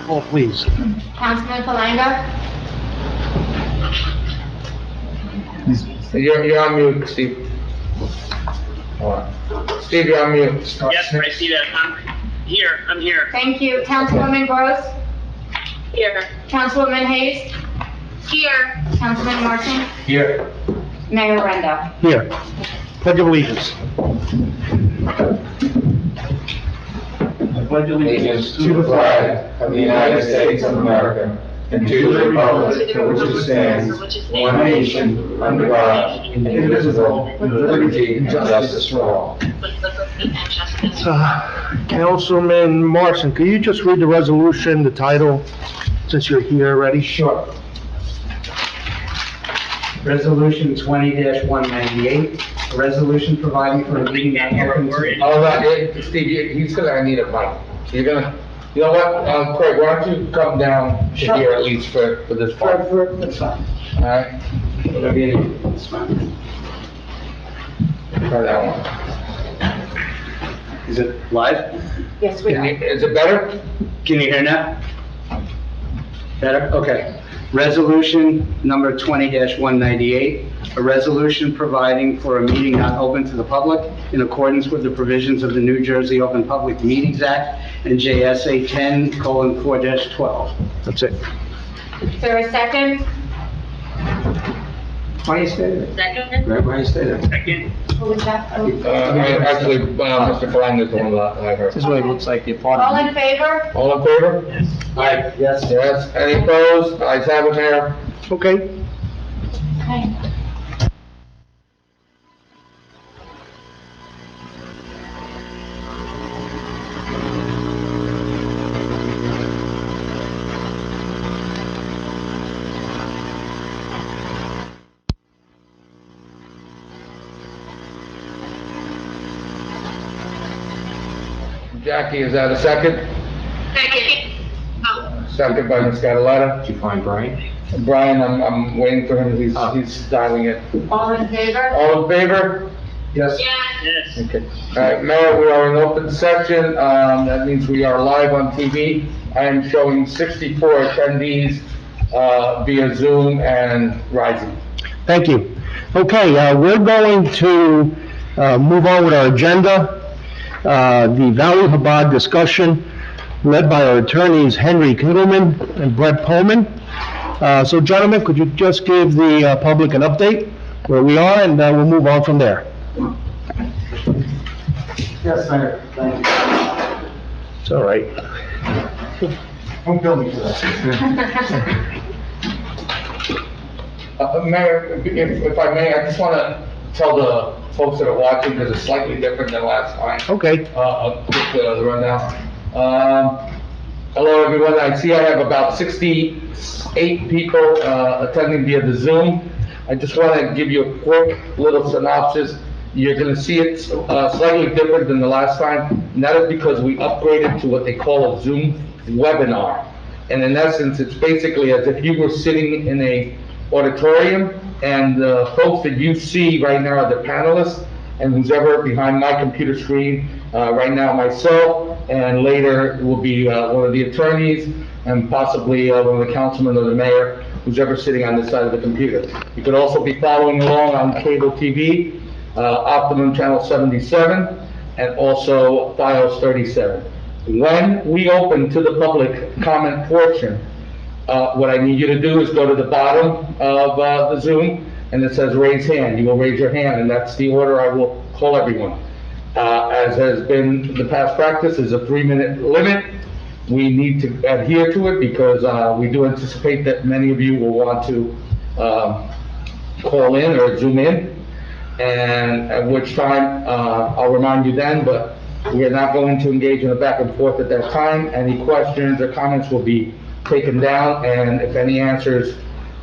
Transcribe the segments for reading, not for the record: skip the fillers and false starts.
call, please. Councilman Falanga? You're on mute, Steve. Steve, you're on mute. Yes, I see that. I'm here. Thank you. Councilwoman Gross? Here. Councilwoman Hayes? Here. Councilman Martin? Here. Mayor Renda? Here. Pledge of allegiance. I pledge allegiance to the flag of the United States of America and to the republic for which it stands, one nation, under God, indivisible, with liberty and justice for all. Councilman Marson, could you just read the resolution, the title, since you're here already? Sure. Resolution 20-198, a resolution providing for a meeting not open to... Hold on, Steve, he's gonna need a mic. You're gonna, you know what, Craig, why don't you come down to Sure. here at least for this part, That's fine. all right? Whatever you need, it's fine. Try that one. Is it live? Yes, we are. Is it better? Can you hear now? Better? Okay. Resolution number 20-198, a resolution providing for a meeting not open to the public in accordance with the provisions of the New Jersey Open Public Meetings Act and JSA 10:4-12. That's it. Is there a second? Why do you stay there? Second? Greg, why do you stay there? Second. Who was that? Oh. Actually, Mr. Klein is the one that I heard. This is what it looks like, the All apartment. in favor? All in favor? Aye. Yes. Yes, any opposed? Ayes have it, Mayor. Okay. Okay. Jackie, is that a second? Second. Oh. Second by Ms. Cataletta. Did you find Brian? Brian, I'm waiting for him, he's dialing it. All in favor? All in favor? Yes. Yes. Okay. All right, Mayor, we are in open session, that means we are live on TV. I am showing 64 attendees, via Zoom and Rising. Thank you. Okay, we're going to move on with our agenda. The Valley Chabad discussion led by our attorneys Henry Kingelman and Brett Pullman. So gentlemen, could you just give the public an update where we are, and we'll move on from there. Yes, Mayor. Thank you. It's all right. Don't bill me for that. Mayor, if I may, I just want to tell the folks that are watching, because it's slightly different than last time. Okay. I'll quick the rundown. Hello, everyone. I see I have about 68 people attending via the Zoom. I just want to give you a quick little synopsis. You're going to see it slightly different than the last time, and that is because we upgraded to what they call a Zoom webinar. And in essence, it's basically as if you were sitting in a auditorium, and the folks that you see right now are the panelists, and who's ever behind my computer screen, right now myself, and later it will be one of the attorneys, and possibly one of the councilmen or the mayor, who's ever sitting on this side of the computer. You could also be following along on cable TV, Optimum Channel 77, and also Fios 37. When we open to the public comment portion, what I need you to do is go to the bottom of the Zoom, and it says raise hand. You will raise your hand, and that's the order I will call everyone. As has been the past practice, is a 3-minute limit. We need to adhere to it because we do anticipate that many of you will want to call in or Zoom in, and at which time I'll remind you then, but we are not going to engage in a back and forth at that time. Any questions or comments will be taken down, and if any answers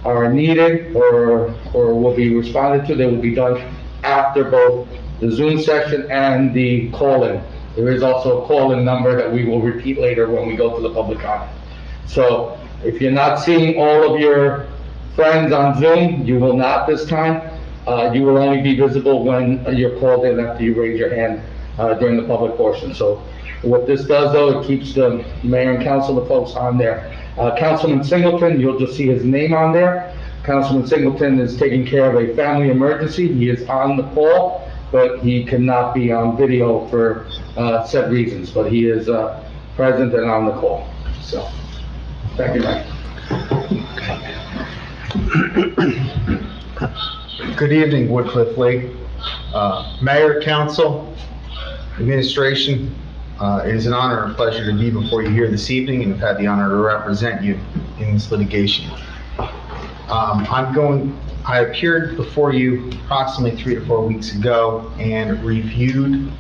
are needed or will be responded to, they will be done after both the Zoom session and the call-in. There is also a call-in number that we will repeat later when we go to the public comment. So if you're not seeing all of your friends on Zoom, you will not this time. You will only be visible when you're called in after you raise your hand during the public portion. So What this does, though, it keeps the mayor and council, the folks on there. Councilman Singleton, you'll just see his name on there. Councilman Singleton is taking care of a family emergency. He is on the call, but he cannot be on video for said reasons, but he is present and on the call. So, thank you, Mike. Good evening, Woodcliff Lake. Mayor, council, administration, it is an honor and pleasure to be before you here this evening and have had the honor to represent you in this litigation. I appeared before you approximately 3 to 4 weeks ago and reviewed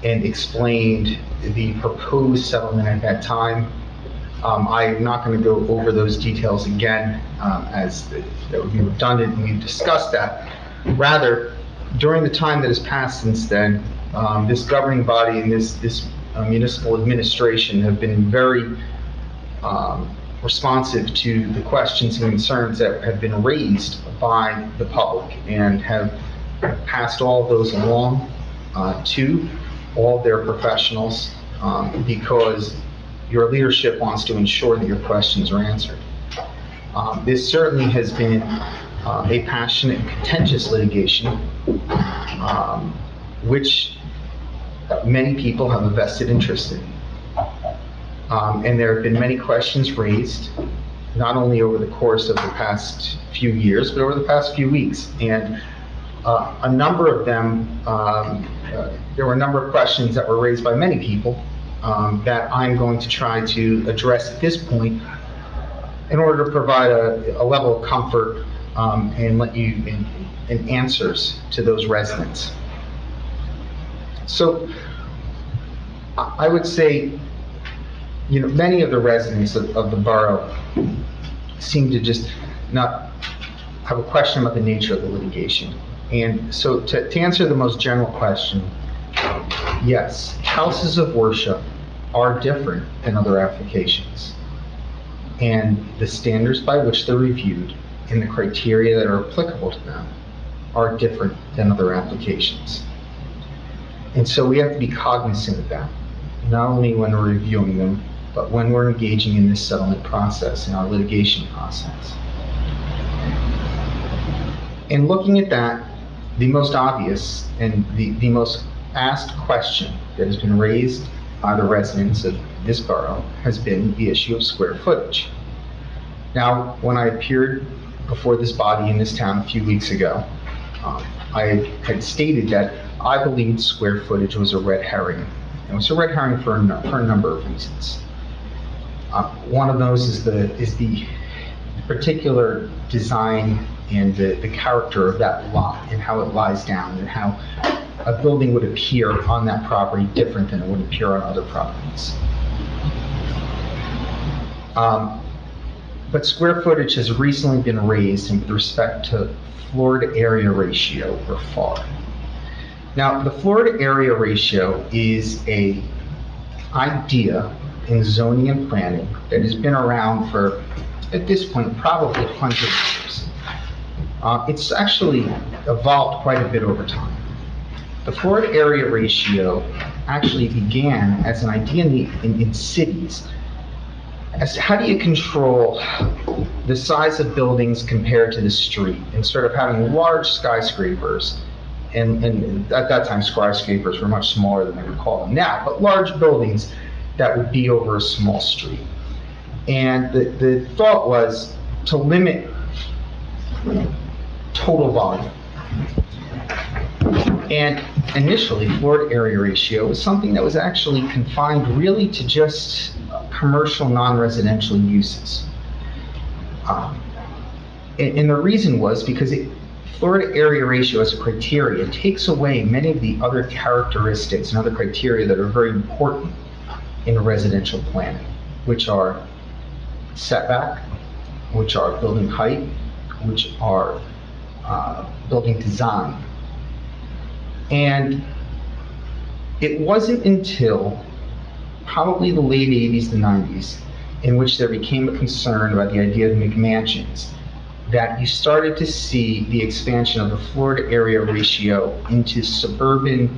and explained the proposed settlement at that time. I'm not going to go over those details again, as that would be redundant, and we've discussed that. Rather, during the time that has passed since then, this governing body and this municipal administration have been very responsive to the questions and concerns that have been raised by the public, and have passed all of those along to all their professionals, because your leadership wants to ensure that your questions are answered. This certainly has been a passionate and contentious litigation, which many people have a vested interest in. And there have been many questions raised, not only over the course of the past few years, but over the past few weeks. And a number of them, there were a number of questions that were raised by many people that I'm going to try to address at this point in order to provide a level of comfort and let you in answers to those residents. So I would say, you know, many of the residents of the borough seem to just not have a question about the nature of the litigation. And so to answer the most general question, yes, houses of worship are different than other applications. And the standards by which they're reviewed and the criteria that are applicable to them are different than other applications. And so we have to be cognizant of that, not only when we're reviewing them, but when we're engaging in this settlement process, in our litigation process. In looking at that, the most obvious and the most asked question that has been raised by the residents of this borough has been the issue of square footage. Now, when I appeared before this body in this town a few weeks ago, I had stated that I believed square footage was a red herring. It was a red herring for a number of reasons. One of those is the particular design and the character of that lot and how it lies down, and how a building would appear on that property different than it would appear on other properties. But square footage has recently been raised with respect to floor to area ratio, or FAR. Now, the floor to area ratio is an idea in zoning and planning that has been around for, at this point, probably 100 years. It's actually evolved quite a bit over time. The floor to area ratio actually began as an idea in cities as to how do you control the size of buildings compared to the street, instead of having large skyscrapers. And at that time, skyscrapers were much smaller than I would call them now, but large buildings that would be over a small street. And the thought was to limit total volume. And initially, floor to area ratio was something that was actually confined really to just commercial non-residential uses. And the reason was because floor to area ratio as a criteria takes away many of the other characteristics and other criteria that are very important in residential planning, which are setback, which are building height, which are building design. And it wasn't until probably the late 80s, the 90s, in which there became a concern about the idea of McMansions, that you started to see the expansion of the floor to area ratio into suburban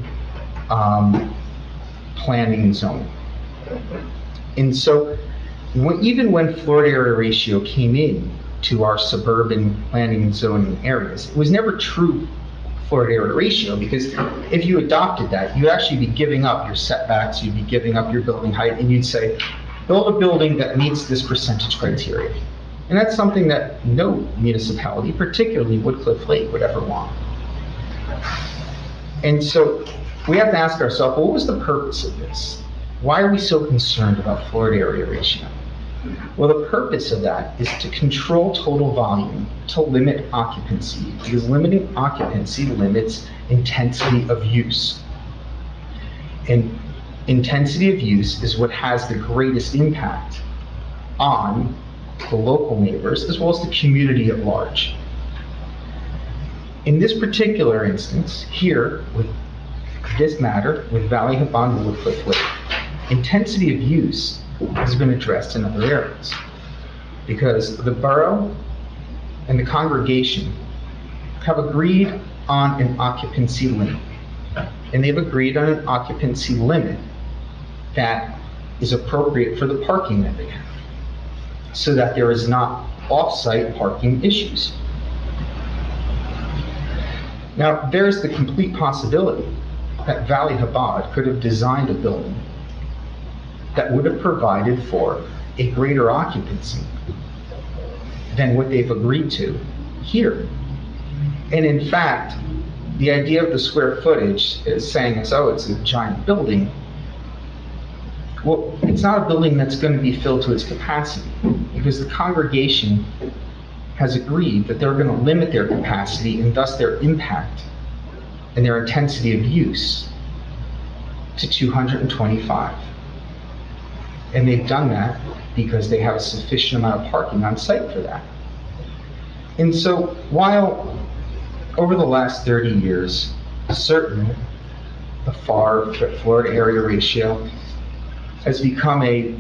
planning and zoning. And so, even when floor area ratio came in to our suburban planning and zoning areas, it was never true floor area ratio, because if you adopted that, you'd actually be giving up your setbacks, you'd be giving up your building height, and you'd say, build a building that meets this percentage criteria. And that's something that no municipality, particularly Woodcliff Lake, would ever want. And so we have to ask ourselves, well, what was the purpose of this? Why are we so concerned about floor area ratio? Well, the purpose of that is to control total volume, to limit occupancy, because limiting occupancy limits intensity of use. And intensity of use is what has the greatest impact on the local neighbors as well as the community at large. In this particular instance, here, with this matter, with Valley Habon and Woodcliff Lake, intensity of use has been addressed in other areas, because the borough and the congregation have agreed on an occupancy limit. And they've agreed on an occupancy limit that is appropriate for the parking that they have, so that there is not off-site parking issues. Now, there's the complete possibility that Valley Habad could have designed a building that would have provided for a greater occupancy than what they've agreed to here. And in fact, the idea of the square footage is saying it's a giant building. Well, it's not a building that's going to be filled to its capacity, because the congregation has agreed that they're going to limit their capacity and thus their impact and their intensity of use to 225. And they've done that because they have a sufficient amount of parking on site for that. And so while over the last 30 years, certainly the FAR, floor area ratio, has become a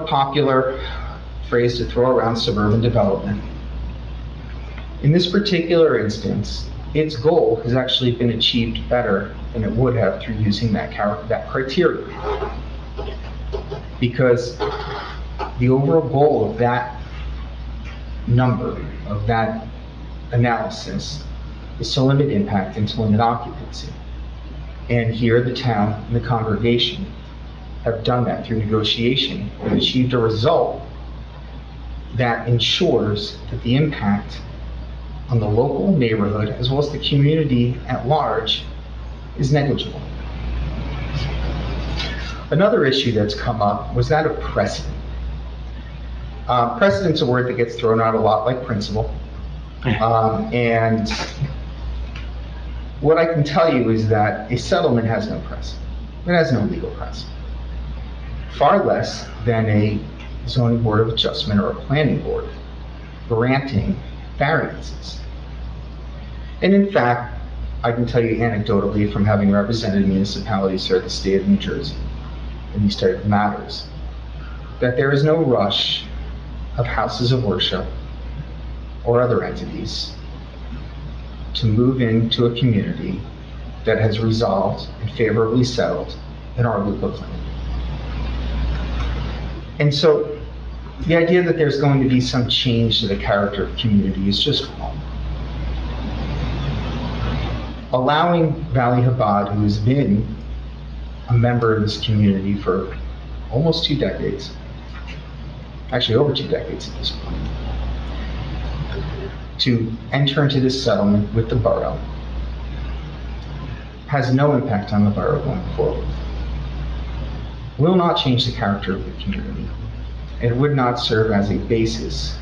popular phrase to throw around suburban development. In this particular instance, its goal has actually been achieved better than it would have through using that criteria. Because the overall goal of that number, of that analysis, is to limit impact and to limit occupancy. And here the town and the congregation have done that through negotiation and achieved a result that ensures that the impact on the local neighborhood as well as the community at large is negligible. Another issue that's come up was that of precedent. Precedent's a word that gets thrown out a lot, like principle. And what I can tell you is that a settlement has no precedent. It has no legal precedent. Far less than a zoning board of adjustment or a planning board granting variances. And in fact, I can tell you anecdotally from having represented municipalities throughout the state of New Jersey in these type of matters, that there is no rush of houses of worship or other entities to move into a community that has resolved and favorably settled in our local plan. And so the idea that there's going to be some change to the character of community is just wrong. Allowing Valley Habad, who has been a member of this community for almost 2 decades, actually over 2 decades at this point, to enter into this settlement with the borough has no impact on the borough going forward. Will not change the character of the community. It would not serve as a basis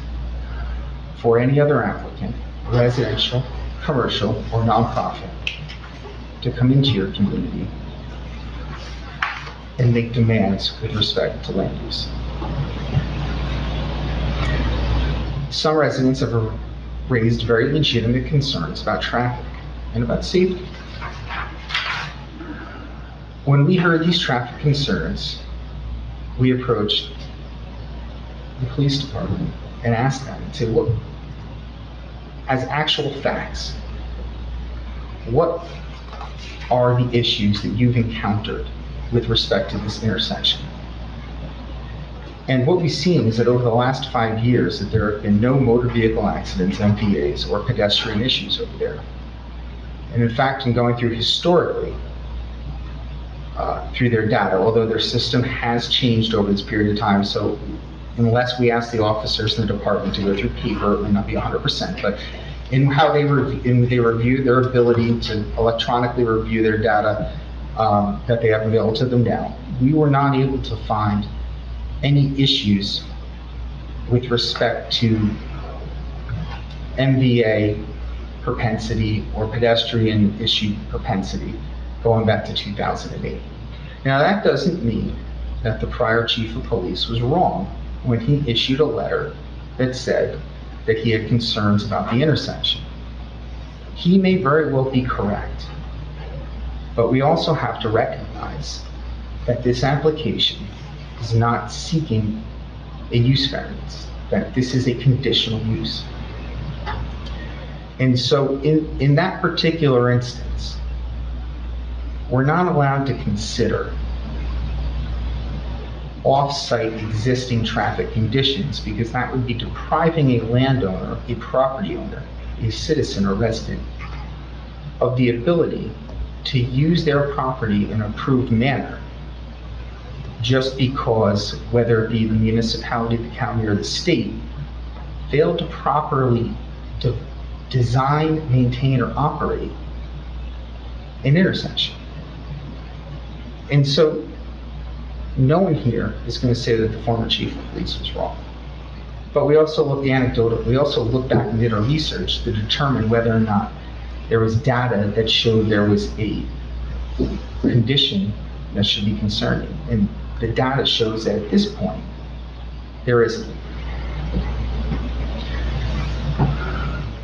for any other applicant, residential, commercial, or nonprofit, to come into your community and make demands with respect to land use. Some residents have raised very legitimate concerns about traffic and about safety. When we heard these traffic concerns, we approached the police department and asked them and said, look, as actual facts, what are the issues that you've encountered with respect to this intersection? And what we've seen is that over the last 5 years, that there have been no motor vehicle accidents, MVAs, or pedestrian issues over there. And in fact, in going through historically, through their data, although their system has changed over this period of time, so unless we ask the officers in the department to go through paper, it may not be 100%, but in how they review their ability to electronically review their data that they have available to them now, we were not able to find any issues with respect to MVA propensity or pedestrian issue propensity going back to 2008. Now, that doesn't mean that the prior chief of police was wrong when he issued a letter that said that he had concerns about the intersection. He may very well be correct, but we also have to recognize that this application is not seeking a use variance, that this is a conditional use. And so in that particular instance, we're not allowed to consider off-site existing traffic conditions, because that would be depriving a landowner, a property owner, a citizen or resident of the ability to use their property in an approved manner, just because, whether it be the municipality, the county, or the state, failed to properly design, maintain, or operate an intersection. And so no one here is going to say that the former chief of police was wrong. But we also looked back and did our research to determine whether or not there was data that showed there was a condition that should be concerning. And the data shows that at this point, there isn't.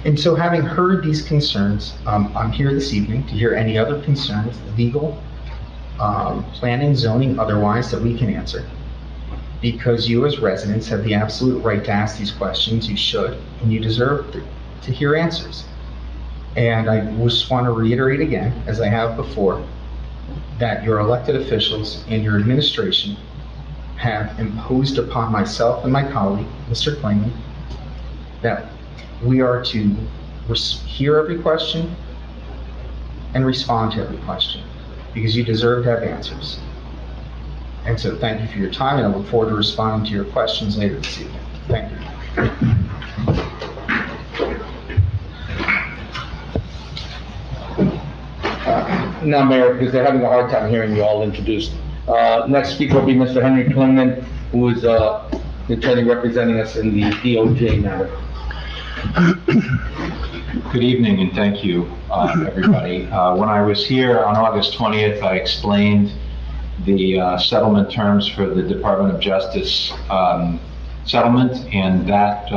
And so, having heard these concerns, I'm here this evening to hear any other concerns, legal, planning, zoning, otherwise, that we can answer. Because you as residents have the absolute right to ask these questions. You should, and you deserve to hear answers. And I just want to reiterate again, as I have before, that your elected officials and your administration have imposed upon myself and my colleague, Mr. Klingman, that we are to hear every question and respond to every question, because you deserve to have answers. And so thank you for your time, and I look forward to responding to your questions later this evening. Thank you. Now, Mayor, because they're having a hard time hearing you all introduced. Next speaker will be Mr. Henry Klingman, who is the attorney representing us in the DOJ matter. Good evening, and thank you, everybody. When I was here on August 20th, I explained the settlement terms for the Department of Justice settlement, and that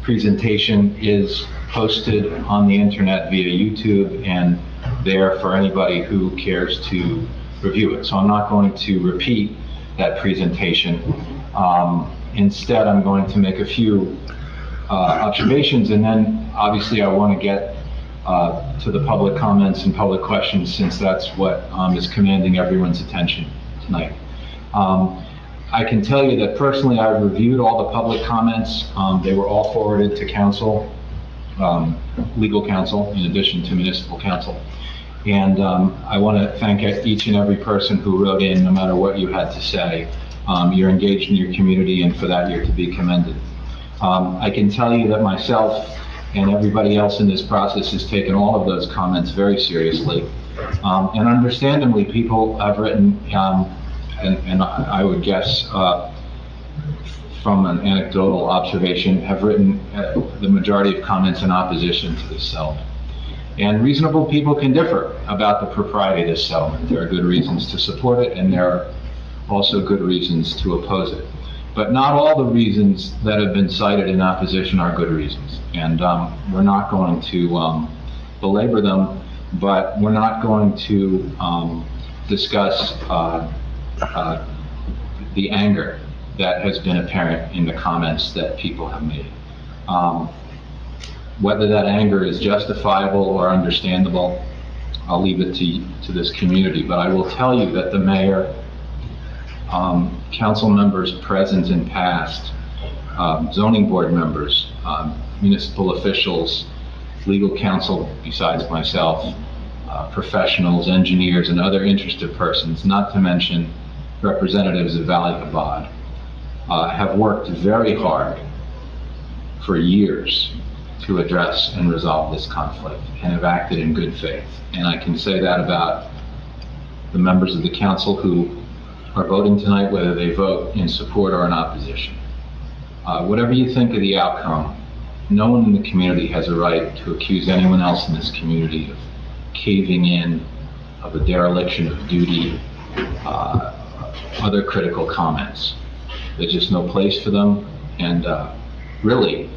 presentation is posted on the internet via YouTube and there for anybody who cares to review it. So I'm not going to repeat that presentation. Instead, I'm going to make a few observations, and then obviously I want to get to the public comments and public questions, since that's what is commanding everyone's attention tonight. I can tell you that personally I've reviewed all the public comments. They were all forwarded to counsel, legal counsel, in addition to municipal counsel. And I want to thank each and every person who wrote in, no matter what you had to say. You're engaged in your community, and for that you're to be commended. I can tell you that myself and everybody else in this process has taken all of those comments very seriously. And understandably, people have written, and I would guess from an anecdotal observation, have written the majority of comments in opposition to this settlement. And reasonable people can differ about the propriety of this settlement. There are good reasons to support it, and there are also good reasons to oppose it. But not all the reasons that have been cited in opposition are good reasons. And we're not going to belabor them, but we're not going to discuss the anger that has been apparent in the comments that people have made. Whether that anger is justifiable or understandable, I'll leave it to this community. But I will tell you that the mayor council members present and past, zoning board members, municipal officials, legal counsel besides myself, professionals, engineers, and other interested persons, not to mention representatives of Valley Chabad, have worked very hard for years to address and resolve this conflict and have acted in good faith. And I can say that about the members of the council who are voting tonight, whether they vote in support or in opposition. Whatever you think of the outcome, no one in the community has a right to accuse anyone else in this community of caving in, of a dereliction of duty, other critical comments. There's just no place for them. And really,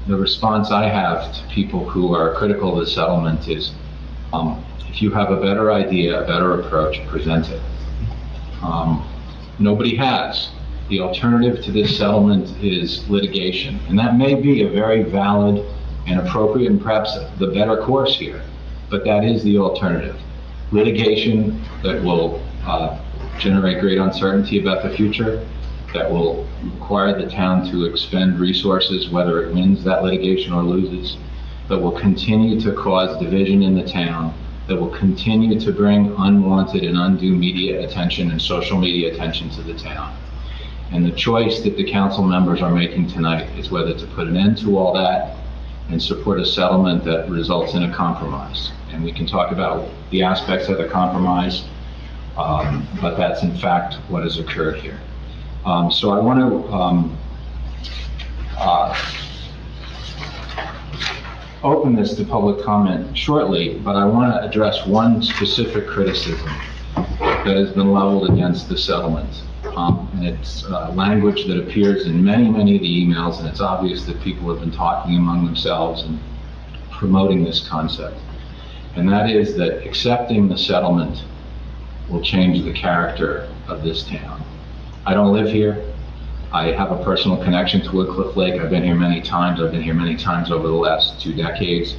the response I have to people who are critical of the settlement is, if you have a better idea, a better approach, present it. Nobody has. The alternative to this settlement is litigation, and that may be a very valid and appropriate and perhaps the better course here, but that is the alternative. Litigation that will generate great uncertainty about the future, that will require the town to expend resources, whether it wins that litigation or loses, that will continue to cause division in the town, that will continue to bring unwanted and undue media attention and social media attention to the town. And the choice that the council members are making tonight is whether to put an end to all that and support a settlement that results in a compromise. And we can talk about the aspects of the compromise, but that's in fact what has occurred here. So I want to open this to public comment shortly, but I want to address one specific criticism that has been leveled against the settlement. And it's language that appears in many of the emails, and it's obvious that people have been talking among themselves and promoting this concept. And that is that accepting the settlement will change the character of this town. I don't live here. I have a personal connection to Woodcliff Lake. I've been here many times. I've been here many times over the last 2 decades.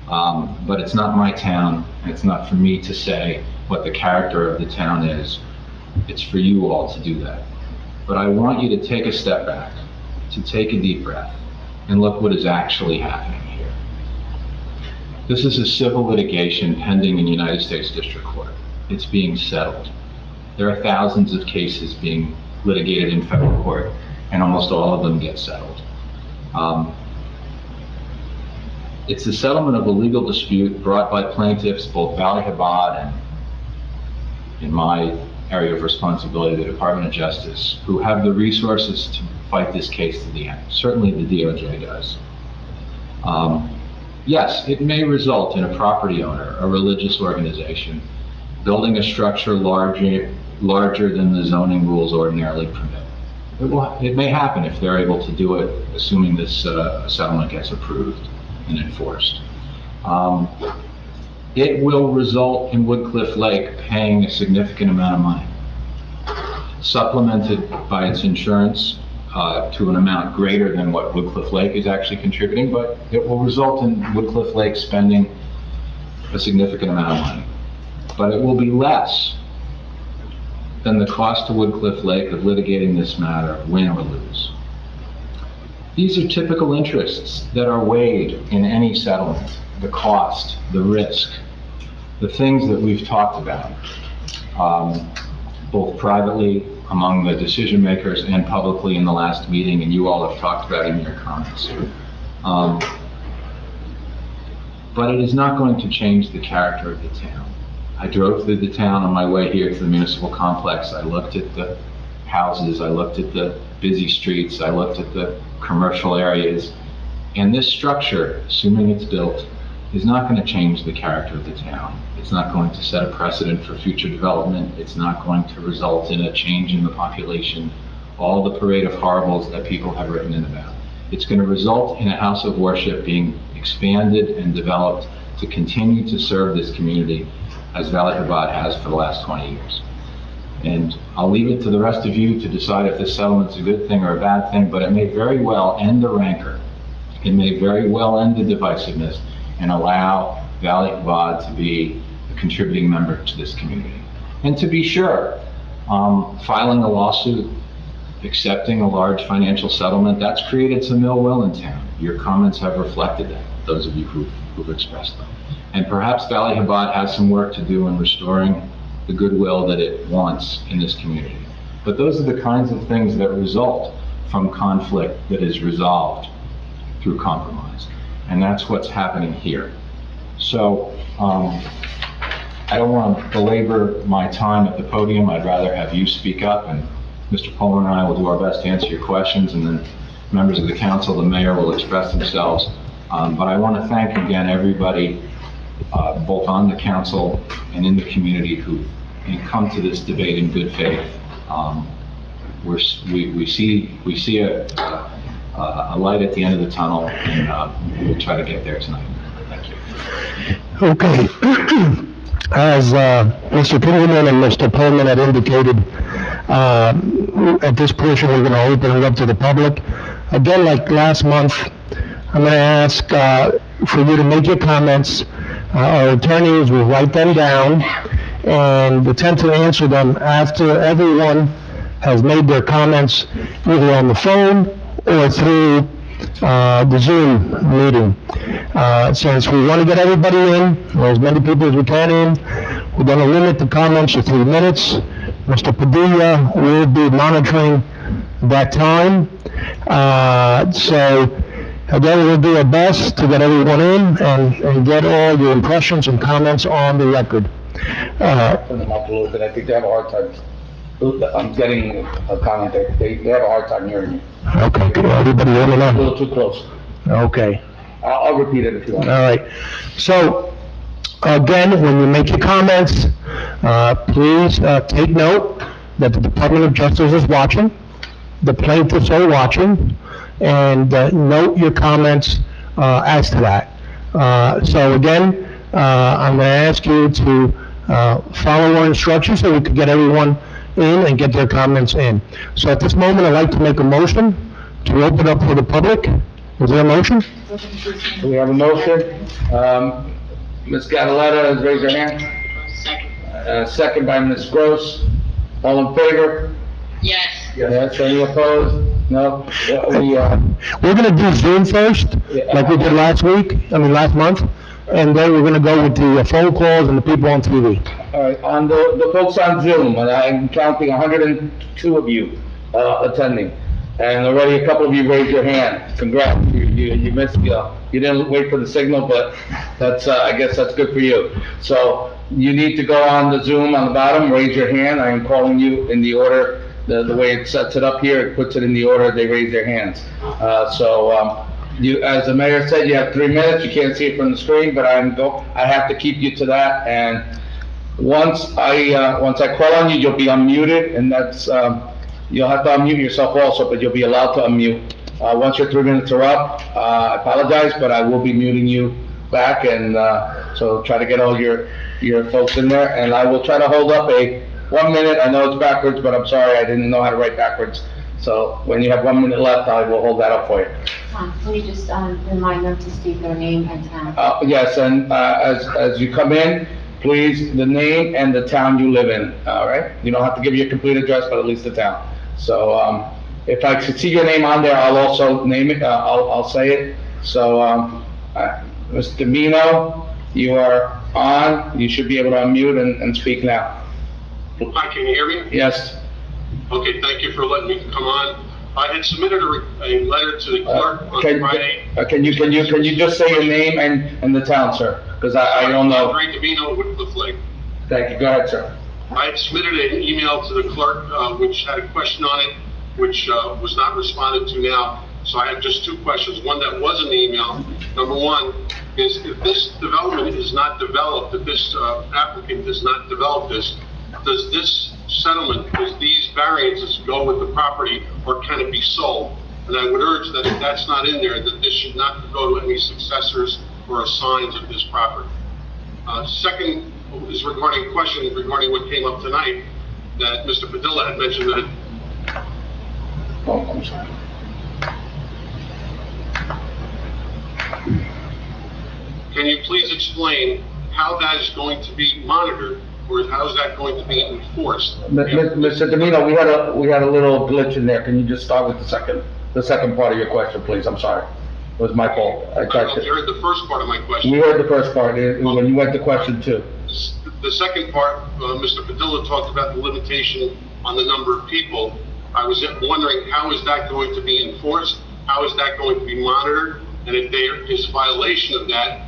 But it's not my town. It's not for me to say what the character of the town is. It's for you all to do that. But I want you to take a step back, to take a deep breath, and look what is actually happening here. This is a civil litigation pending in United States District Court. It's being settled. There are thousands of cases being litigated in federal court, and almost all of them get settled. It's the settlement of a legal dispute brought by plaintiffs, both Valley Chabad and, in my area of responsibility, the Department of Justice, who have the resources to fight this case to the end. Certainly the DOJ does. Yes, it may result in a property owner, a religious organization, building a structure larger than the zoning rules ordinarily permit. It may happen if they're able to do it, assuming this settlement gets approved and enforced. It will result in Woodcliff Lake paying a significant amount of money, supplemented by its insurance to an amount greater than what Woodcliff Lake is actually contributing, but it will result in Woodcliff Lake spending a significant amount of money. But it will be less than the cost to Woodcliff Lake of litigating this matter, win or lose. These are typical interests that are weighed in any settlement: the cost, the risk, the things that we've talked about, both privately among the decision makers and publicly in the last meeting, and you all have talked about in your comments. But it is not going to change the character of the town. I drove through the town on my way here to the municipal complex. I looked at the houses, I looked at the busy streets, I looked at the commercial areas, and this structure, assuming it's built, is not going to change the character of the town. It's not going to set a precedent for future development. It's not going to result in a change in the population, all the parade of horribles that people have written in about. It's going to result in a house of worship being expanded and developed to continue to serve this community as Valley Chabad has for the last 20 years. And I'll leave it to the rest of you to decide if this settlement's a good thing or a bad thing, but it may very well end the rancor. It may very well end the divisiveness and allow Valley Chabad to be a contributing member to this community. And to be sure, Filing a lawsuit, accepting a large financial settlement, that's created some ill will in town. Your comments have reflected that, those of you who've expressed them. And perhaps Valley Chabad has some work to do in restoring the goodwill that it wants in this community. But those are the kinds of things that result from conflict that is resolved through compromise. And that's what's happening here. So, I don't want to belabor my time at the podium. I'd rather have you speak up, and Mr. Pullman and I will do our best to answer your questions, and then members of the council, the mayor will express themselves. But I want to thank again everybody, both on the council and in the community who come to this debate in good faith. We see a light at the end of the tunnel, and we'll try to get there tonight. Thank you. Okay. As Mr. Kingerman and Mr. Pullman had indicated, at this portion, we're going to open it up to the public. Again, like last month, I'm going to ask for you to make your comments. Our attorneys will write them down and attempt to answer them after everyone has made their comments, either on the phone or through the Zoom meeting. Since we want to get everybody in, or as many people as we can in, we're going to limit the comments to 3 minutes. Mr. Padilla will be monitoring that time. So again, we'll do our best to get everyone in and get all your impressions and comments on the record. Turn them up a little bit, I think they have a hard time. I'm getting a comment that they have a hard time hearing me. Okay, good. Everybody hear me A now? little too close. Okay. I'll repeat it if you want. All right. So, again, when you make your comments, please take note that the Department of Justice is watching, the plaintiffs are watching, and note your comments as to that. So again, I'm going to ask you to follow our instructions so we can get everyone in and get their comments in. So at this moment, I'd like to make a motion to open up for the public. Is there a motion? We have a motion. Ms. Cataletta has raised her hand. Second by Ms. Gross. All in favor? Yes. Yes. Any opposed? No? We're going to do Zoom first, like we did last month, and then we're going to go with the phone calls and the people on TV. All right, on the folks on Zoom, and I'm counting 102 of you attending, and already a couple of you raised your hand. Congrats, you missed, you didn't wait for the signal, but that's, I guess that's good for you. So you need to go on the Zoom on the bottom, raise your hand. I am calling you in the order, the way it sets it up here, it puts it in the order they raise their hands. You, as the mayor said, you have 3 minutes. You can't see it from the screen, but I have to keep you to that. And once I call on you, you'll be unmuted, and that's, you'll have to unmute yourself also, but you'll be allowed to unmute. Once your 3 minutes are up, I apologize, but I will be muting you back, and so try to get all your folks in there, and I will try to hold up a 1 minute. I know it's backwards, but I'm sorry, I didn't know how to write backwards. So when you have 1 minute left, I will hold that up for you. Can you just remind them to state their name and town? Yes, and as you come in, please, the name and the town you live in, all right? You don't have to give your complete address, but at least the town. So if I see your name on there, I'll also name it, I'll say it. So Mr. Mino, you are on. You should be able to unmute and speak now. Hi, can you hear me? Yes. Okay, thank you for letting me come on. I had submitted a letter to the clerk on Friday. Can you just say your name and the town, sir? Because I don't know. Andre Davino with the Flake. Thank you. Go ahead, sir. I had submitted an email to the clerk, which had a question on it, which was not responded to now. So I have just 2 questions. One that was in the email. Number one is if this development is not developed, if this applicant does not develop this, does this settlement, does these variances go with the property, or can it be sold? And I would urge that if that's not in there, that this should not go to any successors or assigns of this property. Second is regarding a question regarding what came up tonight, that Mr. Padilla had mentioned that. Oh, I'm sorry. Can you please explain how that is going to be monitored or how is that going to be enforced? Mr. Domino, we had a little glitch in there. Can you just start with the second part of your question, please? I'm sorry. It was my fault. I I don't tried know if you to. heard the first part of my question. We heard the first part, when you went to question two. The second part, Mr. Padilla talked about the limitation on the number of people. I was wondering, how is that going to be enforced? How is that going to be monitored? And if there is violation of that,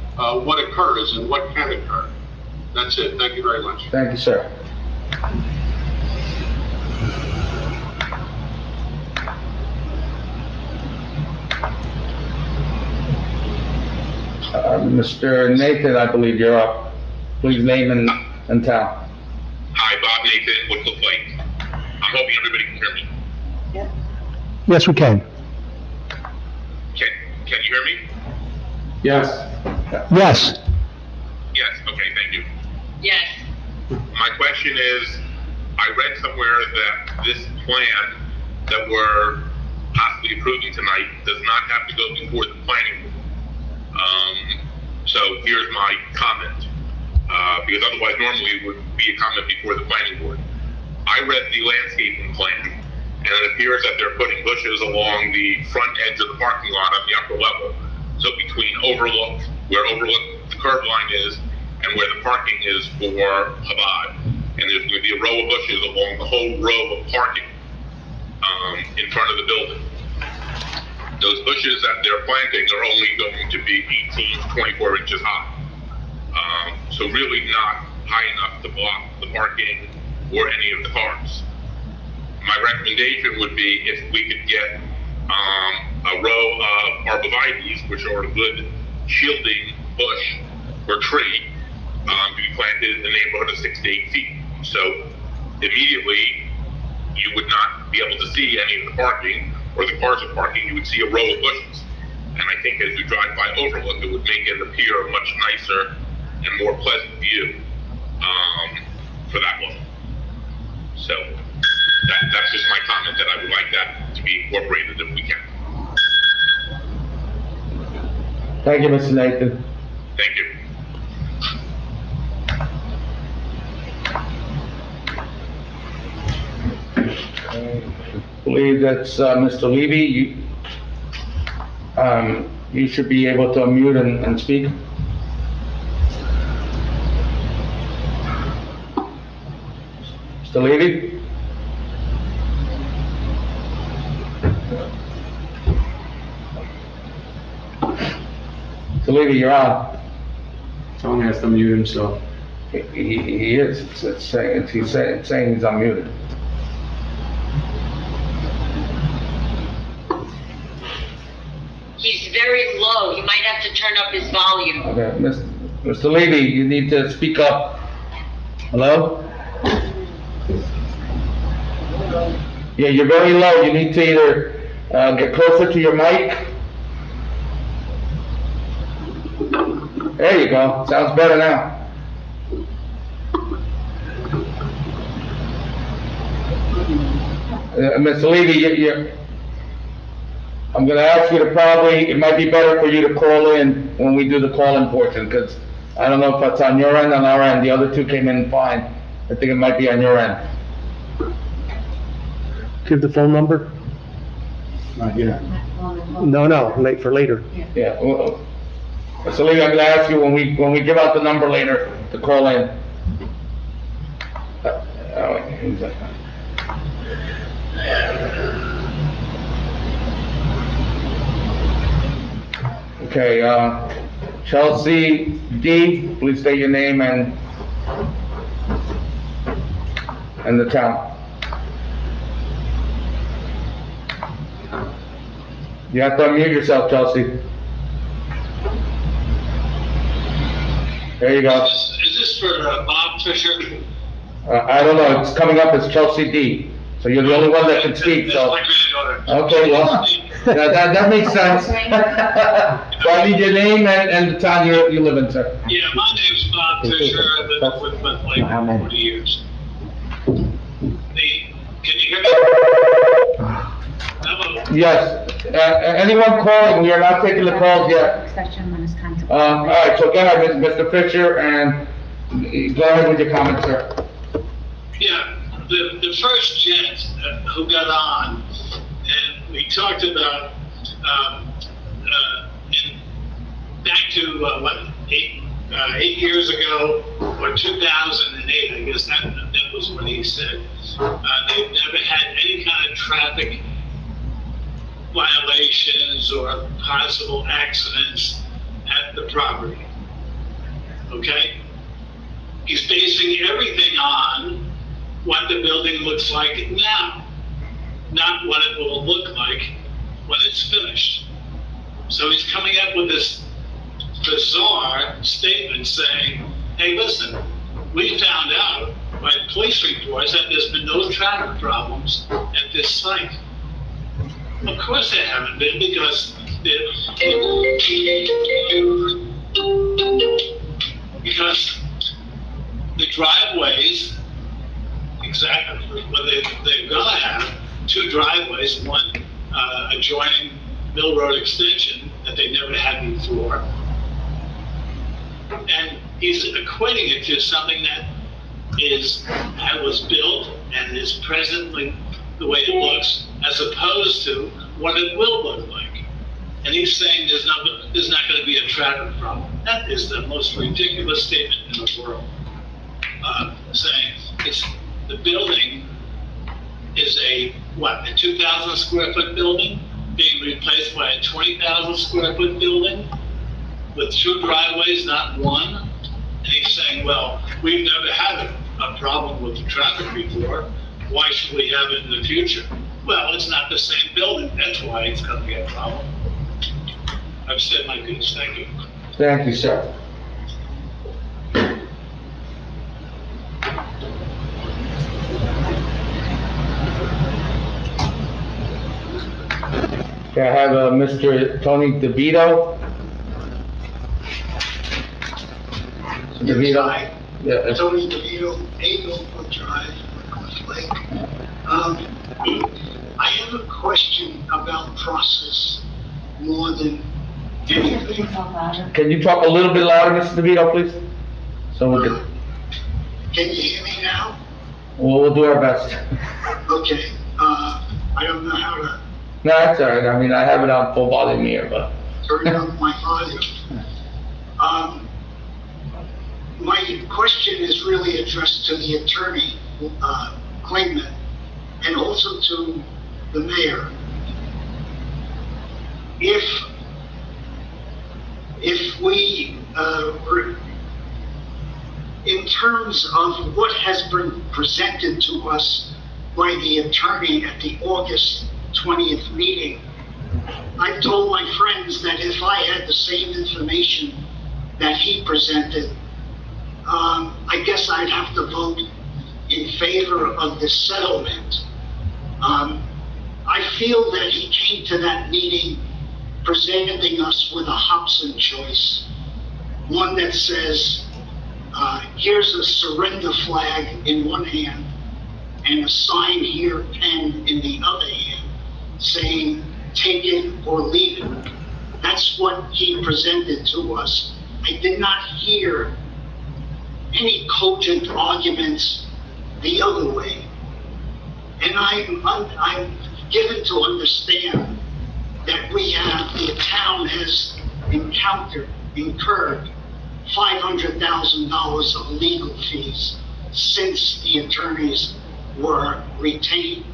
what occurs and what can occur? That's it. Thank you very much. Thank you, sir. Mr. Nathan, I believe you're up. Please name and town. Hi, Bob Nathan, Woodcliff Lake. I'm hoping everybody can hear me. Yes, we can. Can you hear me? Yes. Yes. Yes, okay, thank you. Yes. My question is, I read somewhere that this plan that we're possibly approving tonight does not have to go before the planning board. So here's my comment, because otherwise normally it would be a comment before the planning board. I read the landscaping plan, and it appears that they're putting bushes along the front edge of the parking lot on the upper level. So between where the curb line is, and where the parking is for Chabad. And there's going to be a row of bushes along the whole row of parking in front of the building. Those bushes that they're planting are only going to be 18 to 24 inches high. So really not high enough to block the parking or any of the cars. My recommendation would be if we could get a row of arborvitaes, which are a good shielding bush or tree, to be planted in the neighborhood of 6 to 8 feet. So immediately, you would not be able to see any of the parking or the cars are parking. You would see a row of bushes. And I think as you drive by Overlook, it would make it appear a much nicer and more pleasant view for that one. So that's just my comment, that I would like that to be incorporated if we can. Thank you, Mr. Nathan. Thank you. I believe that's Mr. Levy. You should be able to unmute and speak. Mr. Levy? Mr. Levy, you're on. Someone has to mute himself. He is. It's saying he's unmuted. He's very low. You might have to turn up his volume. Okay, Mr. Levy, you need to speak up. Hello? Yeah, you're very low. You need to either get closer to your mic. There you go. Sounds better now. Mr. Levy, I'm gonna ask you to it might be better for you to call in when we do the call-in portion, because I don't know if that's on your end, on our end. The other two came in fine. I think it might be on your end. Give the phone number? Not yet. No, late for later. Yeah, Mr. Levy, I'm gonna ask you when we give out the number later to call in. Okay, Chelsea D, please state your name and the town. You have to unmute yourself, Chelsea. There you go. Is this for Bob Fisher? I don't know, it's coming up as Chelsea D, so you're the only one that can speak, That's so. my granddaughter. Okay, well, that makes sense. So I need your name and the town you live in, sir. Yeah, my name's Bob Fisher. I've been with Woodcliff Lake for 40 years. Can you hear me? Hello? Yes, anyone calling, we are not taking the calls yet. All right, so go ahead, Mr. Fisher, and Go ahead with your comment, sir. Yeah, the first gent who got on, and we talked about, back to, what, 8 years ago, or 2008, I guess that was what he said. They've never had any kind of traffic violations or possible accidents at the property. Okay? He's basing everything on what the building looks like now, not what it will look like when it's finished. So he's coming up with this bizarre statement saying, hey, listen, we found out by police reports that there's been no traffic problems at this site. Of course there haven't been, because the driveways, exactly, well, they're gonna have two driveways, one adjoining Mill Road Extension that they never had before. And he's equating it to something that was built and is presently the way it looks, as opposed to what it will look like. And he's saying there's not going to be a traffic problem. That is the most ridiculous statement in the world. Saying the building is a 2,000 square foot building being replaced by a 20,000 square foot building with two driveways, not one. And he's saying, well, we've never had a problem with the traffic before. Why should we have it in the future? Well, it's not the same building. That's why it's going to be a problem. I've said my piece. Thank you. Thank you, sir. Okay, I have Mr. Tony DeVito. Mr. DeVito? Hi. Yeah. Tony DeVito, 8 Oakwood Drive, North Lake. I have a question about process more than anything. Can you talk a little bit louder, Mr. DeVito, please? So we can, Can you hear me now? we'll do our best. Okay, I don't know how to No, that's all right. I mean, I have it on full volume here, but. turn up my volume. My question is really addressed to the attorney, claimant, and also to the mayor. If we, in terms of what has been presented to us by the attorney at the August 20th meeting, I told my friends that if I had the same information that he presented, I guess I'd have to vote in favor of the settlement. I feel that he came to that meeting presenting us with a Hobson choice, one that says, here's a surrender flag in one hand and a sign here penned in the other hand saying, take it or leave it. That's what he presented to us. I did not hear any cogent arguments the other way. And I'm given to understand that the town has incurred $500,000 of legal fees since the attorneys were retained.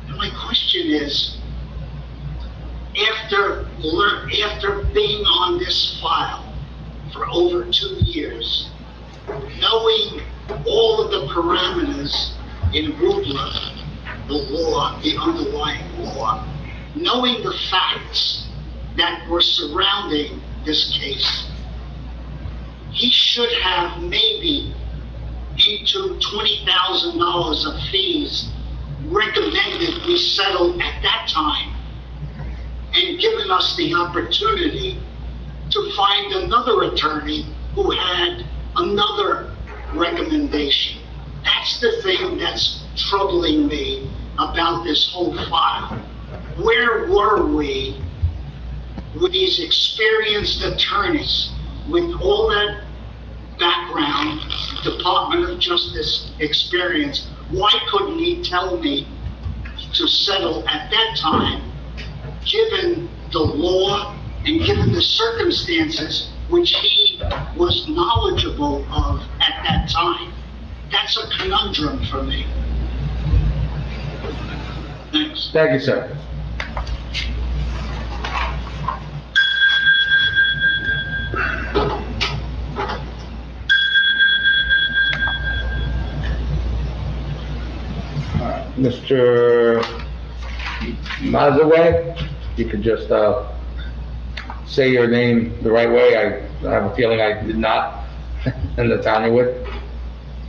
And my question is, after being on this file for over 2 years, knowing all of the parameters in RUBLA, the law, the underlying law, knowing the facts that were surrounding this case, he should have maybe into $20,000 of fees recommended we settle at that time and given us the opportunity to find another attorney who had another recommendation. That's the thing that's troubling me about this whole file. Where were we with these experienced attorneys with all that background, Department of Justice experience, why couldn't he tell me to settle at that time, given the law and given the circumstances which he was knowledgeable of at that time? That's a conundrum for me. Thanks. Thank you, sir. Mr. Mazaway, you could just, say your name the right way. I have a feeling I did not in the town you're with.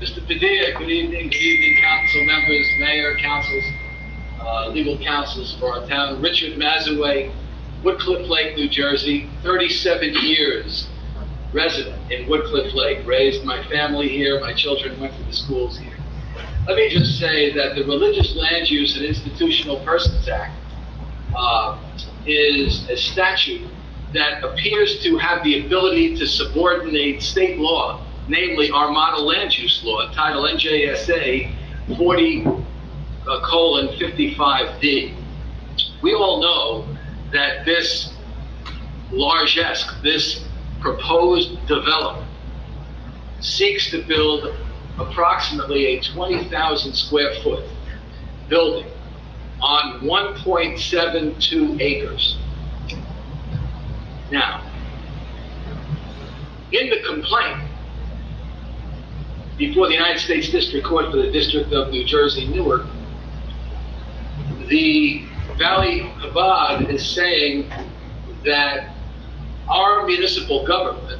Mr. Padilla, good evening, council members, mayor, councils, legal counsels for our town. Richard Mazaway, Woodcliff Lake, New Jersey, 37 years resident in Woodcliff Lake. Raised my family here, my children went to the schools here. Let me just say that the Religious Land Use and Institutional Persons Act is a statute that appears to have the ability to subordinate state law, namely our model land use law, Title NJSA 40:55D. We all know that this largesse, this proposed development, seeks to build approximately a 20,000 square foot building on 1.72 acres. Now, in the complaint before the United States District Court for the District of New Jersey, Newark, the Valley Chabad is saying that our municipal government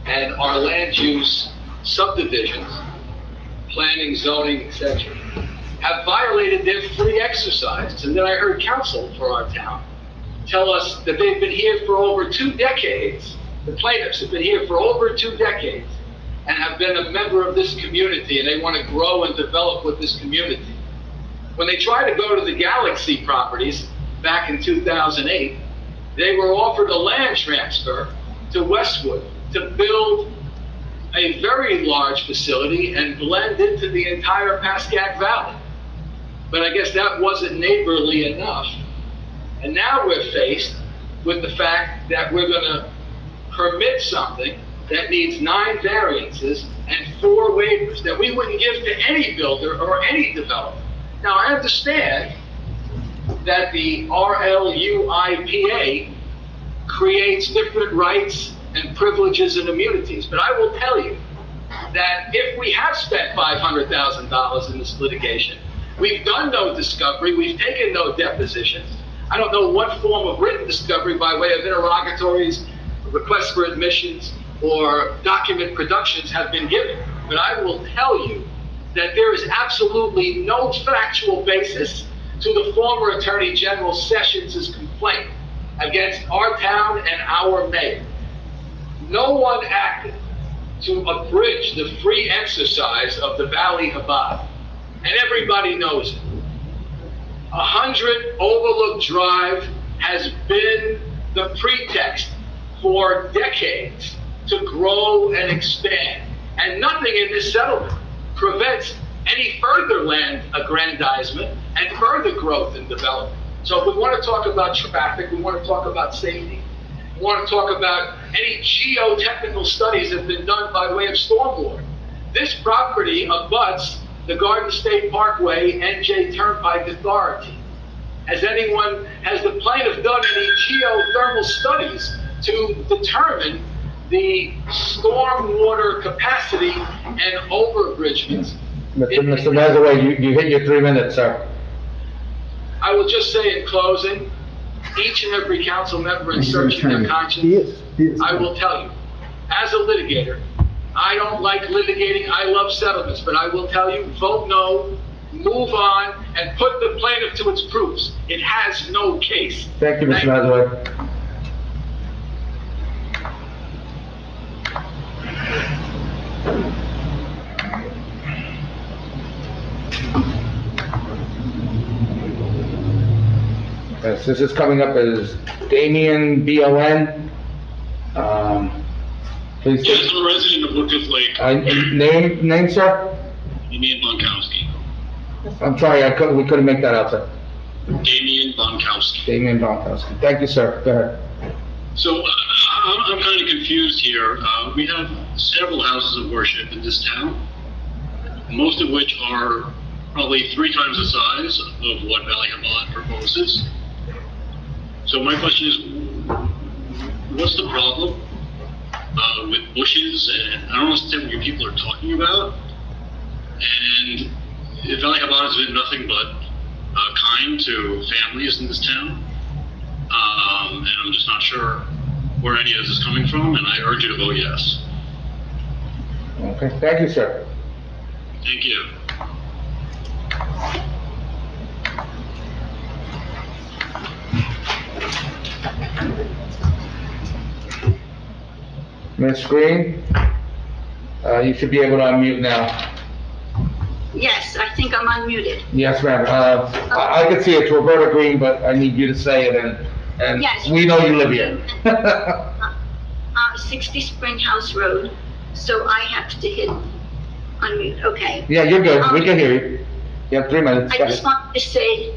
and our land use subdivisions, planning, zoning, etc., have violated their free exercise. And then I heard counsel for our town tell us that they've been here for over 2 decades. The plaintiffs have been here for over 2 decades and have been a member of this community, and they want to grow and develop with this community. When they tried to go to the Galaxy properties back in 2008, they were offered a land transfer to Westwood to build a very large facility and blend into the entire Pascack Valley. But I guess that wasn't neighborly enough. And now we're faced with the fact that we're going to permit something that needs 9 variances and 4 waivers that we wouldn't give to any builder or any developer. Now, I understand that the RLUIPA creates different rights and privileges and immunities, but I will tell you that if we have spent $500,000 in this litigation, we've done no discovery, we've taken no depositions. I don't know what form of written discovery by way of interrogatories, requests for admissions, or document productions have been given. But I will tell you that there is absolutely no factual basis to the former Attorney General Sessions' complaint against our town and our mayor. No one acted to abridge the free exercise of the Valley Chabad, and everybody knows it. 100 Overlook Drive has been the pretext for decades to grow and expand, and nothing in this settlement prevents any further land aggrandizement and further growth and development. So if we want to talk about traffic, we want to talk about safety, we want to talk about any geotechnical studies that have been done by way of stormwater. This property abuts the Garden State Parkway NJ Turnpike Authority. Has the plaintiff done any geothermal studies to determine the stormwater capacity and overbridgements? Mr. Mazaway, you hit your 3 minutes, sir. I will just say in closing, each and every council member in search of their conscience, I will tell you, as a litigator, I don't like litigating, I love settlements, but I will tell you, vote no, move on, and put the plaintiff to its proofs. It has no case. Thank you, Mr. Mazaway. This is coming up as Damian, B-O-N. Please Yes, state, I'm a resident of Woodcliff Lake, name, sir? Damian Bonkowski. I'm sorry, we couldn't make that out, sir. Damian Bonkowski. Damian Bronkowski. Thank you, sir. Go ahead. So I'm kind of confused here. We have several houses of worship in this town, most of which are probably 3 times the size of what Valley Hamad proposes. So my question is, what's the problem with bushes? And I don't understand what you people are talking about. And Valley Hamad has been nothing but kind to families in this town. And I'm just not sure where any of this is coming from, and I urge you to vote yes. Okay, thank you, sir. Thank you. Ms. Green, you should be able to unmute now. Yes, I think I'm unmuted. Yes, ma'am. I can see it's Roberta Green, but I need you to say it, and Yes. we know you live here. 60 Spring House Road, so I have to hit unmute, okay. Yeah, you're good. We can hear you. You have 3 minutes. I Go just ahead. want to say,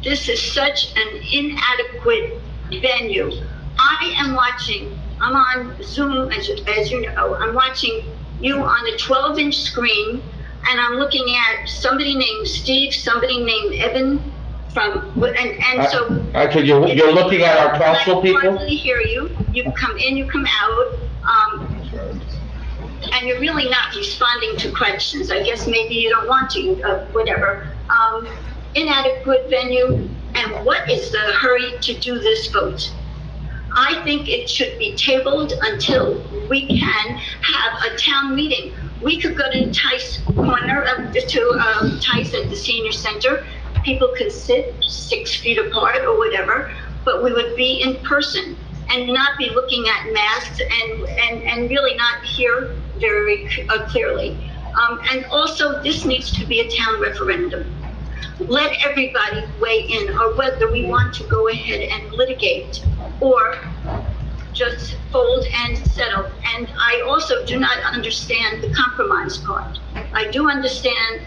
this is such an inadequate venue. I am watching, I'm on Zoom, as you know, I'm watching you on a 12-inch screen, and I'm looking at somebody named Steve, somebody named Evan and so. Actually, you're looking at our council I people? hardly hear you. You come in, you come out, and you're really not responding to questions. I guess maybe you don't want to, whatever. Inadequate venue, and what is the hurry to do this vote? I think it should be tabled until we can have a town meeting. We could go to Tice Corner, to Tice at the senior center. People could sit 6 feet apart or whatever, but we would be in person and not be looking at masks and really not hear very clearly. And also, this needs to be a town referendum. Let everybody weigh in, or whether we want to go ahead and litigate or just fold and settle. And I also do not understand the compromise part. I do understand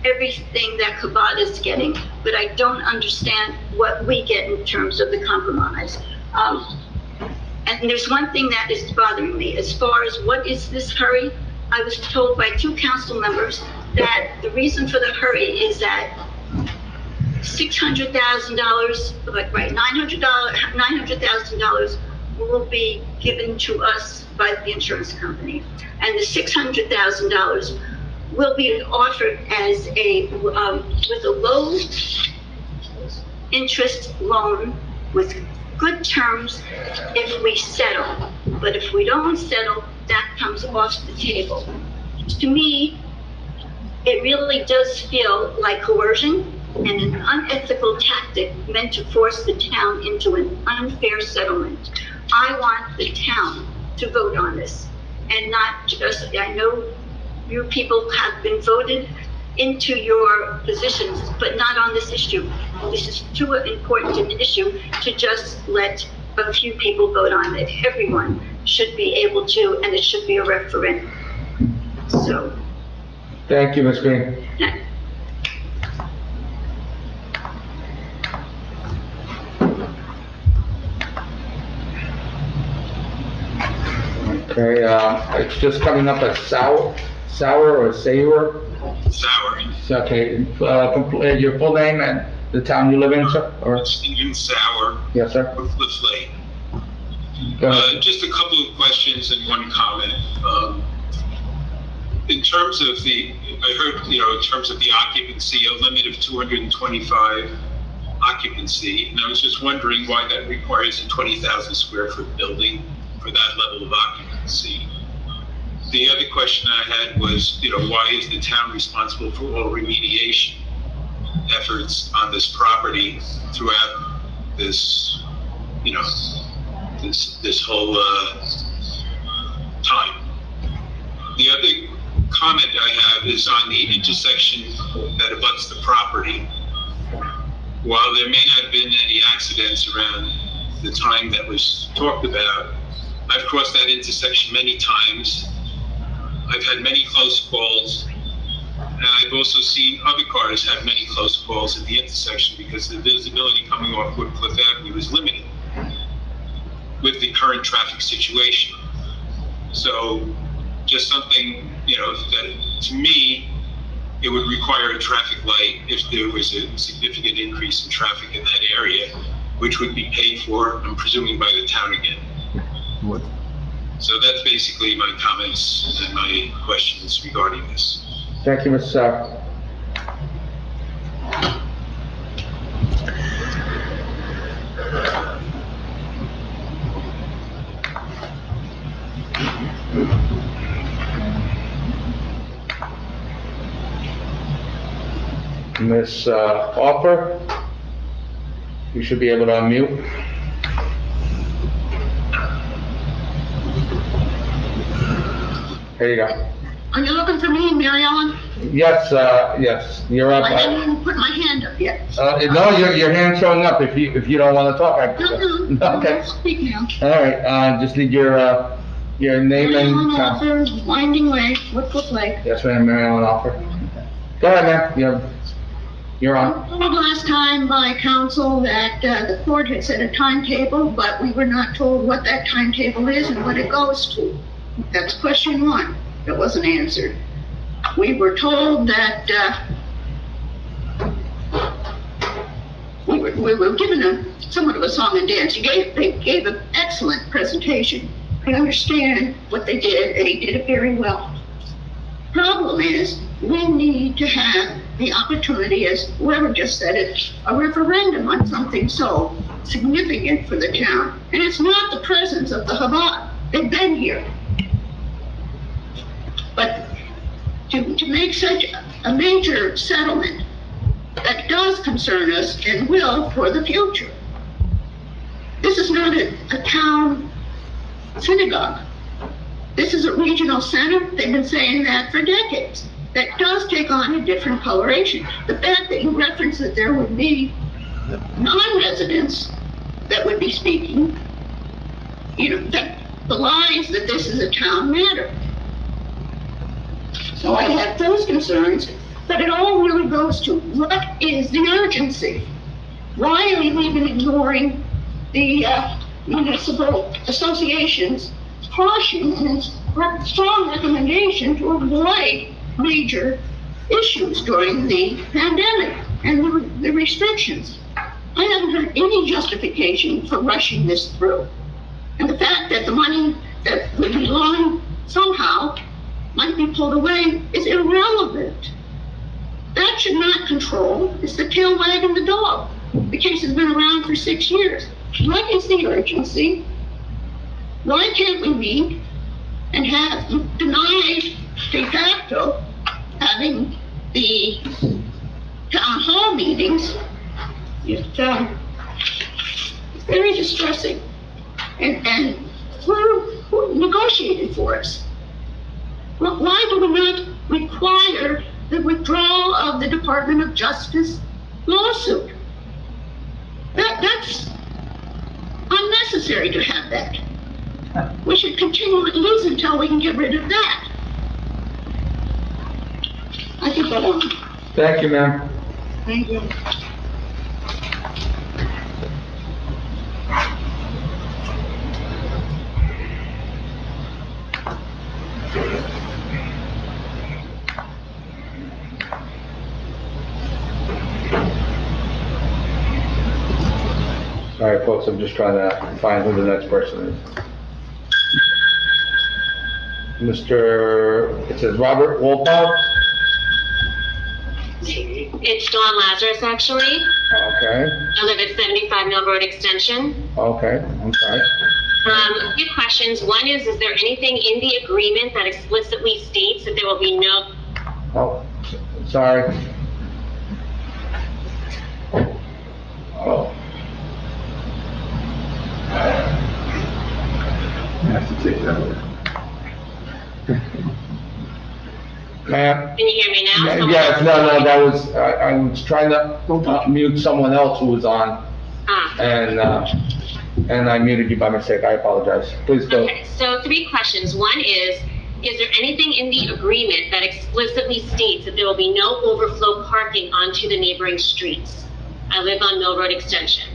everything that Chabad is getting, but I don't understand what we get in terms of the compromise. And there's one thing that is bothering me, as far as what is this hurry? I was told by 2 council members that the reason for the hurry is that $600,000, right, $900,000 will be given to us by the insurance company. And the $600,000 will be offered as with a low interest loan with good terms if we settle. But if we don't settle, that comes off the table. To me, it really does feel like coercion and an unethical tactic meant to force the town into an unfair settlement. I want the town to vote on this, and not just, I know you people have been voted into your positions, but not on this issue. This is too important an issue to just let a few people vote on it. Everyone should be able to, and it should be a referendum. So. Thank you, Ms. Green. Okay, it's just coming up as sour or Saur? Sour. Okay, your full name and the town you live in, sir? Or? Stephen Sour. Yes, sir. Woodcliff Lake. Go ahead. Just a couple of questions and one comment. In terms of I heard, in terms of the occupancy, a limit of 225 occupancy, and I was just wondering why that requires a 20,000 square foot building for that level of occupancy. The other question I had was, why is the town responsible for all remediation efforts on this property throughout this, this whole time? The other comment I have is on the intersection that abuts the property. While there may not have been any accidents around the time that was talked about, I've crossed that intersection many times. I've had many close calls. And I've also seen other cars have many close calls at the intersection because the visibility coming off Woodcliff Avenue is limited with the current traffic situation. So just something, that to me, it would require a traffic light if there was a significant increase in traffic in that area, which would be paid for, I'm presuming, by the town again. What? So that's basically my comments and my questions regarding this. Thank you, Mr. Sauer. Ms. Offer, you should be able to unmute. There you go. Are you looking for me, Mary Ellen? Yes, yes, you're up. I didn't even put my hand up yet. No, your hand's showing up if you don't want to talk. Okay. Speak now. All right, just need your name Mary Ellen and town. Offer, Winding Way, Woodcliff Lake. Yes, ma'am, Mary Ellen Offer. Go ahead, ma'am, you're on. I was told last time by council that the court had set a timetable, but we were not told what that timetable is and what it goes to. That's question one. That wasn't answered. We were told that we were given somewhat of a song and dance. They gave an excellent presentation. I understand what they did, and they did it very well. Problem is, we need to have the opportunity, as whoever just said it, a referendum on something so significant for the town. And it's not the presence of the Chabad. They've been here. But to make such a major settlement that does concern us and will for the future. This is not a town synagogue. This is a regional center. They've been saying that for decades. That does take on a different coloration. The fact that you reference that there would be non-residents that would be speaking, that belies that this is a town matter. So I have those concerns, but it all really goes to what is the urgency? Why are you even ignoring the municipal association's caution and its strong recommendation to avoid major issues during the pandemic and the restrictions? I haven't heard any justification for rushing this through. And the fact that the money that would be lying somehow might be pulled away is irrelevant. That should not control. It's the tail wagging the dog. The case has been around for 6 years. What is the urgency? Why can't we meet and have denied de facto having the town hall meetings? It's very distressing. And who negotiated for us? Why do we not require the withdrawal of the Department of Justice lawsuit? That's unnecessary to have that. We should continue at least until we can get rid of that. I think that on. Thank you, ma'am. Thank you. All right, folks, I'm just trying to find who the next person is. It says Robert Wolpow? It's Dawn Lazarus, actually. Okay, I live at 75 Mill Road Extension. okay, I'm sorry. A few questions. One is there anything in the agreement that explicitly states that there will be no... Oh, sorry. Oh. I have to take that away. Ma'am? Can you hear me now? Yes, no, that was, I was trying to mute someone else who was on. Ah. And, And I muted you by mistake, I apologize. Please go. Okay, so 3 questions. One is there anything in the agreement that explicitly states that there will be no overflow parking onto the neighboring streets? I live on Mill Road Extension.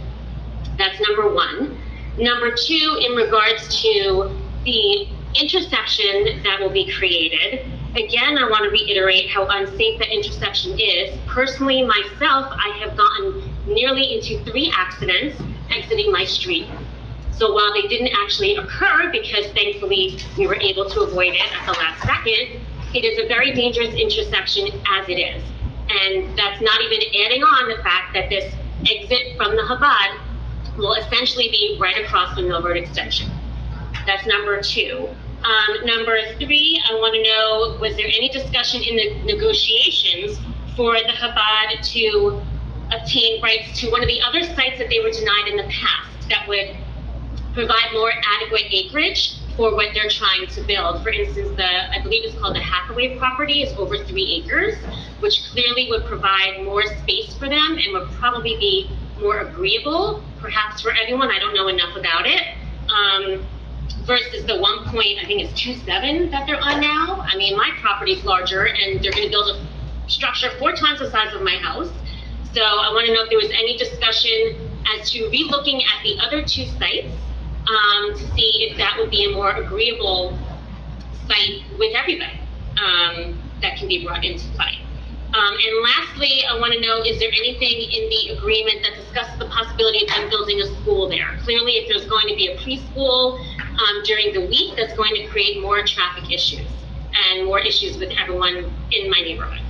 That's number 1. Number 2, in regards to the intersection that will be created, again, I want to reiterate how unsafe that intersection is. Personally, myself, I have gotten nearly into 3 accidents exiting my street. So while they didn't actually occur, because thankfully we were able to avoid it at the last second, it is a very dangerous intersection as it is. And that's not even adding on the fact that this exit from the Chabad will essentially be right across the Mill Road Extension. That's number 2. Number 3, I want to know, was there any discussion in the negotiations for the Chabad to obtain rights to one of the other sites that they were denied in the past that would provide more adequate acreage for what they're trying to build? For instance, I believe it's called the Hathaway property, is over 3 acres, which clearly would provide more space for them and would probably be more agreeable, perhaps for everyone. I don't know enough about it. Versus the 1 point, I think it's 2.7 that they're on now. I mean, my property's larger and they're going to build a structure 4 times the size of my house. So I want to know if there was any discussion as to relooking at the other 2 sites to see if that would be a more agreeable site with everybody that can be brought into play. And lastly, I want to know, is there anything in the agreement that discusses the possibility of them building a school there? Clearly, if there's going to be a preschool during the week, that's going to create more traffic issues and more issues with everyone in my neighborhood.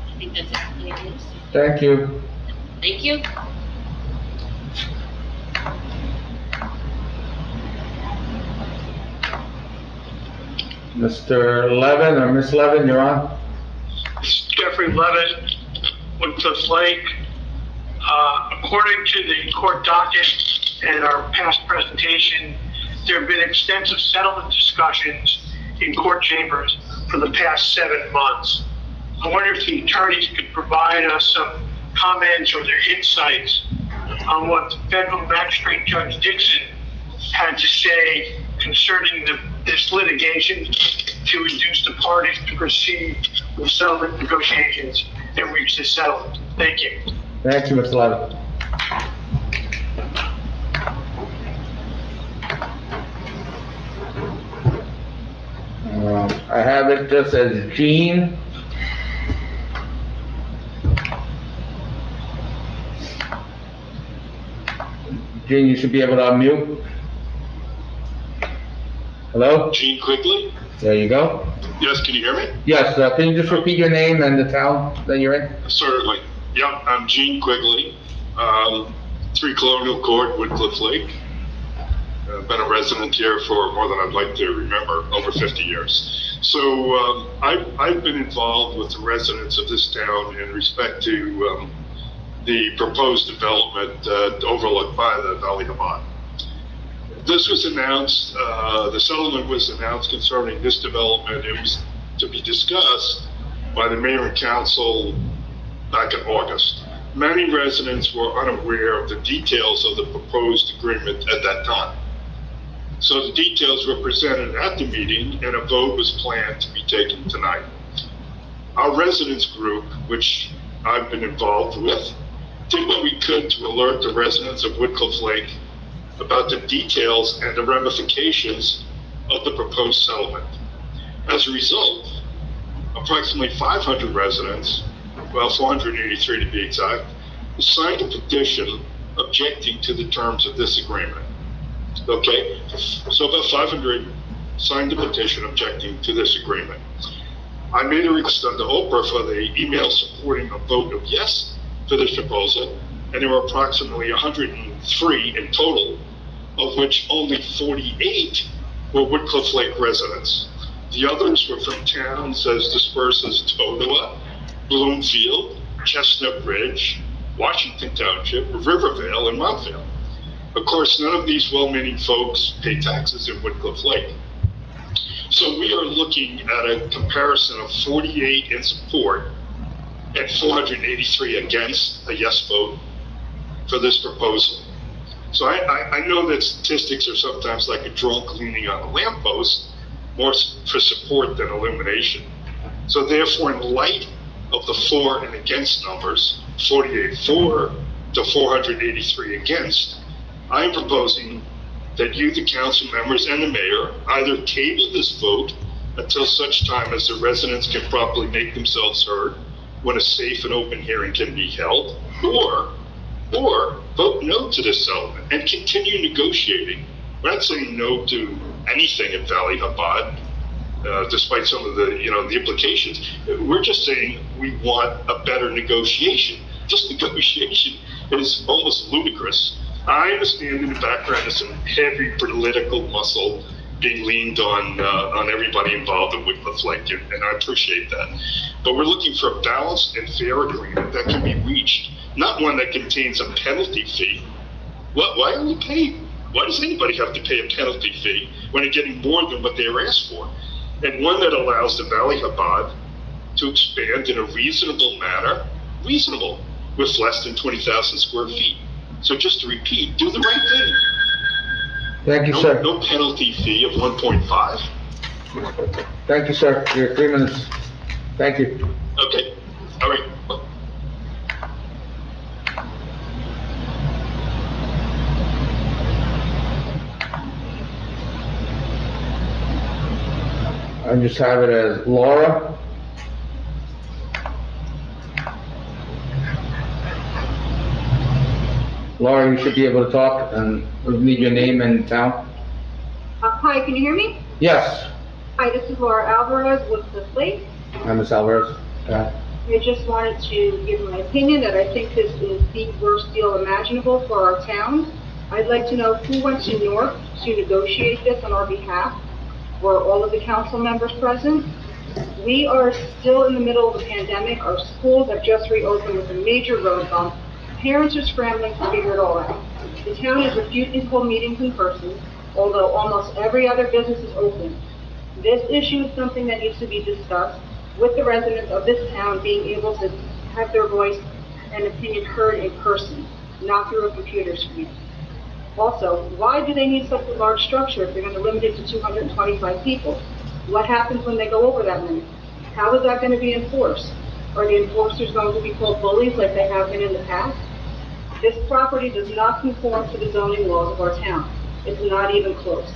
I think that's it. Anything else? Thank you. Thank you. Mr. Levin or Miss Levin, you're on. Jeffrey Levin, Woodcliff Lake. According to the court docket and our past presentation, there have been extensive settlement discussions in court chambers for the past 7 months. I wonder if the attorneys could provide us some comments or their insights on what Federal Magistrate Judge Dixon had to say concerning this litigation to induce the parties to proceed with settlement negotiations and reach this settlement. Thank you. Thank you, Mr. Levin. I have it just as Jean. Jean, you should be able to unmute. Hello? Gene Quigley? There you go. Yes, can you hear me? Yes, can you just repeat your name and the town that you're in? Certainly. Yep, I'm Gene Quigley, 3 Colonial Court, Woodcliff Lake. I've been a resident here for more than I'd like to remember, over 50 years. So I've been involved with the residents of this town in respect to the proposed development overlooked by the Valley Chabad. This was announced, the settlement was announced concerning this development. It was to be discussed by the mayor and council back in August. Many residents were unaware of the details of the proposed agreement at that time. So the details were presented at the meeting and a vote was planned to be taken tonight. Our residents group, which I've been involved with, did what we could to alert the residents of Woodcliff Lake about the details and the ramifications of the proposed settlement. As a result, approximately 500 residents, well, 483 to be exact, signed a petition objecting to the terms of this agreement. Okay, so about 500 signed a petition objecting to this agreement. I made a request to Oprah for the email supporting a vote of yes to this proposal, and there were approximately 103 in total, of which only 48 were Woodcliff Lake residents. The others were from towns as dispersed as Totowa, Bloomfield, Chestnut Ridge, Washington Township, Rivervale, and Montvale. Of course, none of these well-meaning folks pay taxes in Woodcliff Lake. So we are looking at a comparison of 48 in support and 483 against a yes vote for this proposal. So I know that statistics are sometimes like a drunk leaning on a lamppost, more for support than illumination. So therefore, in light of the for and against numbers, 48 for to 483 against, I am proposing that you, the council members, and the mayor either table this vote until such time as the residents can properly make themselves heard when a safe and open hearing can be held, or vote no to this settlement and continue negotiating. We're not saying no to anything at Valley Chabad, despite some of the, the implications. We're just saying we want a better negotiation. Just negotiation is almost ludicrous. I understand in the background there's some heavy political muscle being leaned on everybody involved in Wycliffe Lake, and I appreciate that. But we're looking for a balanced and fair agreement that can be reached, not one that contains a penalty fee. Why only pay? Why does anybody have to pay a penalty fee when they're getting more than what they're asked for? And one that allows the Valley Chabad to expand in a reasonable manner, reasonable, with less than 20,000 square feet. So just to repeat, do the right thing. Thank you, sir. No penalty fee of 1.5. Thank you, sir. Your 3 minutes. Thank you. Okay, all right. I just have it as Laura. Laura, you should be able to talk, and we need your name and town. Hi, can you hear me? Yes. Hi, this is Laura Alvarez with the Lake. I'm Ms. Alvarez. I just wanted to give my opinion that I think this is the worst deal imaginable for our town. I'd like to know who went to Newark to negotiate this on our behalf. Were all of the council members present? We are still in the middle of a pandemic. Our schools have just reopened with a major road bump. Parents are scrambling to figure it all out. The town is refusing to hold meetings in person, although almost every other business is open. This issue is something that needs to be discussed with the residents of this town being able to have their voice and opinion heard in person, not through a computer screen. Also, why do they need such a large structure if they're going to limit it to 225 people? What happens when they go over that limit? How is that going to be enforced? Are the enforcers going to be called bullies like they have been in the past? This property does not conform to the zoning laws of our town. It's not even close.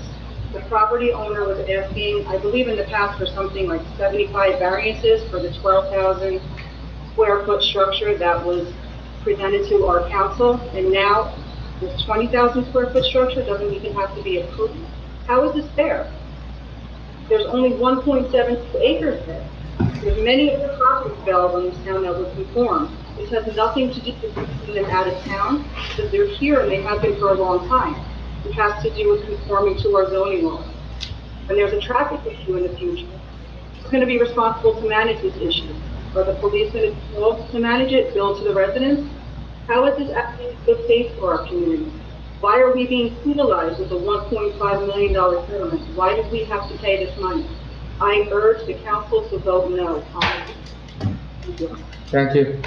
The property owner was asking, I believe in the past, for something like 75 variances for the 12,000 square foot structure that was presented to our council, and now this 20,000 square foot structure doesn't even have to be approved. How is this fair? There's only 1.7 acres there. There's many other properties available in this town that would conform. This has nothing to do with keeping them out of town, because they're here and they have been for a long time. It has to do with conforming to our zoning laws. When there's a traffic issue in the future, who's going to be responsible to manage this issue? Are the police going to manage it, bill to the residents? How is this actually good faith for our community? Why are we being penalized with a $1.5 million settlement? Why do we have to pay this money? I urge the council to vote no. Thank you. Thank you.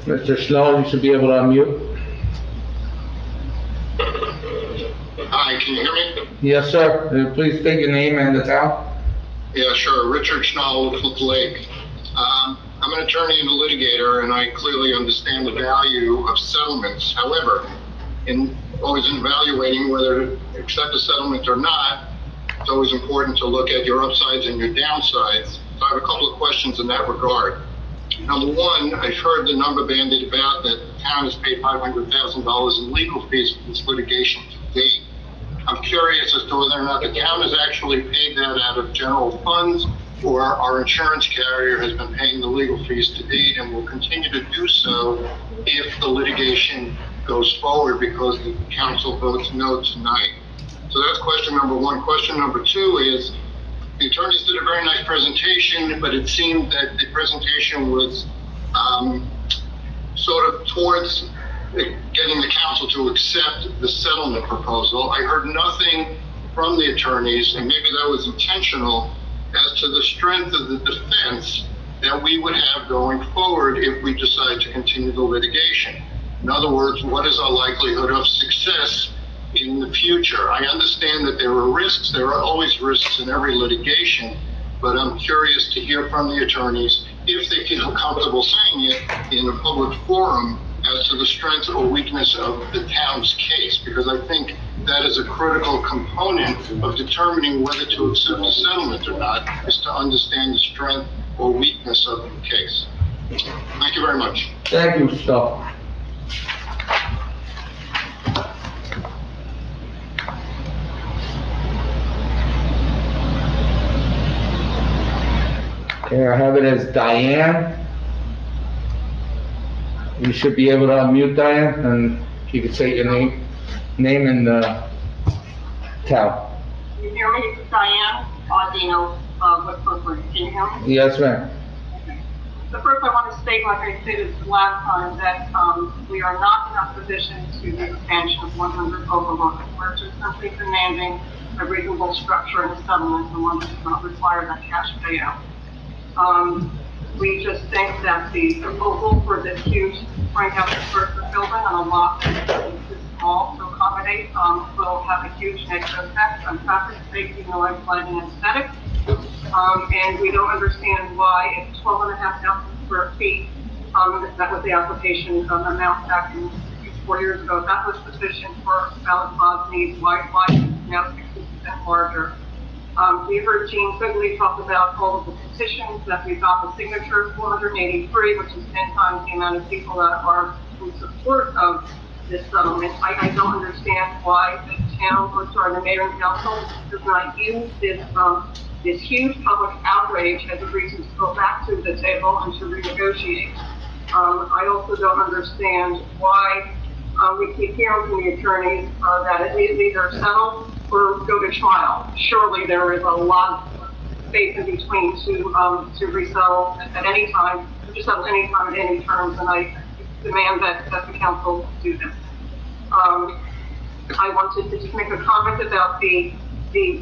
Mr. Snow, you should be able to unmute. Hi, can you hear me? Yes, sir. Please state your name and the town. Yeah, sure. Richard Schnall, Woodford Lake. I'm an attorney and a litigator, and I clearly understand the value of settlements. However, always in evaluating whether to accept a settlement or not, it's always important to look at your upsides and your downsides. So I have a couple of questions in that regard. Number one, I've heard the number bandied about that the town has paid $500,000 in legal fees for this litigation to date. I'm curious as to whether or not the town has actually paid that out of general funds, or our insurance carrier has been paying the legal fees to date and will continue to do so if the litigation goes forward because the council votes no tonight. So that's question number one. Question number two is, the attorneys did a very nice presentation, but it seemed that the presentation was sort of towards getting the council to accept the settlement proposal. I heard nothing from the attorneys, and maybe that was intentional, as to the strength of the defense that we would have going forward if we decide to continue the litigation. In other words, what is our likelihood of success in the future? I understand that there are risks. There are always risks in every litigation, but I'm curious to hear from the attorneys if they feel comfortable saying it in a public forum as to the strength or weakness of the town's case, because I think that is a critical component of determining whether to accept a settlement or not, is to understand the strength or weakness of the case. Thank you very much. Thank you, Stowe. Okay, I have it as Diane. You should be able to unmute Diane, and you can say your name and town. Can you hear me? This is Diane Audino, Woodford. Can you hear me? Yes, ma'am. So first I want to state, like I stated last time, that we are not in a position to the expansion of 100 Overlook. We're just simply demanding a reasonable structure in the settlement, and one that does not require that cash payout. We just think that the proposal for this huge Frank House building on a lot that is too small to accommodate will have a huge negative effect on traffic safety, noise, lighting, and aesthetics. And we don't understand why it's 12,500 square feet, that was the application amount back in 4 years ago. That was sufficient for valid cause needs. Why is it now 60% larger? We heard Gene Quigley talk about all of the petitions that we got the signatures, 483, which is 10 times the amount of people that are in support of this settlement. I don't understand why the town, the mayor and council does not use this huge public outrage as a reason to go back to the table and to renegotiate. I also don't understand why we keep hearing from the attorneys that it is either settled or go to trial. Surely there is a lot of space in between to resettle at any time, to settle any time at any terms, and I demand that the council do this. I wanted to just make a comment about the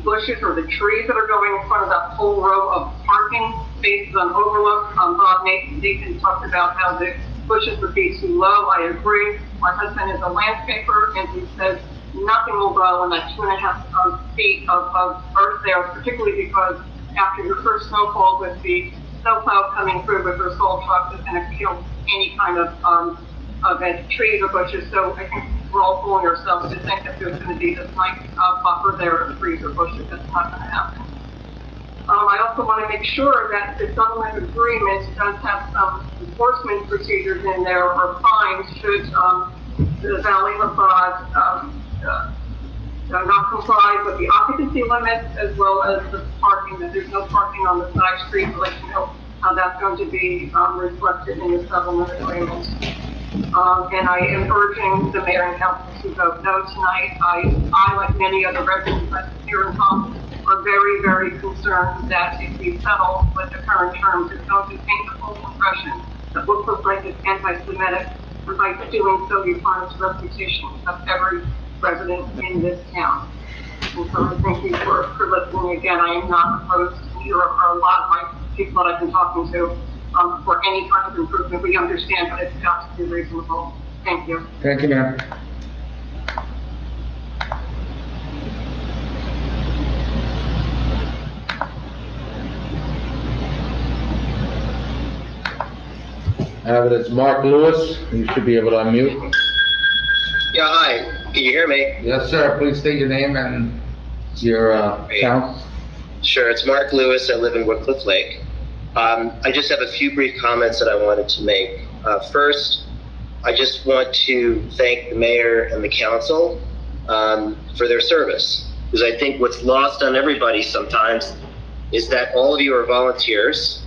bushes or the trees that are going in front of that whole row of parking spaces on Overlook. Bob Nathan talked about how the bushes would be too low. I agree. My husband is a landscaper, and he says nothing will grow in that 2.5 feet of earth there, particularly because after your first snowfall with the snowplow coming through with her soul truck is going to kill any kind of trees or bushes. So I think we're all fooling ourselves to think that there's going to be this nice buffer there of trees or bushes. That's not going to happen. I also want to make sure that the settlement agreement does have some enforcement procedures in there or fines should the Valley of God not comply with the occupancy limits as well as the parking, that there's no parking on the side street. I'd like to know how that's going to be reflected in the settlement agreement. And I am urging the mayor and council to vote no tonight. I like many other residents here in Thompson, are very, very concerned that if we settle with the current terms, it's going to paint the full impression that what looks like it's anti-Semitic, and by doing so, you tarnish the reputation of every resident in this town. And so I thank you for listening again. I am not opposed to you or a lot of my people that I've been talking to for any kind of improvement. We understand, but it's got to be reasonable. Thank you. Thank you, ma'am. I have it as Mark Lewis. You should be able to unmute. Yeah, hi. Can you hear me? Yes, sir. Please state your name and your town. Sure. It's Mark Lewis. I live in Woodcliff Lake. I just have a few brief comments that I wanted to make. First, I just want to thank the mayor and the council for their service, because I think what's lost on everybody sometimes is that all of you are volunteers,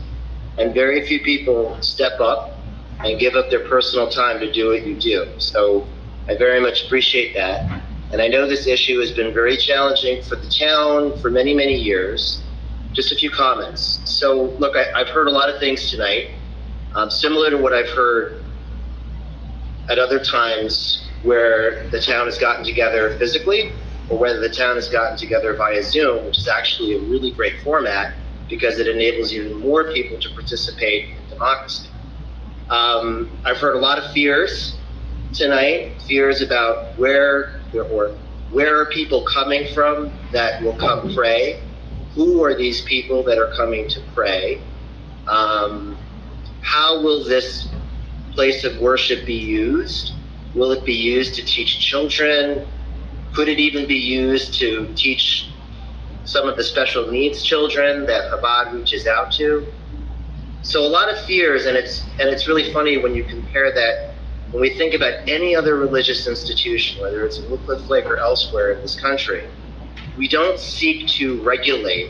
and very few people step up and give up their personal time to do what you do. So I very much appreciate that. And I know this issue has been very challenging for the town for many, many years. Just a few comments. So look, I've heard a lot of things tonight, similar to what I've heard at other times where the town has gotten together physically, or whether the town has gotten together via Zoom, which is actually a really great format because it enables even more people to participate in democracy. I've heard a lot of fears tonight, fears about where are people coming from that will come pray? Who are these people that are coming to pray? How will this place of worship be used? Will it be used to teach children? Could it even be used to teach some of the special needs children that Chabad reaches out to? So a lot of fears, and it's really funny when you compare that, when we think about any other religious institution, whether it's in Wycliffe Lake or elsewhere in this country, we don't seek to regulate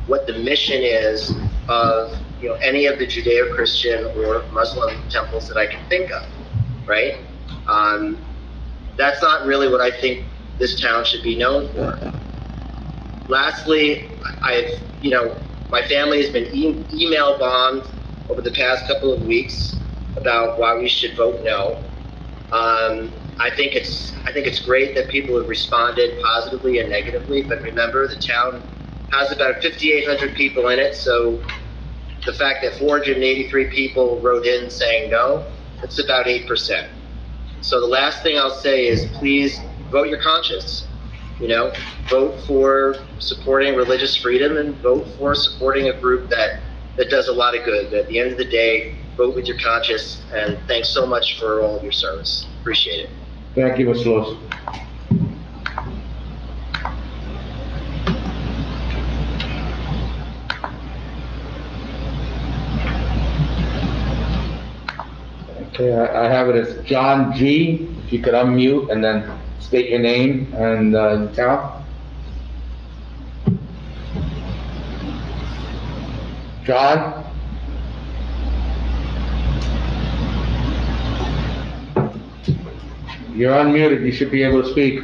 what the mission is of any of the Judeo-Christian or Muslim temples that I can think of, right? That's not really what I think this town should be known for. Lastly, my family has been email bombed over the past couple of weeks about why we should vote no. I think it's great that people have responded positively and negatively, but remember, the town has about 5,800 people in it, so the fact that 483 people wrote in saying no, it's about 8%. So the last thing I'll say is please vote your conscience. Vote for supporting religious freedom and vote for supporting a group that does a lot of good. At the end of the day, vote with your conscience, and thanks so much for all of your service. Appreciate it. Thank you, Mr. Lewis. Okay, I have it as John G. If you could unmute and then state your name and the town. John? You're unmuted, you should be able to speak.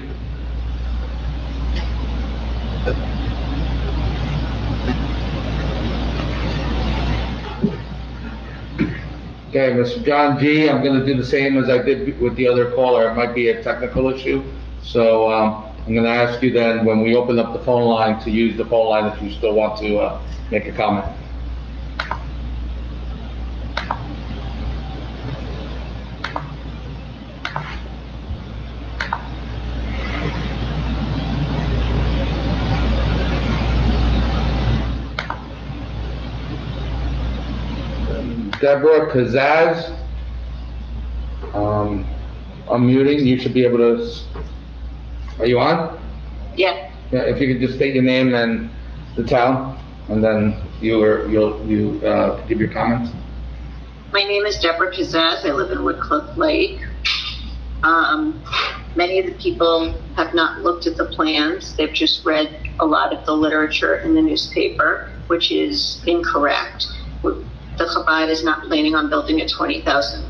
Okay, Mr. John G., I'm gonna do the same as I did with the other caller. It might be a technical issue. So, I'm gonna ask you then, when we open up the phone line, to use the phone line if you still want to, make a comment. Deborah Kazaz, unmuting, you should be able to, are you on? Yeah. Yeah, if you could just state your name and the town, and then you'll give your comments. My name is Deborah Kazaz. I live in Wycliffe Lake. Many of the people have not looked at the plans. They've just read a lot of the literature in the newspaper, which is incorrect. The Chabad is not planning on building a 20,000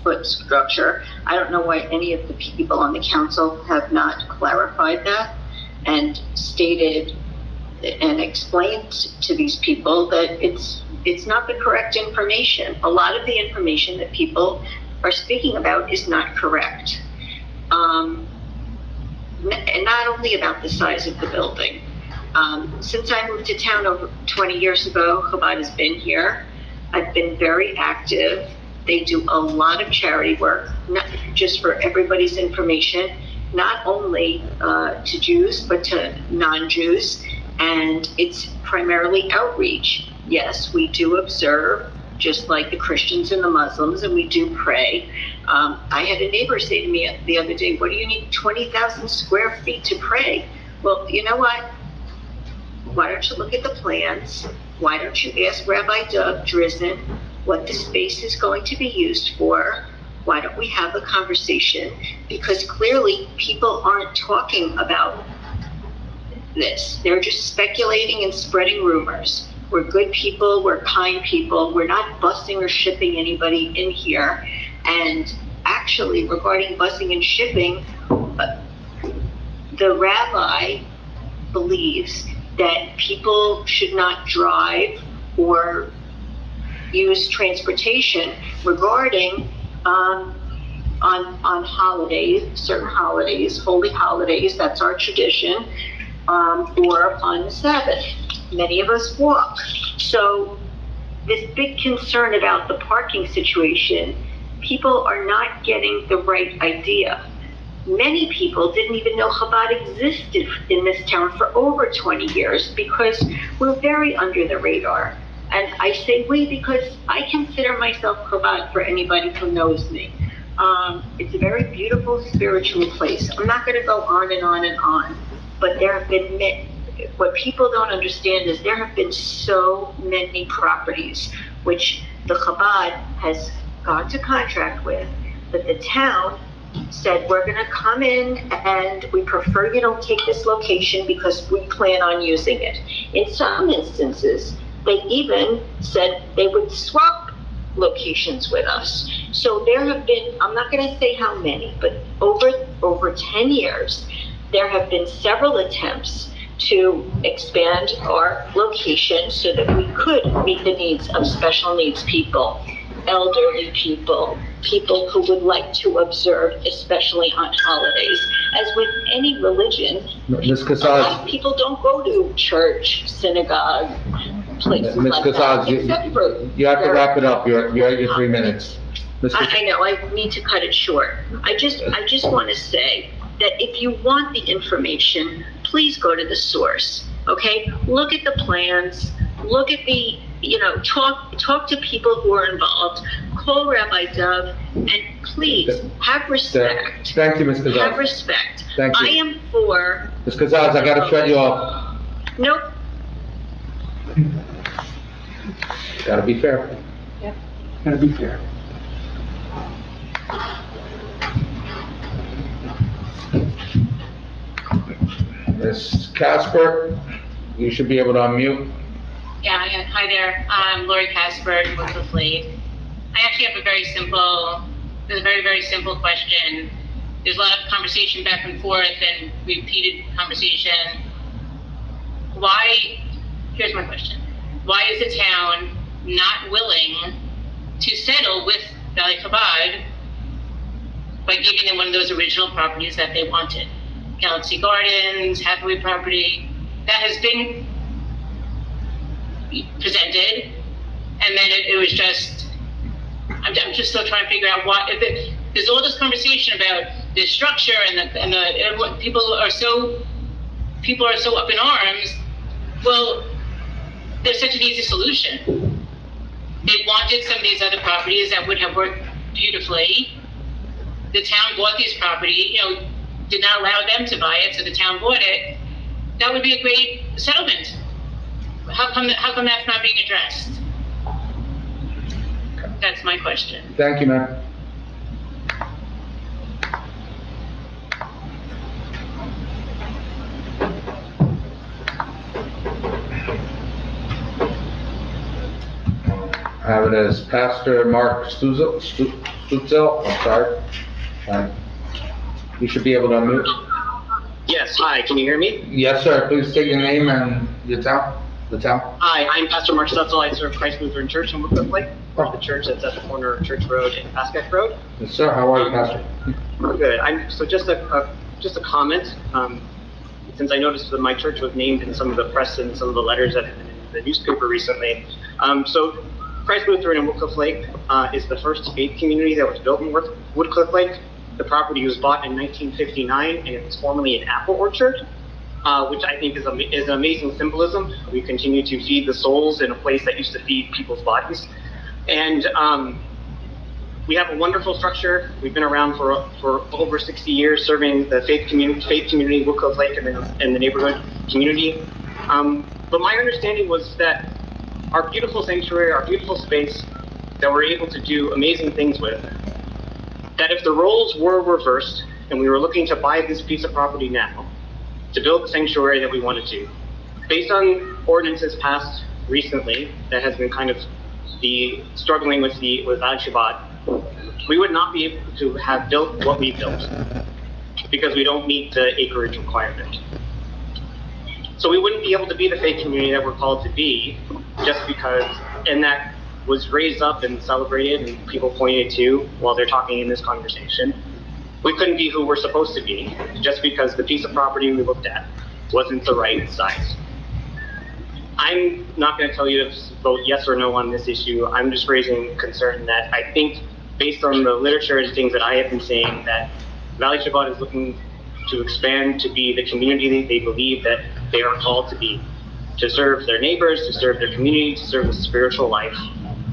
foot structure. I don't know why any of the people on the council have not clarified that and stated and explained to these people that it's not the correct information. A lot of the information that people are speaking about is not correct. And not only about the size of the building. Since I moved to town over 20 years ago, Chabad has been here. I've been very active. They do a lot of charity work, not just for everybody's information, not only to Jews, but to non-Jews. And it's primarily outreach. Yes, we do observe, just like the Christians and the Muslims, and we do pray. I had a neighbor say to me the other day, what do you need 20,000 square feet to pray? Well, you know what? Why don't you look at the plans? Why don't you ask Rabbi Doug Drizzen what the space is going to be used for? Why don't we have a conversation? Because clearly people aren't talking about this. They're just speculating and spreading rumors. We're good people, we're kind people, we're not busing or shipping anybody in here. And actually, regarding busing and shipping, the rabbi believes that people should not drive or use transportation regarding on holidays, certain holidays, holy holidays, that's our tradition, or on the Sabbath. Many of us walk. So this big concern about the parking situation, people are not getting the right idea. Many people didn't even know Chabad existed in this town for over 20 years because we're very under the radar. And I say we because I consider myself Chabad for anybody who knows me. It's a very beautiful spiritual place. I'm not going to go on and on and on, but there have been what people don't understand is there have been so many properties which the Chabad has gone to contract with, that the town said, we're going to come in and we prefer you don't take this location because we plan on using it. In some instances, they even said they would swap locations with us. So there have been, I'm not going to say how many, but over 10 years, there have been several attempts to expand our location so that we could meet the needs of special needs people, elderly people, people who would like to observe, especially on holidays. As with any religion, Ms. a lot Casals, of people don't go to church, synagogue, places Ms. like that, Casals, except for you have to their- wrap it up. You're at your 3 minutes. Ms. Cas- I know, I need to cut it short. I just want to say that if you want the information, please go to the source, okay? Look at the plans, look at the, talk to people who are involved, call Rabbi Dove, and please have respect. Thank you, Ms. Casals. Have respect. Thank you. I am for, Ms. Casals, I gotta shut you off. nope, Gotta be fair. Gotta be fair. Ms. Casper, you should be able to unmute. Yeah, hi there. I'm Lori Casper, Wycliffe Lake. I actually have there's a very, very simple question. There's a lot of conversation back and forth and repeated conversation. Here's my question. Why is the town not willing to settle with Valley Chabad by giving them one of those original properties that they wanted? Galaxy Gardens, Hathaway property, that has been presented, and then it was just, I'm just still trying to figure out why, there's all this conversation about the structure and people are so up in arms. Well, there's such an easy solution. They wanted some of these other properties that would have worked beautifully. The town bought these properties, did not allow them to buy it, so the town bought it. That would be a great settlement. How come that's not being addressed? That's my question. Thank you, ma'am. I have it as Pastor Mark Stutzel, I'm sorry. You should be able to unmute. Yes, hi, can you hear me? Yes, sir. Please state your name and your town, the town. Hi, I'm Pastor Mark Stutzel. I serve Christ Lutheran Church in Wycliffe Lake, the church that's at the corner of Church Road and Pascack Road. Yes, sir. How are you, Pastor? Good. So just a comment. Since I noticed that my church was named in some of the press and some of the letters in the newspaper recently. So Christ Lutheran in Wycliffe Lake is the first faith community that was built in Woodcliff Lake. The property was bought in 1959, and it was formerly an apple orchard, which I think is an amazing symbolism. We continue to feed the souls in a place that used to feed people's bodies. And we have a wonderful structure. We've been around for over 60 years, serving the faith community, Woodcliff Lake, and the neighborhood community. But my understanding was that our beautiful sanctuary, our beautiful space that we're able to do amazing things with, that if the roles were reversed and we were looking to buy this piece of property now to build the sanctuary that we wanted to, based on ordinances passed recently that has been kind of struggling with Al Shabbat, we would not be able to have built what we built because we don't meet the acreage requirement. So we wouldn't be able to be the faith community that we're called to be just because, and that was raised up and celebrated, and people pointed to while they're talking in this conversation. We couldn't be who we're supposed to be just because the piece of property we looked at wasn't the right size. I'm not going to tell you to vote yes or no on this issue. I'm just raising concern that I think, based on the literature and things that I have been saying, that Valley Chabad is looking to expand to be the community they believe that they are called to be, to serve their neighbors, to serve their community, to serve the spiritual life.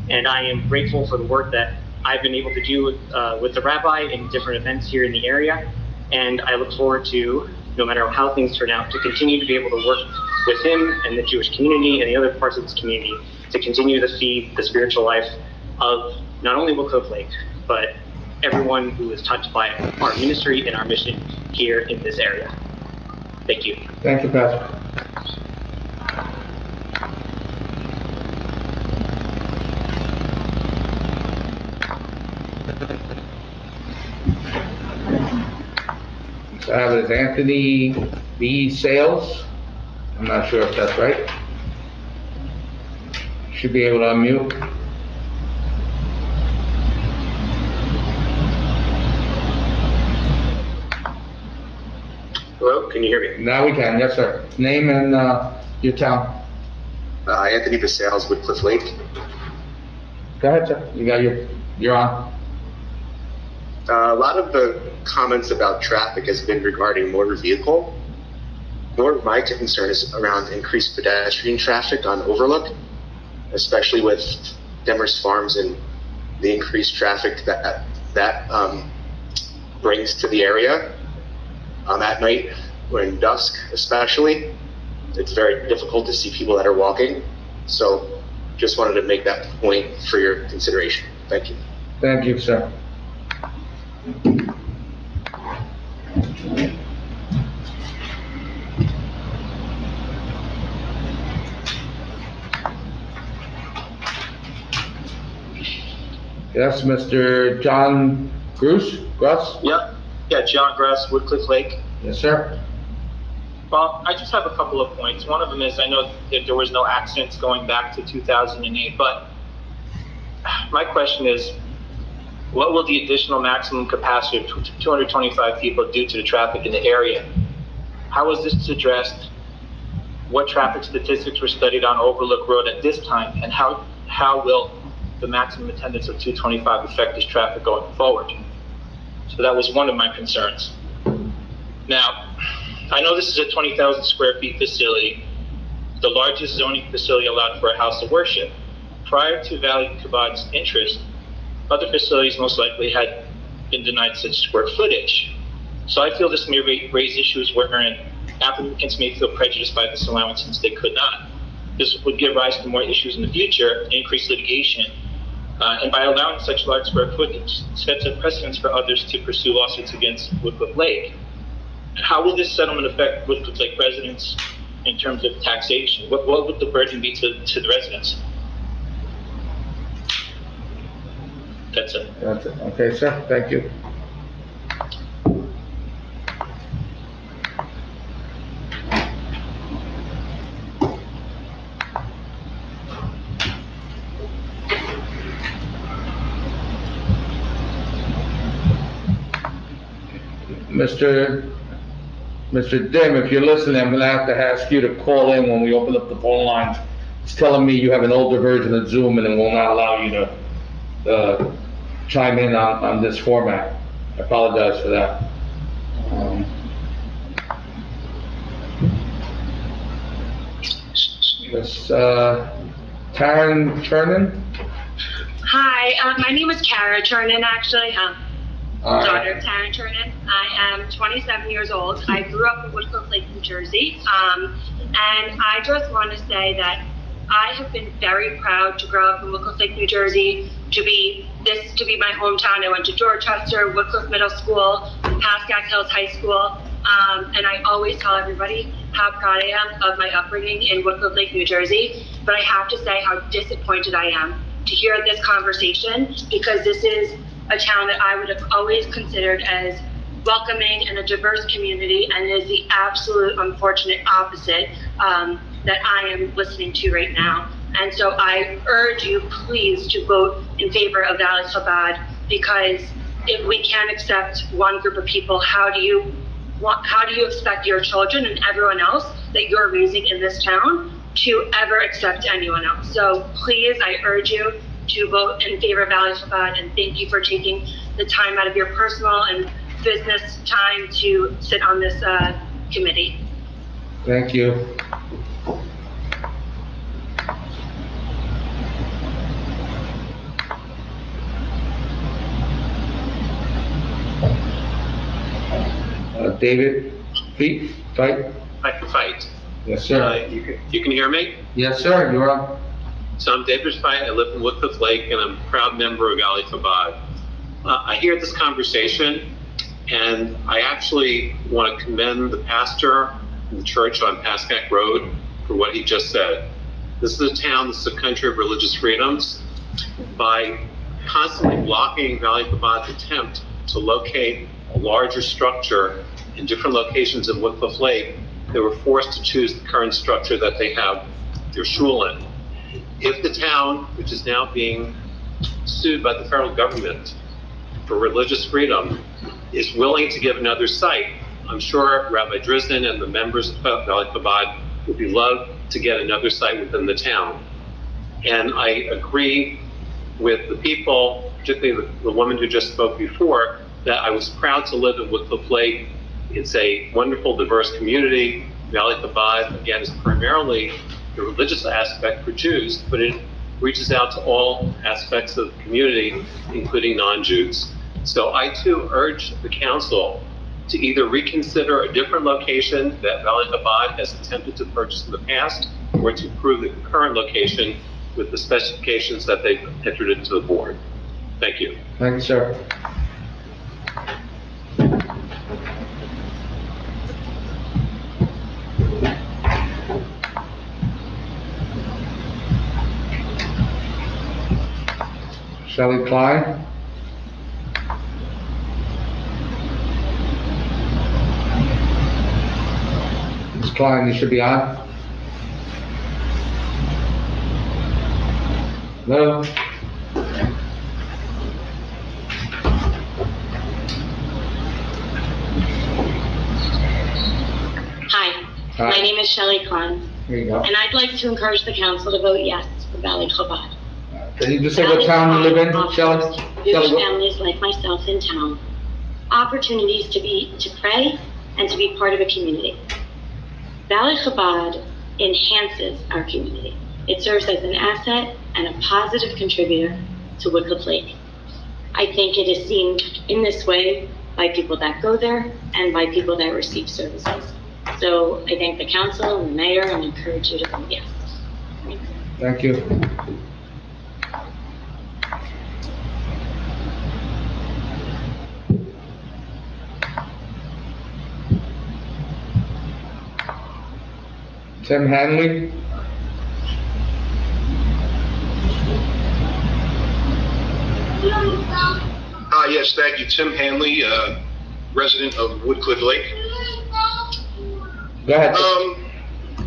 And I am grateful for the work that I've been able to do with the rabbi in different events here in the area. And I look forward to, no matter how things turn out, to continue to be able to work with him and the Jewish community and the other parts of this community to continue to feed the spiritual life of not only Woodcliff Lake, but everyone who is touched by our ministry and our mission here in this area. Thank you. Thank you, Pastor. So I have it as Anthony B. Sales. I'm not sure if that's right. Should be able to unmute. Hello, can you hear me? Now we can, yes, sir. Name and your town. Anthony Basales, Woodcliff Lake. Go ahead, sir. You're on. A lot of the comments about traffic has been regarding motor vehicle. More of my concern is around increased pedestrian traffic on Overlook, especially with Demers Farms and the increased traffic that brings to the area. At night, when dusk especially, it's very difficult to see people that are walking. So just wanted to make that point for your consideration. Thank you. Thank you, sir. Yes, Mr. John Gruss? Yep. Yeah, John Gruss, Woodcliff Lake. Yes, sir. Well, I just have a couple of points. One of them is I know that there was no accidents going back to 2008, but my question is, what will the additional maximum capacity of 225 people do to the traffic in the area? How was this addressed? What traffic statistics were studied on Overlook Road at this time? And how will the maximum attendance of 225 affect this traffic going forward? So that was one of my concerns. Now, I know this is a 20,000 square feet facility, the largest zoning facility allowed for a house of worship. Prior to Valley Chabad's interest, other facilities most likely had been denied such square footage. So I feel this may raise issues wherein applicants may feel prejudiced by this allowance since they could not. This would give rise to more issues in the future, increased litigation, and by allowing such large square footage, sets a precedence for others to pursue lawsuits against Woodcliff Lake. How will this settlement affect Woodcliff Lake residents in terms of taxation? What would the burden be to the residents? That's it. That's it. Okay, sir. Thank you. Mr. Dim, if you're listening, I'm gonna have to ask you to call in when we open up the phone lines. It's telling me you have an older version of Zoom and it will not allow you to chime in on this format. I apologize for that. Miss Taryn Chernin? Hi, my name is Kara Chernin, actually. All Daughter of Taryn Chernin. I am 27 years old. I grew up in Woodcliff Lake, New Jersey. And I just want to say that I have been very proud to grow up in Woodcliff Lake, New Jersey, to be my hometown. I went to Dorchester, Woodcliff Middle School, Pascack Hills High School. And I always tell everybody how proud I am of my upbringing in Woodcliff Lake, New Jersey. But I have to say how disappointed I am to hear this conversation, because this is a town that I would have always considered as welcoming and a diverse community, and is the absolute unfortunate opposite that I am listening to right now. And so I urge you, please, to vote in favor of Valley Chabad, because if we can't accept one group of people, how do you expect your children and everyone else that you're raising in this town to ever accept anyone else? So please, I urge you to vote in favor of Valley Chabad, and thank you for taking the time out of your personal and business time to sit on this committee. Thank you. David, fight? I can fight. Yes, sir. You can hear me? Yes, sir, you're up. So I'm David Fight. I live in Woodcliff Lake, and I'm a proud member of Valley Chabad. I hear this conversation, and I actually want to commend the pastor in the church on Pascack Road for what he just said. This is a town, this is a country of religious freedoms. By constantly blocking Valley Chabad's attempt to locate a larger structure in different locations in Woodcliff Lake, they were forced to choose the current structure that they have their shul in. If the town, which is now being sued by the federal government for religious freedom, is willing to give another site, I'm sure Rabbi Drisden and the members of Valley Chabad would be loved to get another site within the town. And I agree with the people, particularly the woman who just spoke before, that I was proud to live in Woodcliff Lake. It's a wonderful, diverse community. Valley Chabad, again, is primarily the religious aspect for Jews, but it reaches out to all aspects of the community, including non-Jews. So I too urge the council to either reconsider a different location that Valley Chabad has attempted to purchase in the past, or to approve the current location with the specifications that they've entered into the board. Thank you. Thank you, sir. Shelley Klein? Ms. Klein, you should be on. Hello? Hi, Hi. my name is Shelley Kahn, There you go. and I'd like to encourage the council to vote yes for Valley Chabad. Can you just say what town you live in, Shelley? Jewish Shelley, what- families like myself in town opportunities to pray and to be part of a community. Valley Chabad enhances our community. It serves as an asset and a positive contributor to Woodcliff Lake. I think it is seen in this way by people that go there and by people that receive services. So I thank the council and the mayor and encourage you to vote yes. Thank you. Tim Hanley? Yes, thank you. Tim Hanley, resident of Woodcliff Lake. Go ahead.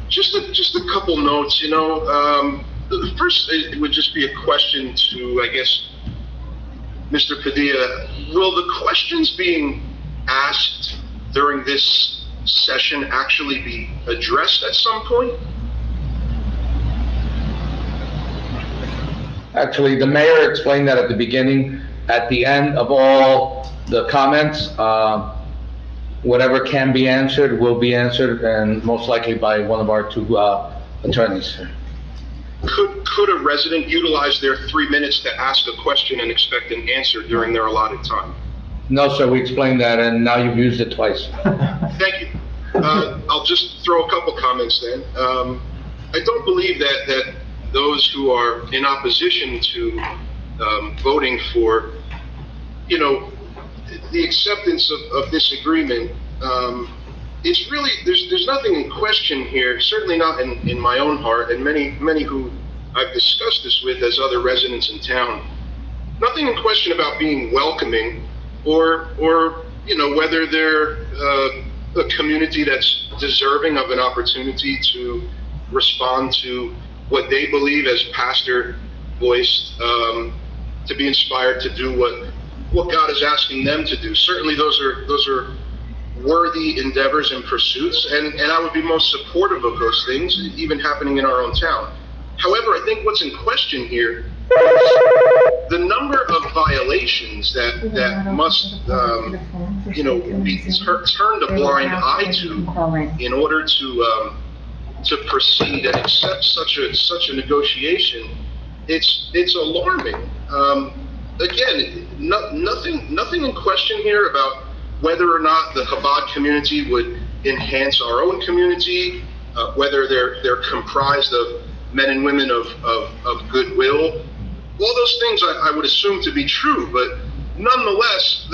Just a couple notes, the first it would just be a question to, I guess, Mr. Padilla. Will the questions being asked during this session actually be addressed at some point? Actually, the mayor explained that at the beginning. At the end of all the comments, whatever can be answered will be answered, and most likely by one of our two attorneys. Could a resident utilize their 3 minutes to ask a question and expect an answer during their allotted time? No, sir, we explained that, and now you've used it twice. Thank you. I'll just throw a couple comments then. I don't believe that those who are in opposition to voting for, the acceptance of this agreement, it's really, there's nothing in question here, certainly not in my own heart, and many who I've discussed this with as other residents in town. Nothing in question about being welcoming or whether they're a community that's deserving of an opportunity to respond to what they believe, as Pastor voiced, to be inspired to do what God is asking them to do. Certainly those are worthy endeavors and pursuits, and I would be most supportive of those things, even happening in our own town. However, I think what's in question here is the number of violations that must, be turned a blind eye to in order to proceed and accept such a negotiation. It's alarming. Again, nothing in question here about whether or not the Chabad community would enhance our own community, whether they're comprised of men and women of goodwill. All those things I would assume to be true, but nonetheless,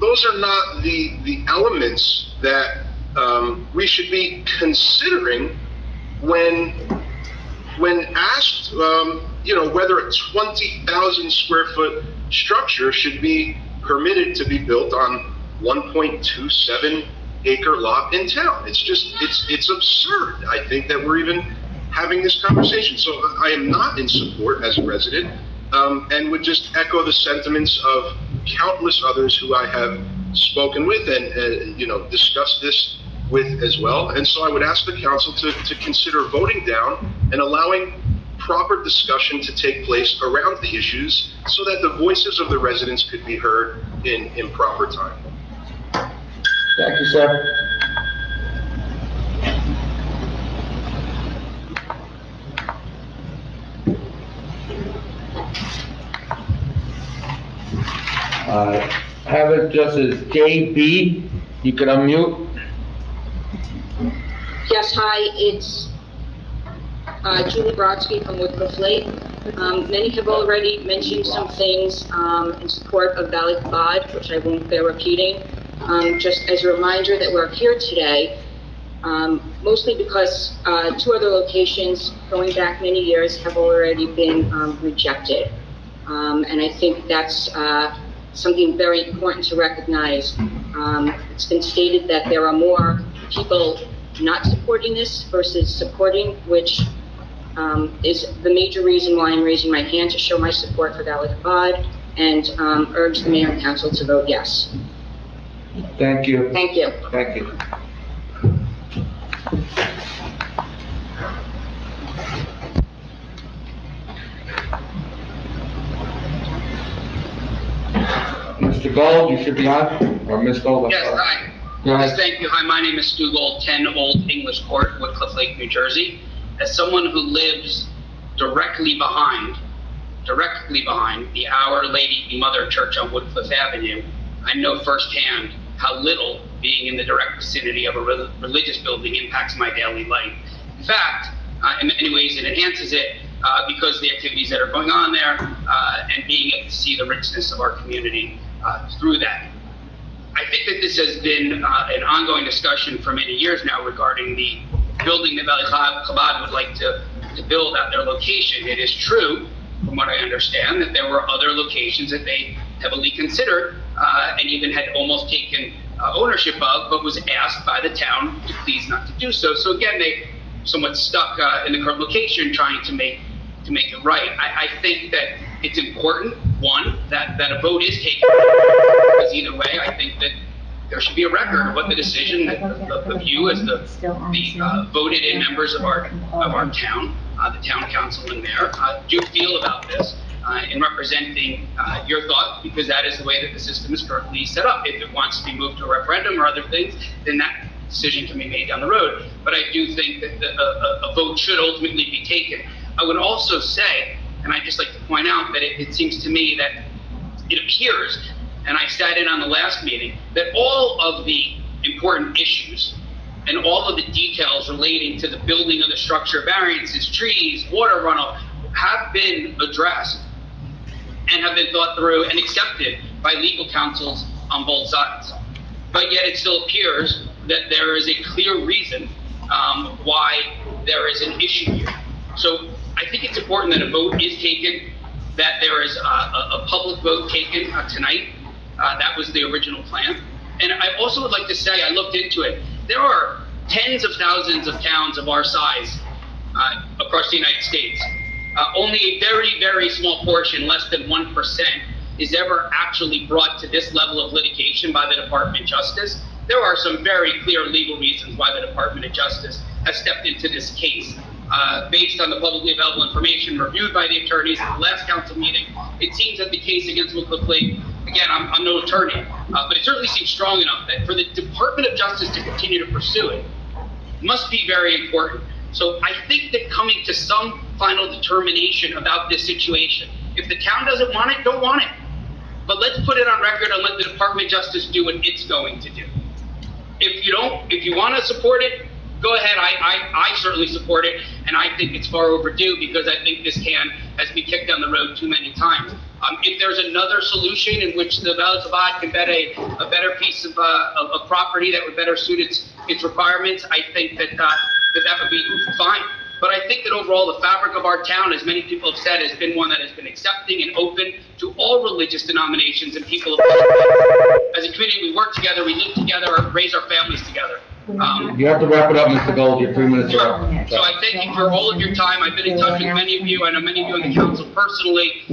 those are not the elements that we should be considering when asked, whether a 20,000 square foot structure should be permitted to be built on 1.27 acre lot in town. It's absurd, I think, that we're even having this conversation. So I am not in support as a resident, and would just echo the sentiments of countless others who I have spoken with and discussed this with as well. And so I would ask the council to consider voting down and allowing proper discussion to take place around the issues so that the voices of the residents could be heard in proper time. Thank you, sir. Have it just as JB. You can unmute. Yes, hi, it's Julie Brodsky from Woodcliff Lake. Many have already mentioned some things in support of Valley Chabad, which I won't bear repeating. Just as a reminder that we're here today, mostly because 2 other locations going back many years have already been rejected. And I think that's something very important to recognize. It's been stated that there are more people not supporting this versus supporting, which is the major reason why I'm raising my hand to show my support for Valley Chabad and urge the mayor and council to vote yes. Thank you. Thank you. Thank you. Mr. Gold, you should be on, or Ms. Gold? Yes, hi. Go ahead. Yes, thank you. Hi, my name is Stu Gold, 10 Old English Court, Woodcliff Lake, New Jersey. As someone who lives directly behind the Our Lady Mother Church on Woodcliff Avenue, I know firsthand how little being in the direct vicinity of a religious building impacts my daily life. In fact, in many ways it enhances it because of the activities that are going on there and being able to see the richness of our community through that. I think that this has been an ongoing discussion for many years now regarding the building that Valley Chabad would like to build at their location. It is true, from what I understand, that there were other locations that they heavily considered and even had almost taken ownership of, but was asked by the town to please not to do so. So again, they somewhat stuck in the current location trying to make it right. I think that it's important, one, that a vote is taken, because either way, I think that there should be a record of what the decision of you as the voted in members of our town, the town council and mayor, do feel about this in representing your thought, because that is the way that the system is currently set up. If it wants to be moved to a referendum or other things, then that decision can be made down the road. But I do think that a vote should ultimately be taken. I would also say, and I'd just like to point out that it seems to me that it appears, and I sat in on the last meeting, that all of the important issues and all of the details relating to the building of the structure, variances, trees, water runoff, have been addressed and have been thought through and accepted by legal counsels on both sides. But yet it still appears that there is a clear reason why there is an issue here. So I think it's important that a vote is taken, that there is a public vote taken tonight. That was the original plan. And I also would like to say, I looked into it, there are tens of thousands of towns of our size across the United States. Only a very, very small portion, less than 1%, is ever actually brought to this level of litigation by the Department of Justice. There are some very clear legal reasons why the Department of Justice has stepped into this case. Based on the publicly available information reviewed by the attorneys at the last council meeting, it seems that the case against Wycliffe Lake, again, I'm no attorney, but it certainly seems strong enough that for the Department of Justice to continue to pursue it must be very important. So I think that coming to some final determination about this situation, if the town doesn't want it, don't want it. But let's put it on record and let the Department of Justice do what it's going to do. If you want to support it, go ahead. I certainly support it, and I think it's far overdue because I think this can has been kicked down the road too many times. If there's another solution in which the Valley of Chabad can bet a better piece of property that would better suit its requirements, I think that would be fine. But I think that overall the fabric of our town, as many people have said, has been one that has been accepting and open to all religious denominations and people. As a community, we work together, we live together, raise our families together. You have to wrap it up, Mr. Gold, your 3 minutes are up. So I thank you for all of your time. I've been in touch with many of you. I know many of you on the council personally,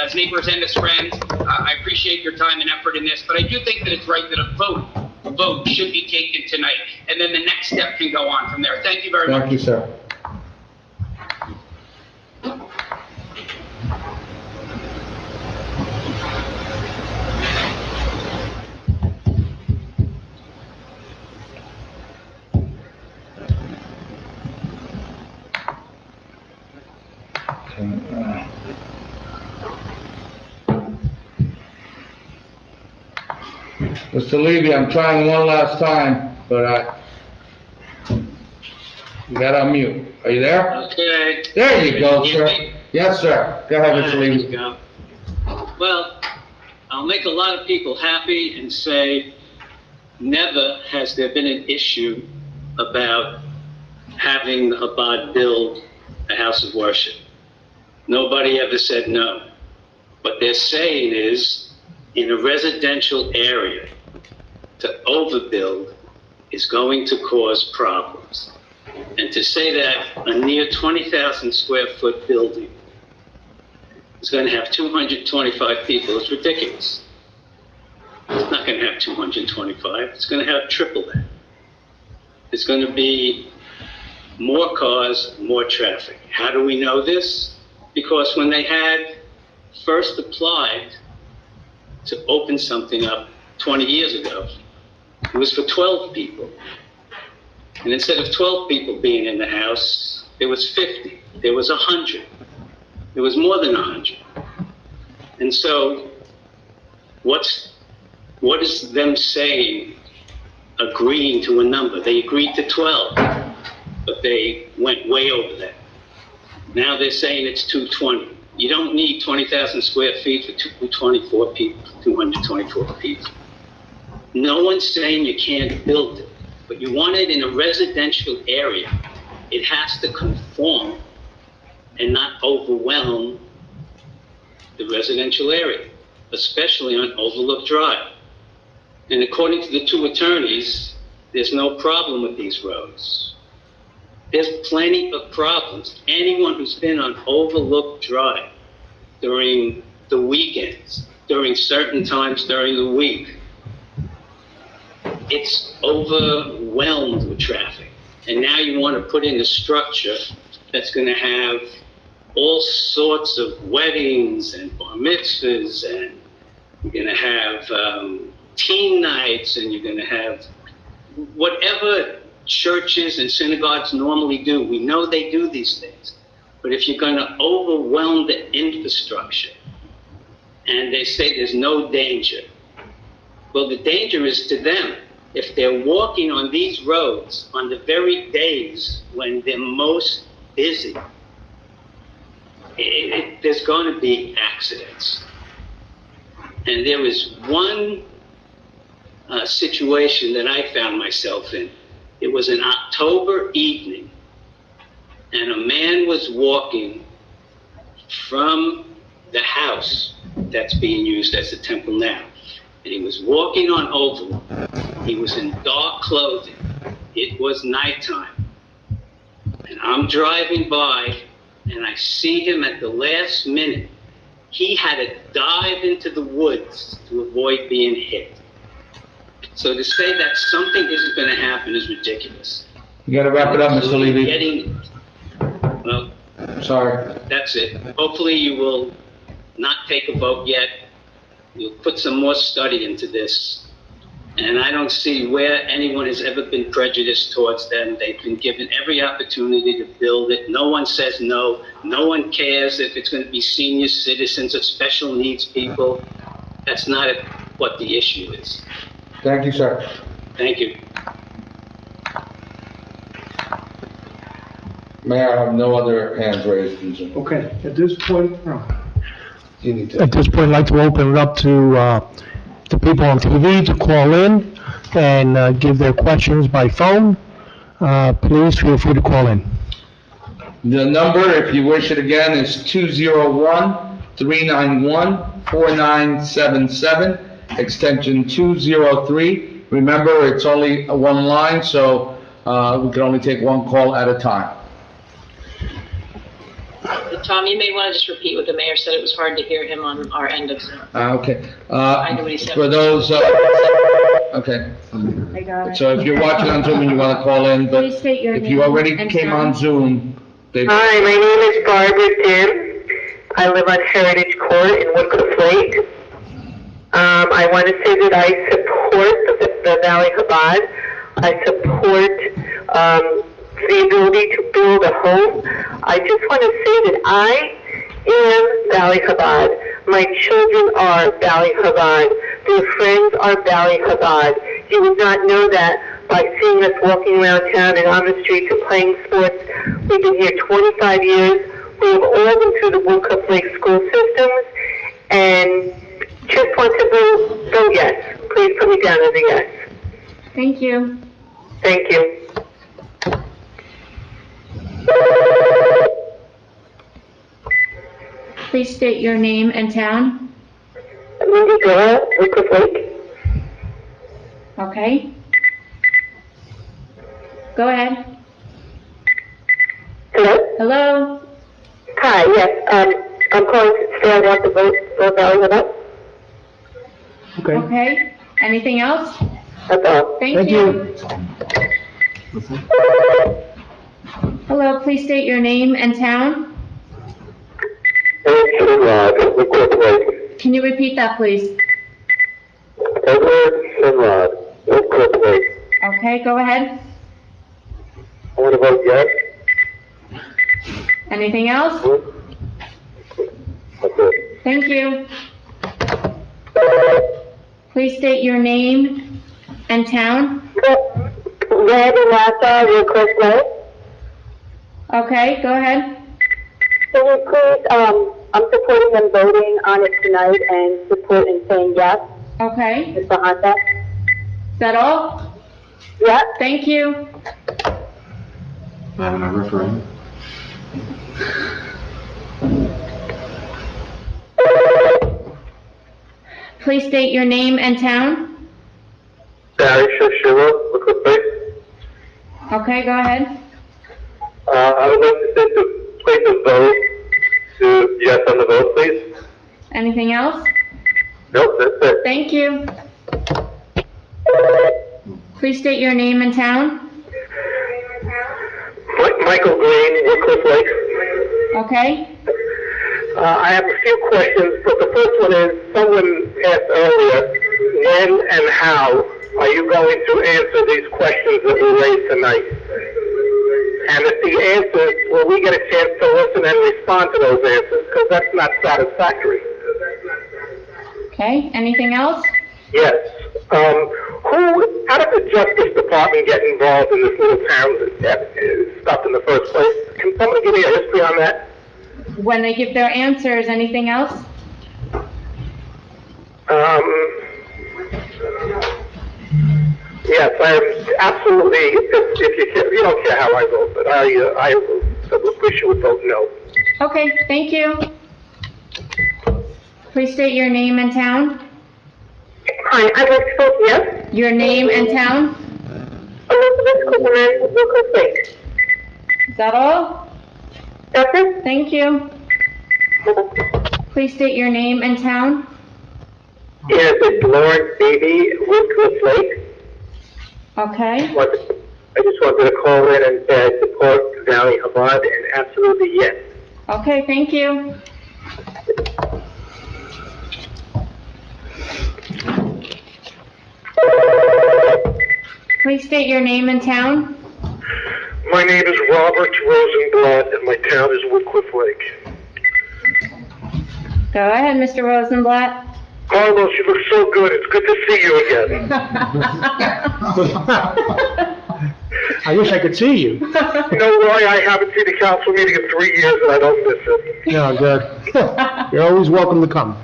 as neighbors and as friends. I appreciate your time and effort in this, but I do think that it's right that a vote should be taken tonight, and then the next step can go on from there. Thank you very much. Thank you, sir. Mr. Levy, I'm trying one last time, but you got on mute. Are you there? Okay. There you go, sir. Yes, sir. Go ahead, Mr. Levy. Go. Well, I'll make a lot of people happy and say, never has there been an issue about having the Chabad build a house of worship. Nobody ever said no. What they're saying is, in a residential area, to overbuild is going to cause problems. And to say that a near 20,000 square foot building is going to have 225 people is ridiculous. It's not going to have 225, it's going to have triple that. It's going to be more cars, more traffic. How do we know this? Because when they had first applied to open something up 20 years ago, it was for 12 people. And instead of 12 people being in the house, there was 50, there was 100, there was more than 100. And so what is them saying, agreeing to a number? They agreed to 12, but they went way over that. Now they're saying it's 220. You don't need 20,000 square feet for 224 people, 224 people. No one's saying you can't build it, but you want it in a residential area. It has to conform and not overwhelm the residential area, especially on Overlook Drive. And according to the two attorneys, there's no problem with these roads. There's plenty of problems. Anyone who's been on Overlook Drive during the weekends, during certain times during the week, it's overwhelmed with traffic. And now you want to put in a structure that's going to have all sorts of weddings and bar mitzvahs, and you're going to have teen nights, and you're going to have whatever churches and synagogues normally do. We know they do these things. But if you're going to overwhelm the infrastructure, and they say there's no danger, well, the danger is to them. If they're walking on these roads on the very days when they're most busy, there's going to be accidents. And there was one situation that I found myself in. It was an October evening, and a man was walking from the house that's being used as a temple now. And he was walking on Overlook. He was in dark clothing. It was nighttime. And I'm driving by and I see him at the last minute. He had to dive into the woods to avoid being hit. So to say that something isn't going to happen is ridiculous. You gotta wrap it up, Mr. Levy. Well, Sorry. that's it. Hopefully you will not take a vote yet. You'll put some more study into this. And I don't see where anyone has ever been prejudiced towards them. They've been given every opportunity to build it. No one says no. No one cares if it's going to be senior citizens or special needs people. That's not what the issue is. Thank you, sir. Thank you. Mayor, I have no other hands raised in Zoom. Okay, at this point, You need to. At this point, I'd like to open it up to the people on TV to call in and give their questions by phone. Please feel free to call in. The number, if you wish it again, is 201-391-4977, extension 203. Remember, it's only one line, so we can only take one call at a time. Tom, you may want to just repeat what the mayor said. It was hard to hear him on our end of Zoom. Okay. I know what he said. For those, okay. I got it. So if you're watching on Zoom and you want to call in, but Please state your if you name already and came town. on Zoom, they... Hi, my name is Barbara Dim. I live on Heritage Court in Woodcliff Lake. I want to say that I support the Valley Chabad. I support the ability to build a home. I just want to say that I am Valley Chabad. My children are Valley Chabad. Their friends are Valley Chabad. You would not know that by seeing us walking around town and on the streets and playing sports. We've been here 25 years. We have all been through the Woodcliff Lake school systems, and just want to vote yes. Please put me down as a yes. Thank you. Thank you. Please state your name and town. Mindy Gora, Woodcliff Lake. Okay. Go ahead. Hello? Hello? Hi, yes. I'm calling to say I want to vote for Valley Chabad. Okay. Anything else? That's all. Thank you. Hello, please state your name and town. Woodcliff Lake. Can you repeat that, please? Edward Sinrod, Woodcliff Lake. Okay, go ahead. I want to vote yes. Anything else? That's it. Thank you. Please state your name and town. Randy Nassau, Woodcliff Lake. Okay, go ahead. Can you please, I'm supporting them voting on it tonight and support and saying yes. Okay. Mr. Honda. Is that all? Yeah. Thank you. Having a referendum. Please state your name and town. Barry Shashira, Woodcliff Lake. Okay, go ahead. I would like to say to place a vote to yes on the vote, please. Anything else? Nope, that's it. Thank you. Please state your name and town. Michael Green, Woodcliff Lake. Okay. I have a few questions, but the first one is, someone asked earlier, when and how are you going to answer these questions that were raised tonight? And if the answers, will we get a chance to listen and respond to those answers? Because that's not satisfactory. Okay, anything else? Yes. How did the Justice Department get involved in this little town stuff in the first place? Can someone give me a history on that? When they give their answers, anything else? Yes, I absolutely, if you don't care how I vote, but I wish you would vote no. Okay, thank you. Please state your name and town. Hi, I'd like to vote yes. Your name and town. Elizabeth Coleman, Woodcliff Lake. Is that all? That's it. Thank you. Please state your name and town. Yes, it's Lawrence Beebe, Woodcliff Lake. Okay. I just wanted to call in and support Valley Chabad, and absolutely yes. Okay, thank you. Please state your name and town. My name is Robert Rosenblatt, and my town is Woodcliff Lake. Go ahead, Mr. Rosenblatt. Carlos, you look so good. It's good to see you again. I wish I could see you. You know why? I haven't seen the council meeting in 3 years, and I don't miss it. No, good. You're always welcome to come.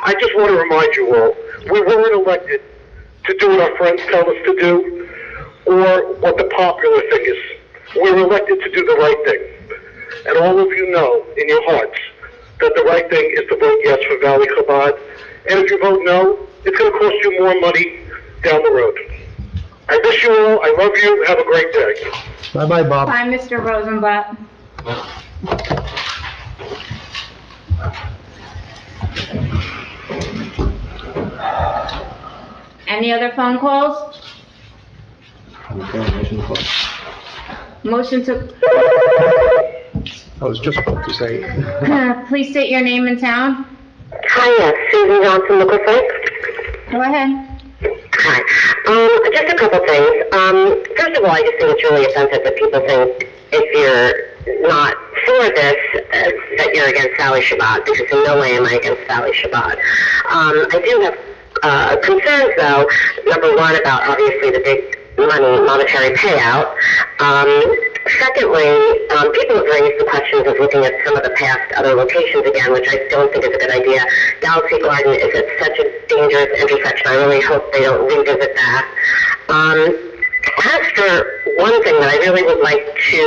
I just want to remind you all, we weren't elected to do what our friends tell us to do, or what the popular thing is. We were elected to do the right thing. And all of you know in your hearts that the right thing is to vote yes for Valley Chabad. And if you vote no, it's going to cost you more money down the road. I wish you all, I love you, have a great day. Bye-bye, Bob. Bye, Mr. Rosenblatt. Any other phone calls? Motion to, I was just about to say. please state your name and town. Hi, yes, Susan Johnson, Lucas Lake. Go ahead. Hi. Just a couple things. First of all, I just think it's really offensive that people think if you're not for this, that you're against Valley Chabad, because in no way am I against Valley Chabad. I do have concerns, though, number one, about obviously the big monetary payout. Secondly, people have raised the questions of looking at some of the past other locations again, which I don't think is a good idea. Galaxy Garden is at such a dangerous intersection. I really hope they don't revisit that. As for one thing that I really would like to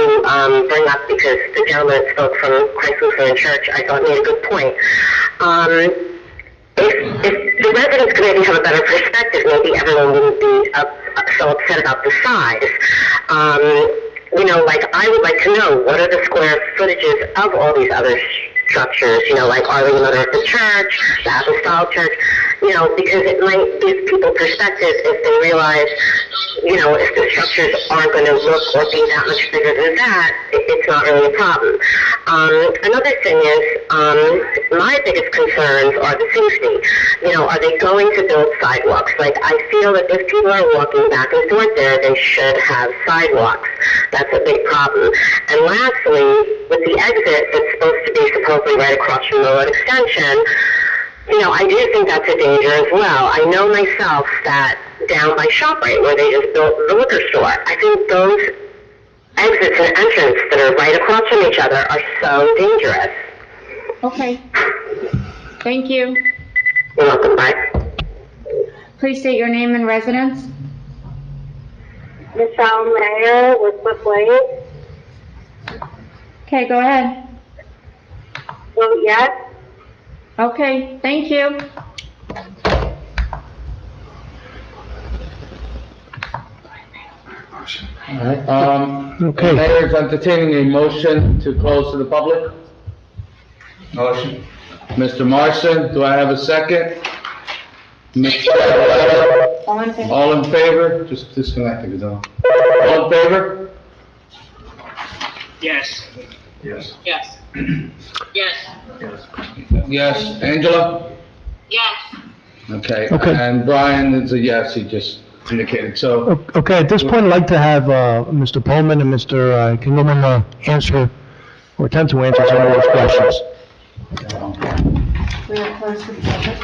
bring up, because the gentleman that spoke from Christ Lutheran Church, I thought made a good point. If the residents could maybe have a better perspective, maybe everyone wouldn't be so upset about the size. You know, like, I would like to know, what are the square footages of all these other structures? You know, like Our Lady Mother of the Church, the Apostolic Church, you know, because it might give people perspective if they realize, you know, if the structures aren't going to look or be that much bigger than that, it's not really a problem. Another thing is, my biggest concerns are the safety. You know, are they going to build sidewalks? Like, I feel that if people are walking back and forth there, they should have sidewalks. That's a big problem. And lastly, with the exit that's supposed to be supposedly right across from the road extension, you know, I do think that's a danger as well. I know myself that down by ShopRite, where they just built the liquor store, I think those exits and entrances that are right across from each other are so dangerous. Okay. Thank you. You're welcome. Bye. Please state your name and residence. Michelle Mayer with Cliff Lake. Okay, go ahead. Vote yes. Okay, thank you. All right, Okay. Mayor's entertaining a motion to close to the public. Motion. Mr. Marson, do I have a second? All in favor? All in favor? Just disconnecting, is all. All in favor? Yes. Yes. Yes. Yes. Yes. Angela? Yes. Okay. Okay. And Brian is a yes, he just indicated, so. Okay, at this point, I'd like to have Mr. Pullman and Mr. Kingelman answer, or attempt to answer some of those questions. We are close to the public.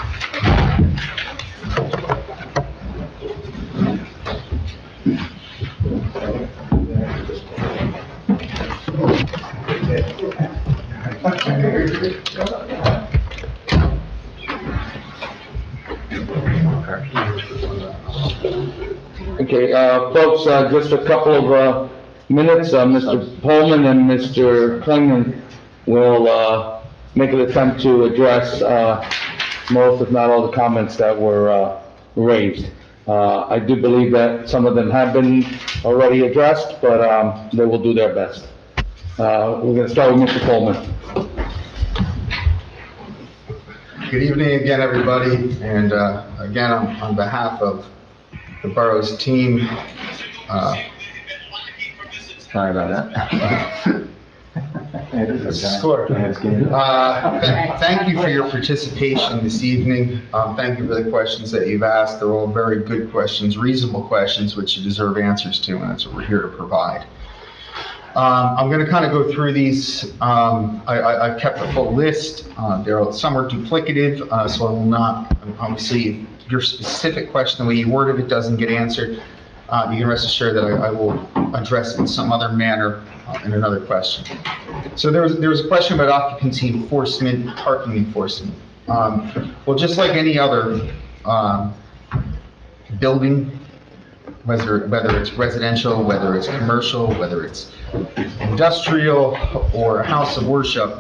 Okay, folks, just a couple of minutes, Mr. Pullman and Mr. Klingman will make an attempt to address most, if not all, the comments that were raised. I do believe that some of them have been already addressed, but they will do their best. We're gonna start with Mr. Coleman. Good evening again, everybody, and again, on behalf of the borough's team, Sorry about that. Score. Thank you for your participation this evening. Thank you for the questions that you've asked. They're all very good questions, reasonable questions, which you deserve answers to, and that's what we're here to provide. I'm going to kind of go through these. I've kept a full list. Some are duplicative, so I will not, obviously, if your specific question, the way you worded it doesn't get answered, you can rest assured that I will address it in some other manner in another question. So there was a question about occupancy enforcement, parking enforcement. Well, just like any other building, whether it's residential, whether it's commercial, whether it's industrial or a house of worship,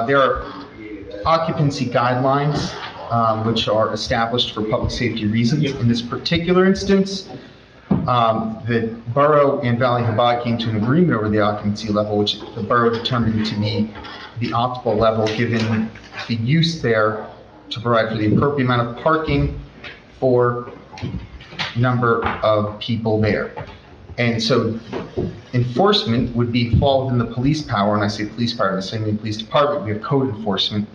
there are occupancy guidelines which are established for public safety reasons. In this particular instance, the borough and Valley Chabad came to an agreement over the occupancy level, which the borough determined to be the optimal level given the use there to provide for the appropriate amount of parking for number of people there. And so enforcement would fall within the police power, and I say police power, the same police department, we have code enforcement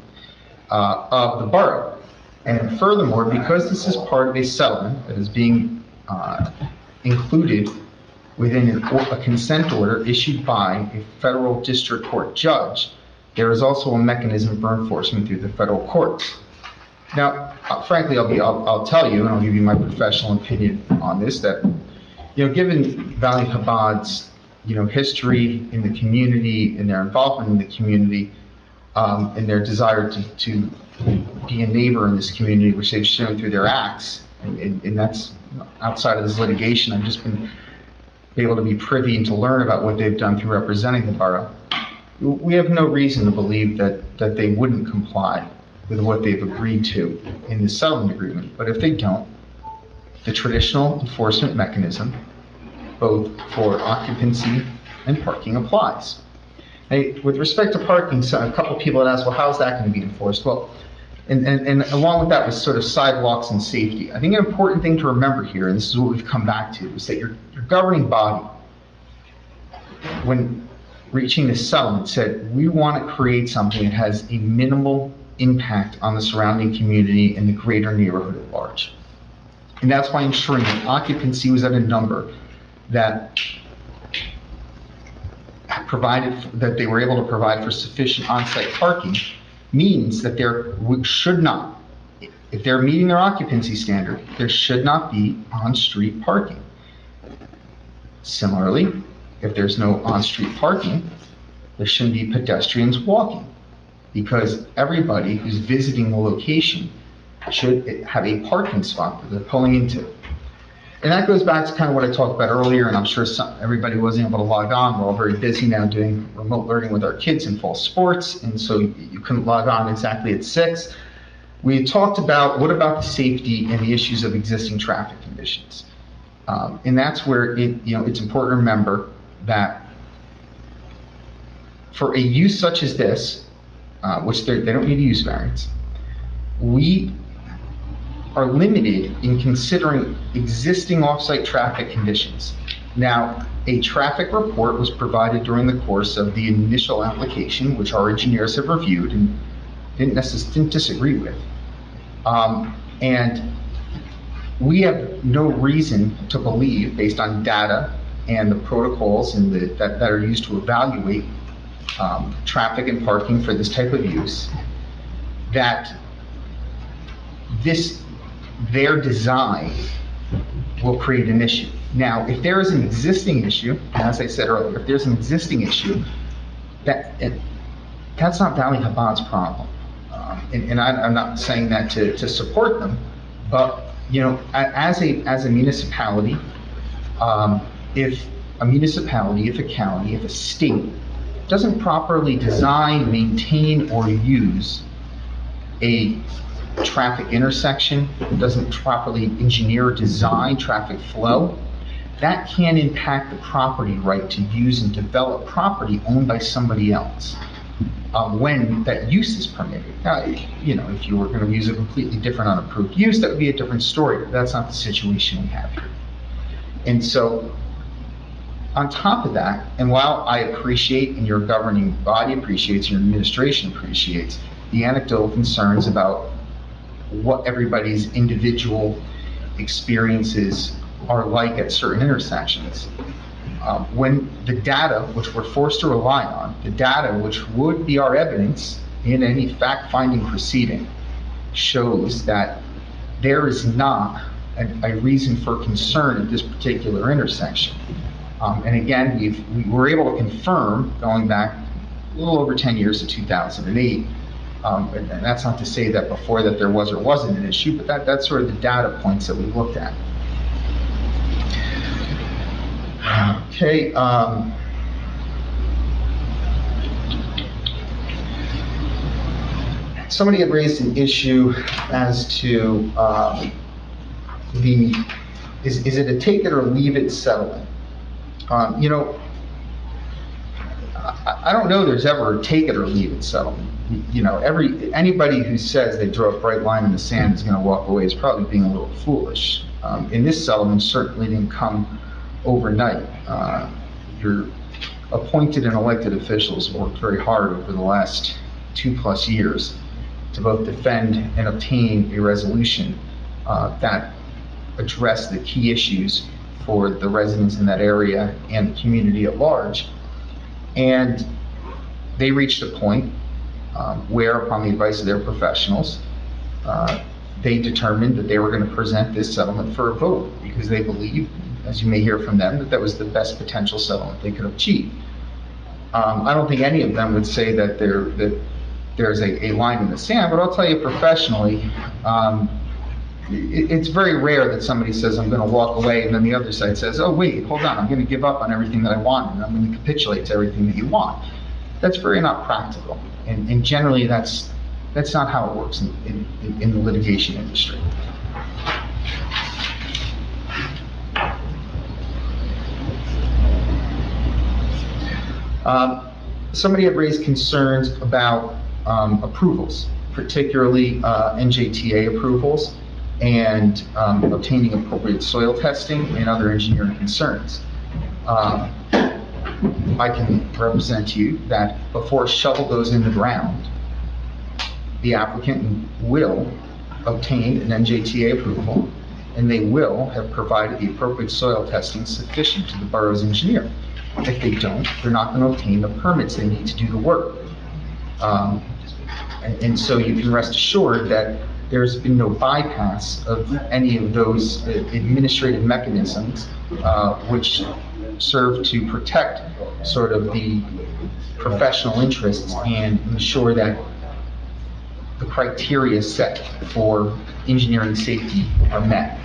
of the borough. And furthermore, because this is part of a settlement that is being included within a consent order issued by a federal district court judge, there is also a mechanism for enforcement through the federal courts. Now, frankly, I'll tell you, and I'll give you my professional opinion on this, that, given Valley Chabad's, history in the community and their involvement in the community, and their desire to be a neighbor in this community, which they've shown through their acts, and that's outside of this litigation. I've just been able to be privy and to learn about what they've done through representing the borough. We have no reason to believe that they wouldn't comply with what they've agreed to in the settlement agreement. But if they don't, the traditional enforcement mechanism, both for occupancy and parking, applies. Hey, with respect to parking, so a couple of people had asked, well, how's that going to be enforced? Well, and along with that was sort of sidewalks and safety. I think an important thing to remember here, and this is what we've come back to, is that your governing body, when reaching this settlement, said we want to create something that has a minimal impact on the surrounding community and the greater neighborhood at large. And that's why ensuring that occupancy was at a number that they were able to provide for sufficient on-site parking means that there should not, if they're meeting their occupancy standard, there should not be on-street parking. Similarly, if there's no on-street parking, there shouldn't be pedestrians walking, because everybody who's visiting the location should have a parking spot that they're pulling into. And that goes back to kind of what I talked about earlier, and I'm sure everybody wasn't able to log on. We're all very busy now doing remote learning with our kids in fall sports, and so you couldn't log on exactly at 6. We had talked about what about the safety and the issues of existing traffic conditions. And that's where it's important to remember that for a use such as this, which they don't need a use variance, we are limited in considering existing off-site traffic conditions. Now, a traffic report was provided during the course of the initial application, which our engineers have reviewed and didn't disagree with. And we have no reason to believe, based on data and the protocols that are used to evaluate traffic and parking for this type of use, that their design will create an issue. Now, if there is an existing issue, as I said earlier, if there's an existing issue, that's not Valley Chabad's problem. And I'm not saying that to support them, but as a municipality, if a county, if a state doesn't properly design, maintain, or use a traffic intersection, doesn't properly engineer or design traffic flow, that can impact the property right to use and develop property owned by somebody else when that use is permitted. Now, if you were going to use a completely different unapproved use, that would be a different story, but that's not the situation we have here. And so, on top of that, and while I appreciate, and your governing body appreciates, your administration appreciates, the anecdotal concerns about what everybody's individual experiences are like at certain intersections, when the data, which we're forced to rely on, the data which would be our evidence in any fact-finding proceeding, shows that there is not a reason for concern at this particular intersection. And again, we were able to confirm, going back a little over 10 years to 2008, and that's not to say that before that there was or wasn't an issue, but that's sort of the data points that we looked at. Okay. Somebody had raised an issue as to is it a take it or leave it settlement? I don't know there's ever a take it or leave it settlement. Anybody who says they draw a bright line in the sand is going to walk away is probably being a little foolish. And this settlement certainly didn't come overnight. Your appointed and elected officials worked very hard over the last 2+ years to both defend and obtain a resolution that addressed the key issues for the residents in that area and the community at large. And they reached a point where, upon the advice of their professionals, they determined that they were going to present this settlement for a vote because they believed, as you may hear from them, that that was the best potential settlement they could achieve. I don't think any of them would say that there's a line in the sand, but I'll tell you professionally, it's very rare that somebody says, I'm going to walk away, and then the other side says, oh, wait, hold on, I'm going to give up on everything that I want, and I'm going to capitulate to everything that you want. That's very not practical, and generally that's not how it works in the litigation industry. Somebody had raised concerns about approvals, particularly NJTA approvals, and obtaining appropriate soil testing and other engineering concerns. I can represent to you that before a shovel goes in the ground, the applicant will obtain an NJTA approval, and they will have provided the appropriate soil testing sufficient to the borough's engineer. If they don't, they're not going to obtain the permits they need to do the work. And so you can rest assured that there's been no bypass of any of those administrative mechanisms which serve to protect sort of the professional interests and ensure that the criteria set for engineering safety are met.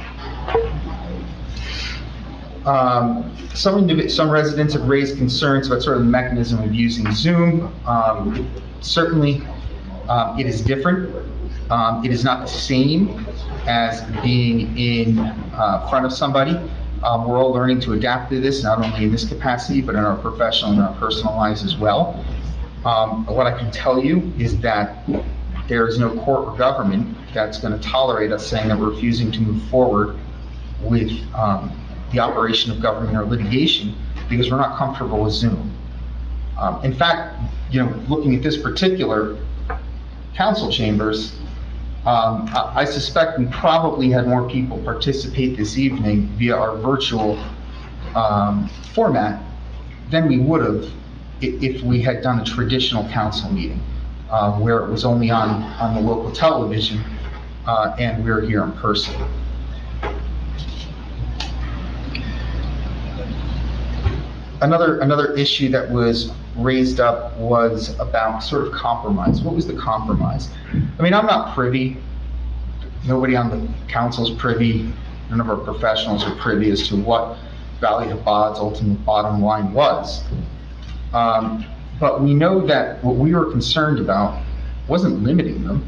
Some residents have raised concerns about sort of the mechanism of using Zoom. Certainly, it is different. It is not the same as being in front of somebody. We're all learning to adapt to this, not only in this capacity, but in our professional and our personal lives as well. What I can tell you is that there is no court or government that's going to tolerate us saying that we're refusing to move forward with the operation of government or litigation because we're not comfortable with Zoom. In fact, looking at this particular council chambers, I suspect we probably had more people participate this evening via our virtual format than we would have if we had done a traditional council meeting where it was only on the local television and we were here in person. Another issue that was raised up was about sort of compromise. What was the compromise? I mean, I'm not privy. Nobody on the council's privy. None of our professionals are privy as to what Valley Habad's ultimate bottom line was. But we know that what we were concerned about wasn't limiting them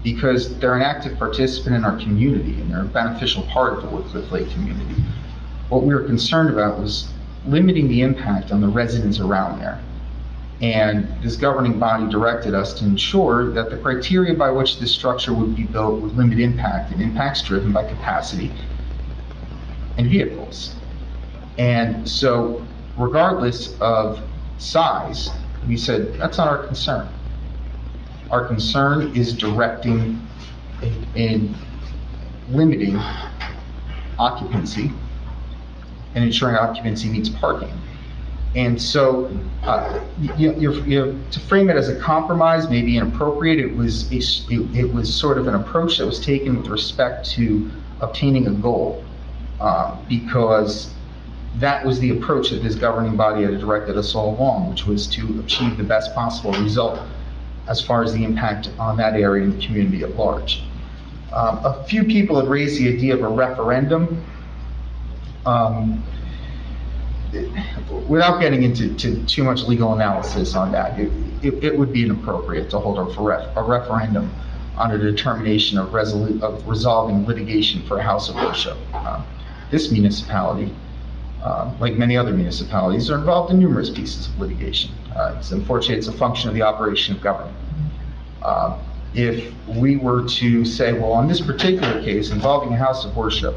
because they're an active participant in our community and they're a beneficial part of the Woodcliff Lake community. what we were concerned about was limiting the impact on the residents around there. And this governing body directed us to ensure that the criteria by which this structure would be built would limit impact, and impacts driven by capacity and vehicles. And so regardless of size, we said, that's not our concern. Our concern is directing and limiting occupancy and ensuring occupancy meets parking. And so, to frame it as a compromise may be inappropriate. It was sort of an approach that was taken with respect to obtaining a goal, because that was the approach that this governing body had directed us all along, which was to achieve the best possible result as far as the impact on that area and the community at large. A few people had raised the idea of a referendum. Without getting into too much legal analysis on that, it would be inappropriate to hold a referendum on a determination of resolving litigation for a house of worship. This municipality, like many other municipalities, are involved in numerous pieces of litigation. It's unfortunate, it's a function of the operation of government. If we were to say, well, on this particular case involving a house of worship,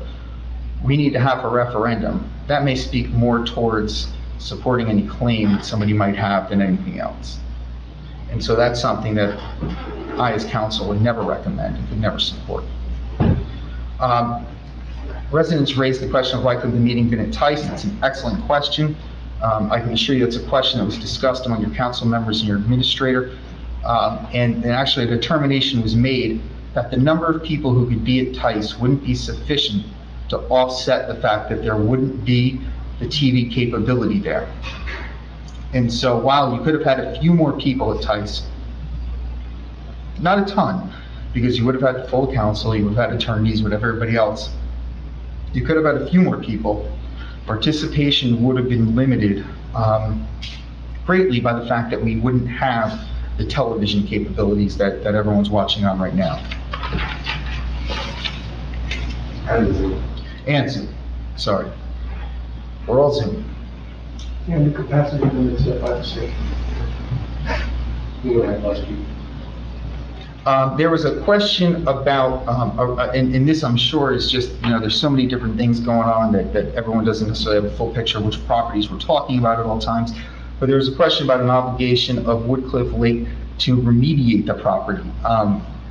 we need to have a referendum, that may speak more towards supporting any claim that somebody might have than anything else. And so that's something that I, as counsel, would never recommend and could never support. Residents raised the question of why could the meeting been enticed. It's an excellent question. I can assure you it's a question that was discussed among your council members and your administrator. And actually a determination was made that the number of people who could be at TICE wouldn't be sufficient to offset the fact that there wouldn't be the TV capability there. And so while you could have had a few more people at TICE, not a ton, because you would have had the full council, you would have had attorneys, you would have everybody else, you could have had a few more people. Participation would have been limited greatly by the fact that we wouldn't have the television capabilities that everyone's watching on right now. And Zoom, sorry. We're all Zoom. And the capacity limits set by the state. There was a question about, and this I'm sure is just, there's so many different things going on that everyone doesn't necessarily have a full picture of which properties we're talking about at all times. But there was a question about an obligation of Woodcliff Lake to remediate the property.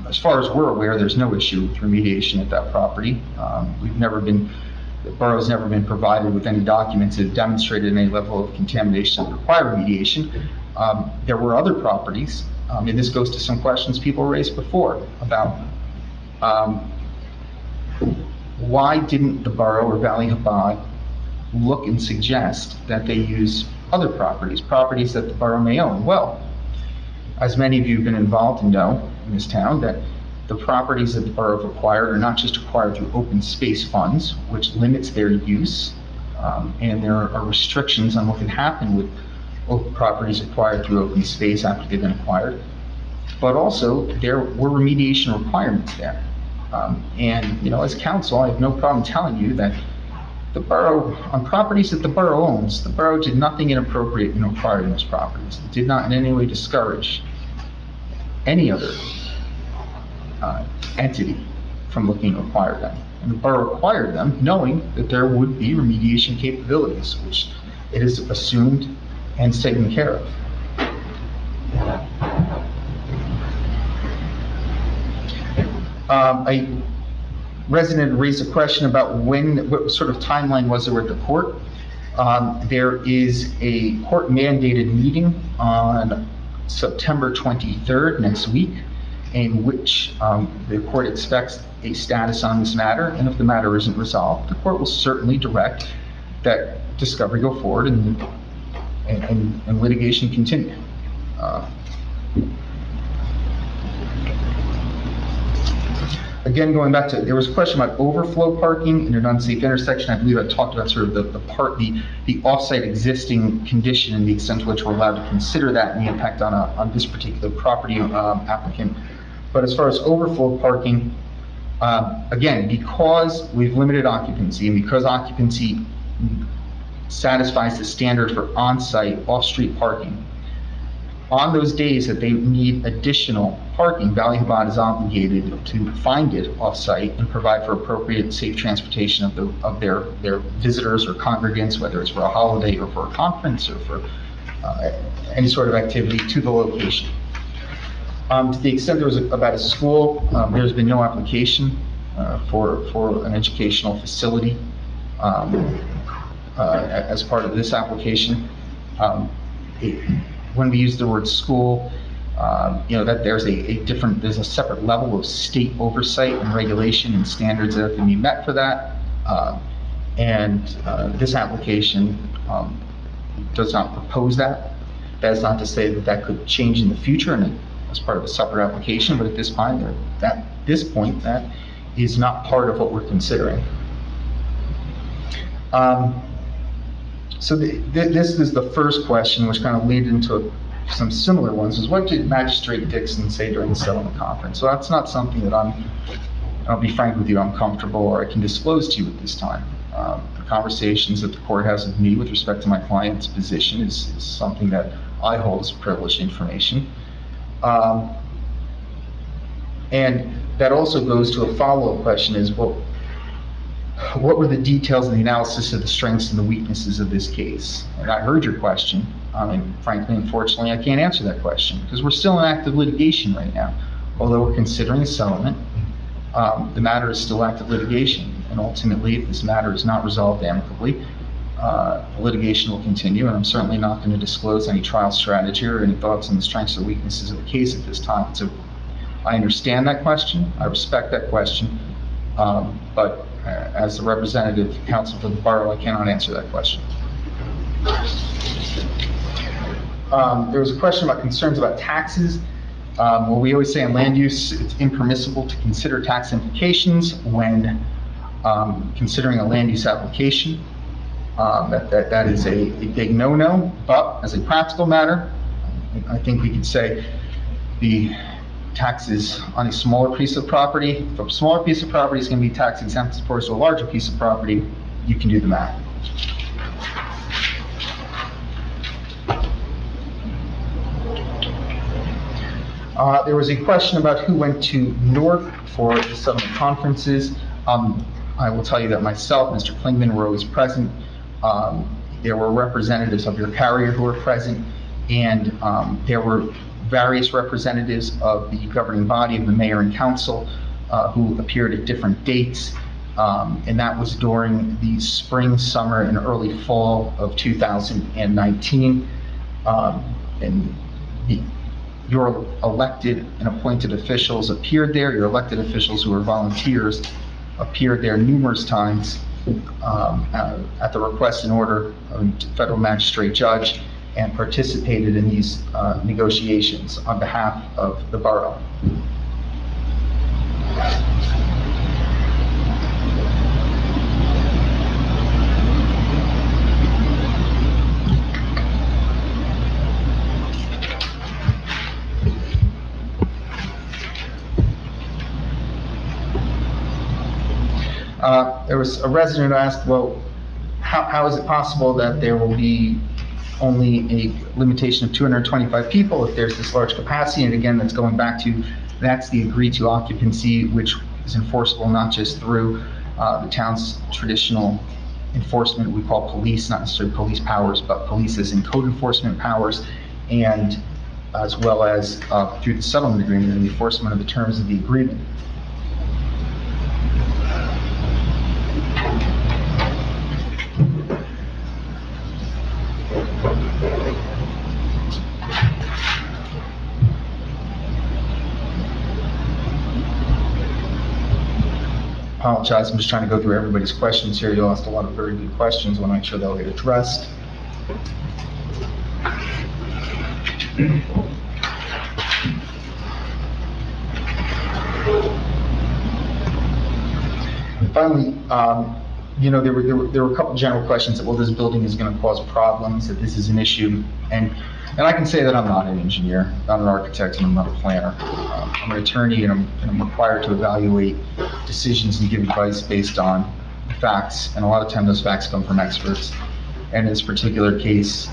As far as we're aware, there's no issue with remediation at that property. The borough's never been provided with any documents that demonstrated any level of contamination that required remediation. There were other properties, and this goes to some questions people raised before about why didn't the borough or Valley Chabad look and suggest that they use other properties that the borough may own? Well, as many of you have been involved and know in this town, that the properties that the borough have acquired are not just acquired through open space funds, which limits their use, and there are restrictions on what can happen with properties acquired through open space after they've been acquired, but also there were remediation requirements there. And as council, I have no problem telling you that the borough, on properties that the borough owns, the borough did nothing inappropriate in acquiring those properties. It did not in any way discourage any other entity from looking to acquire them. And the borough acquired them knowing that there would be remediation capabilities, which it is assumed and taken care of. A resident raised a question about what sort of timeline was there at the court. There is a court mandated meeting on September 23rd, next week, in which the court expects a status on this matter, and if the matter isn't resolved, the court will certainly direct that discovery go forward and litigation continue. Again, going back to, there was a question about overflow parking in an unsafe intersection. I believe I talked about sort of the off-site existing condition and the extent to which we're allowed to consider that and the impact on this particular property applicant. But as far as overflow parking, again, because we've limited occupancy and because occupancy satisfies the standard for on-site, off-street parking. On those days that they need additional parking, Valley Chabad is obligated to find it off-site and provide for appropriate safe transportation of their visitors or congregants, whether it's for a holiday or for a conference or for any sort of activity, to the location. To the extent there was about a school, there's been no application for an educational facility as part of this application. When we use the word school, that there's a separate level of state oversight and regulation and standards that can be met for that. This application does not propose that. That is not to say that that could change in the future and as part of a separate application, but at this point, that is not part of what we're considering. This is the first question, which kind of leads into some similar ones, is what did Magistrate Dixon say during the settlement conference? So that's not something that I'll be frank with you, I'm comfortable or I can disclose to you at this time. The conversations that the court has with me with respect to my client's position is something that I hold as privileged information. And that also goes to a follow-up question is, well, what were the details of the analysis of the strengths and the weaknesses of this case? And I heard your question, and frankly, unfortunately, I can't answer that question because we're still in active litigation right now. Although we're considering a settlement, the matter is still active litigation. And ultimately, if this matter is not resolved amicably, the litigation will continue, and I'm certainly not going to disclose any trial strategy or any thoughts on the strengths or weaknesses of the case at this time. So I understand that question, I respect that question, but as the representative counsel for the borough, I cannot answer that question. There was a question about concerns about taxes. Well, we always say in land use, it's impermissible to consider tax implications when considering a land use application. That is a big no-no, but as a practical matter, I think we could say the taxes on a smaller piece of property, if a smaller piece of property is going to be tax exempt as opposed to a larger piece of property, you can do the math. There was a question about who went to North for the settlement conferences. I will tell you that myself, Mr. Klingman, were always present. There were representatives of your carrier who were present, and there were various representatives of the governing body of the mayor and council who appeared at different dates, and that was during the spring, summer, and early fall of 2019. And your elected and appointed officials appeared there. Your elected officials who were volunteers appeared there numerous times at the request and order of a federal magistrate judge and participated in these negotiations on behalf of the borough. There was a resident who asked, well, how is it possible that there will be only a limitation of 225 people if there's this large capacity? And again, that's going back to, that's the agreed to occupancy, which is enforceable not just through the town's traditional enforcement we call police, not necessarily police powers, but police as in code enforcement powers, and as well as through the settlement agreement and the enforcement of the terms of the agreement. Apologize, I'm just trying to go through everybody's questions here. You asked a lot of very good questions. I want to make sure they'll get addressed. Finally, there were a couple general questions that, well, this building is going to cause problems, that this is an issue, and I can say that I'm not an engineer, not an architect, and I'm not a planner. I'm an attorney, and I'm required to evaluate decisions and give advice based on facts, and a lot of time those facts come from experts. And in this particular case,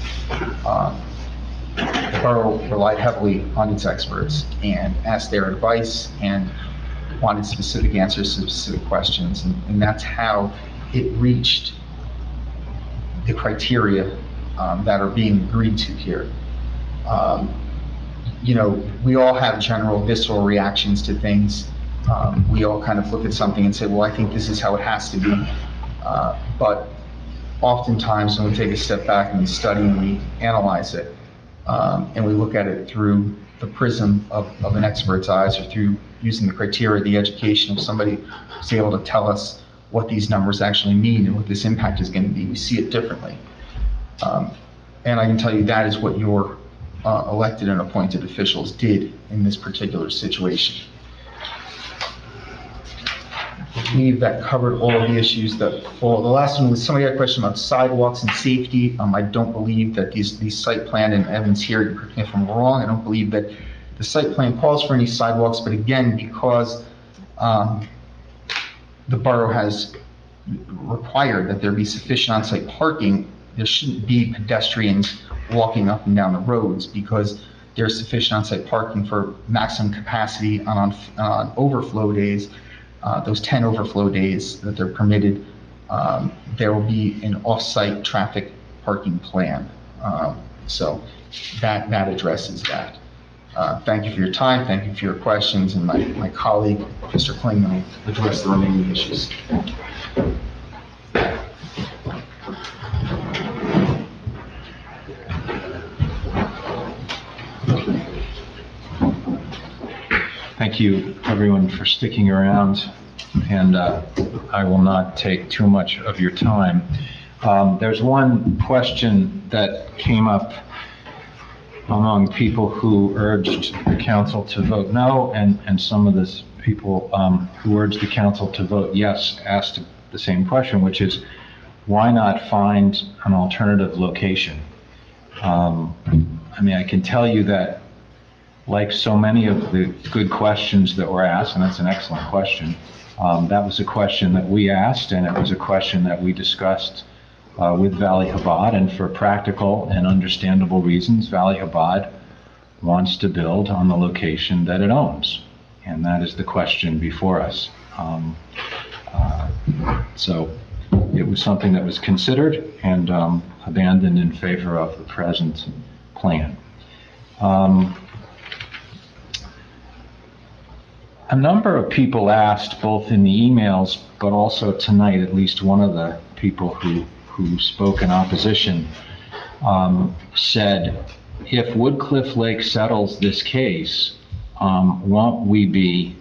the borough relied heavily on its experts and asked their advice and wanted specific answers to specific questions. And that's how it reached the criteria that are being agreed to here. We all have general visceral reactions to things. We all kind of look at something and say, well, I think this is how it has to be. But oftentimes when we take a step back and we study and we analyze it, and we look at it through the prism of an expert's eyes, or through using the criteria, the education of somebody who's able to tell us what these numbers actually mean and what this impact is going to be, we see it differently. And I can tell you that is what your elected and appointed officials did in this particular situation. I believe that covered all of the issues that fall. The last one was somebody had a question about sidewalks and safety. I don't believe that these site plan, and Evans here, correct me if I'm wrong, I don't believe that the site plan calls for any sidewalks, but again, because the borough has required that there be sufficient on-site parking, there shouldn't be pedestrians walking up and down the roads, because there's sufficient on-site parking for maximum capacity on overflow days. Those 10 overflow days that they're permitted, there will be an off-site traffic parking plan. So that addresses that. Thank you for your time, thank you for your questions, and my colleague, Mr. Klingman, will address the remaining issues. Thank you, everyone, for sticking around, and I will not take too much of your time. There's one question that came up among people who urged the council to vote no, and some of the people who urged the council to vote yes asked the same question, which is, why not find an alternative location? I can tell you that, like so many of the good questions that were asked, and that's an excellent question, that was a question that we asked, and it was a question that we discussed with Valley Chabad, and for practical and understandable reasons, Valley Chabad wants to build on the location that it owns, and that is the question before us. So it was something that was considered and abandoned in favor of the present plan. A number of people asked, both in the emails, but also tonight, at least one of the people who spoke in opposition said, if Woodcliff Lake settles this case, won't we be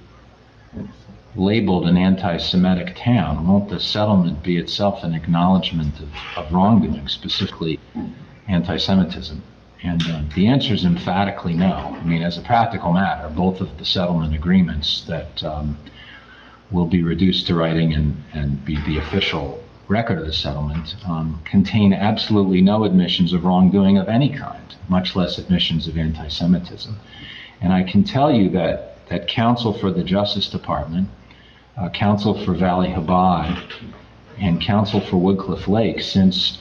labeled an anti-Semitic town? Won't the settlement be itself an acknowledgement of wrongdoing, specifically anti-Semitism? And the answer is emphatically no. As a practical matter, both of the settlement agreements that will be reduced to writing and be the official record of the settlement contain absolutely no admissions of wrongdoing of any kind, much less admissions of anti-Semitism. And I can tell you that counsel for the Justice Department, counsel for Valley Chabad, and counsel for Woodcliff Lake, since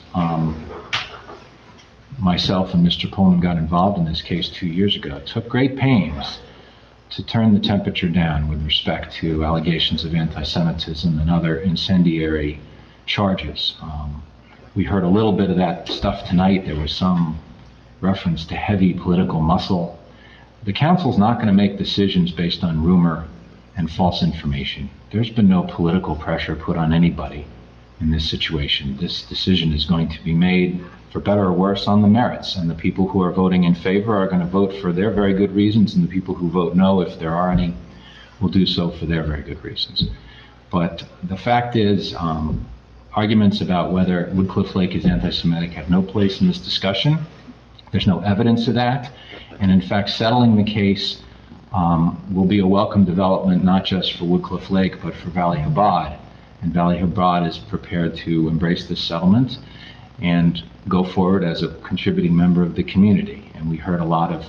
myself and Mr. Pullman got involved in this case 2 years ago, took great pains to turn the temperature down with respect to allegations of anti-Semitism and other incendiary charges. We heard a little bit of that stuff tonight. There was some reference to heavy political muscle. The council's not going to make decisions based on rumor and false information. There's been no political pressure put on anybody in this situation. This decision is going to be made, for better or worse, on the merits, and the people who are voting in favor are going to vote for their very good reasons, and the people who vote no, if there are any, will do so for their very good reasons. But the fact is, arguments about whether Woodcliff Lake is anti-Semitic have no place in this discussion. There's no evidence of that, and in fact, settling the case will be a welcome development, not just for Woodcliff Lake, but for Valley Chabad. And Valley Chabad is prepared to embrace this settlement and go forward as a contributing member of the community. And we heard a lot of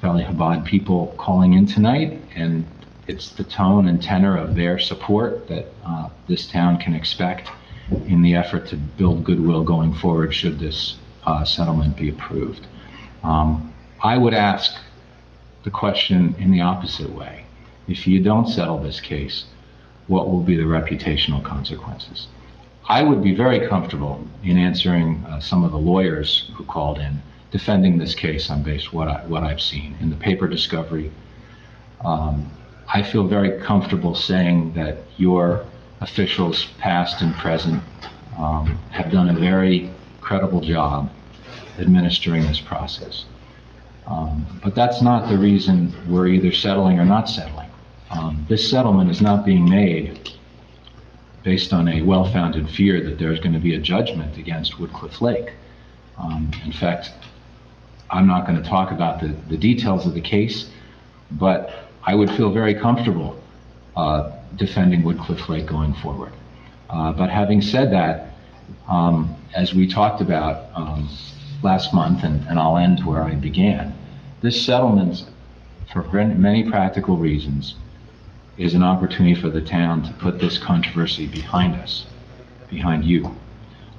Valley Chabad people calling in tonight, and it's the tone and tenor of their support that this town can expect in the effort to build goodwill going forward should this settlement be approved. I would ask the question in the opposite way. If you don't settle this case, what will be the reputational consequences? I would be very comfortable in answering some of the lawyers who called in, defending this case on base what I've seen in the paper discovery. I feel very comfortable saying that your officials, past and present, have done a very credible job administering this process. But that's not the reason we're either settling or not settling. This settlement is not being made based on a well-founded fear that there's going to be a judgment against Woodcliff Lake. In fact, I'm not going to talk about the details of the case, but I would feel very comfortable defending Woodcliff Lake going forward. But having said that, as we talked about last month, and I'll end where I began, this settlement, for many practical reasons, is an opportunity for the town to put this controversy behind us, behind you.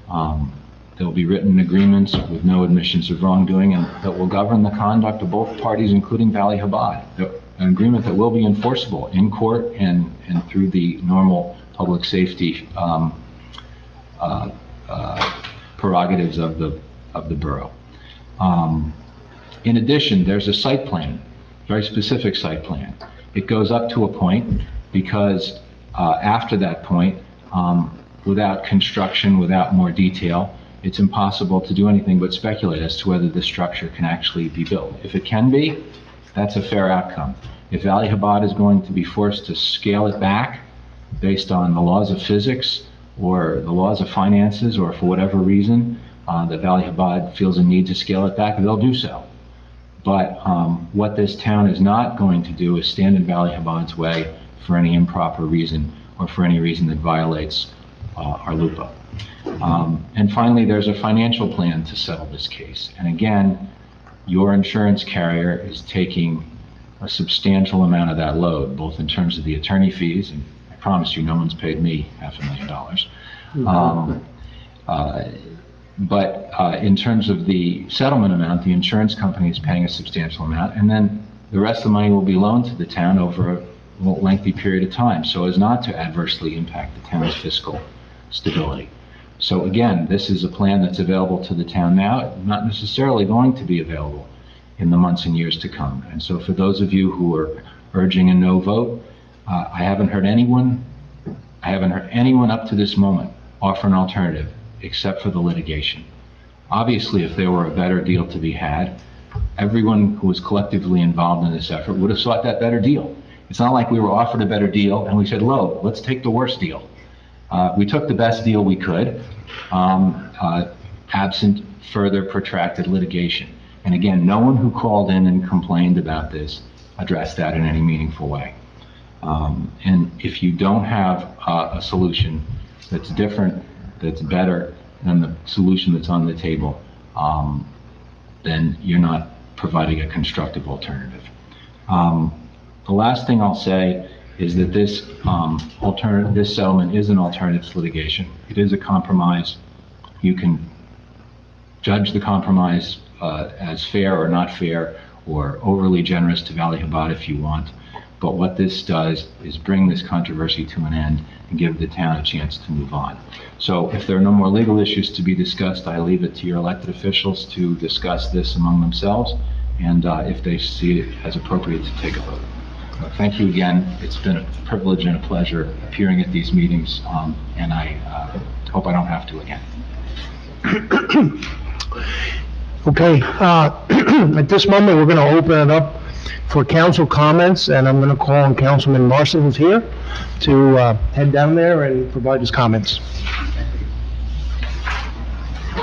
There will be written agreements with no admissions of wrongdoing and that will govern the conduct of both parties, including Valley Chabad. An agreement that will be enforceable in court and through the normal public safety prerogatives of the borough. In addition, there's a site plan, very specific site plan. It goes up to a point because after that point, without construction, without more detail, it's impossible to do anything but speculate as to whether the structure can actually be built. If it can be, that's a fair outcome. If Valley Chabad is going to be forced to scale it back based on the laws of physics or the laws of finances, or for whatever reason that Valley Chabad feels a need to scale it back, they'll do so. But what this town is not going to do is stand in Valley Chabad's way for any improper reason or for any reason that violates our LUPA. And finally, there's a financial plan to settle this case. And again, your insurance carrier is taking a substantial amount of that load, both in terms of the attorney fees, and I promise you no one's paid me $500,000. But in terms of the settlement amount, the insurance company is paying a substantial amount, and then the rest of the money will be loaned to the town over a lengthy period of time so as not to adversely impact the town's fiscal stability. So again, this is a plan that's available to the town now, not necessarily going to be available in the months and years to come. And so for those of you who are urging a no vote, I haven't heard anyone up to this moment offer an alternative except for the litigation. Obviously, if there were a better deal to be had, everyone who was collectively involved in this effort would have sought that better deal. It's not like we were offered a better deal and we said, "Lo, let's take the worst deal." We took the best deal we could, absent further protracted litigation. And again, no one who called in and complained about this addressed that in any meaningful way. And if you don't have a solution that's different, that's better than the solution that's on the table, then you're not providing a constructive alternative. The last thing I'll say is that this settlement is an alternative to litigation. It is a compromise. You can judge the compromise as fair or not fair, or overly generous to Valley Chabad if you want. But what this does is bring this controversy to an end and give the town a chance to move on. So if there are no more legal issues to be discussed, I leave it to your elected officials to discuss this among themselves, and if they see it as appropriate, to take a vote. Thank you again. It's been a privilege and a pleasure appearing at these meetings, and I hope I don't have to again. Okay, at this moment, we're going to open it up for council comments, and I'm going to call on Councilman Marshall, who's here, to head down there and provide his comments.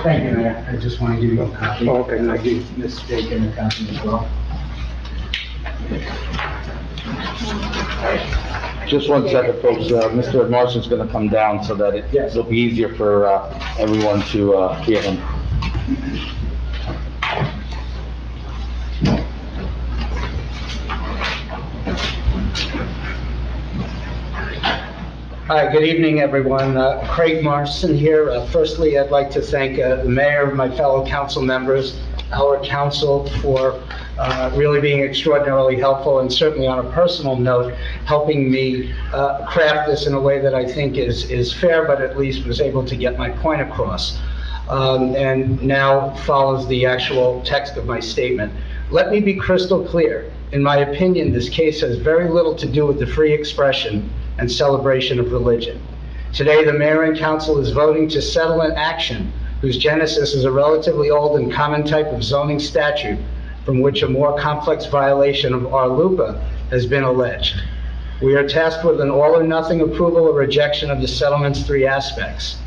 Thank you, Mayor. I just want to give you a copy. Oh, okay. And I'll give Ms. Bacon a copy as well. Just 1 second, folks. Mr. Marshall's going to come down so that it'll be easier for everyone to hear him. Hi, good evening, everyone. Craig Morrison here. Firstly, I'd like to thank the mayor, my fellow council members, our council for really being extraordinarily helpful, and certainly on a personal note, helping me craft this in a way that I think is fair, but at least was able to get my point across. And now follows the actual text of my statement. Let me be crystal clear. In my opinion, this case has very little to do with the free expression and celebration of religion. Today, the mayor and council is voting to settle an action whose genesis is a relatively old and common type of zoning statute from which a more complex violation of our LUPA has been alleged. We are tasked with an all-or-nothing approval or rejection of the settlement's three aspects: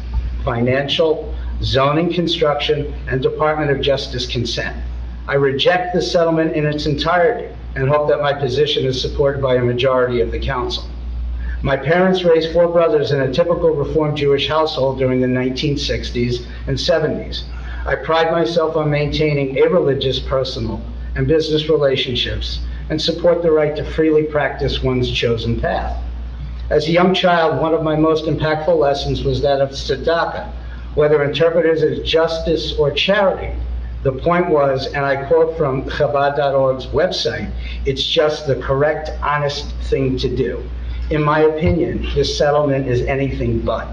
financial, zoning, construction, and Department of Justice consent. I reject the settlement in its entirety and hope that my position is supported by a majority of the council. My parents raised four brothers in a typical Reformed Jewish household during the 1960s and 70s. I pride myself on maintaining areligious personal and business relationships and support the right to freely practice one's chosen path. As a young child, one of my most impactful lessons was that of tzedakah, whether interpreted as justice or charity. The point was, and I quote from Chabad.org's website, it's just the correct, honest thing to do. In my opinion, this settlement is anything but.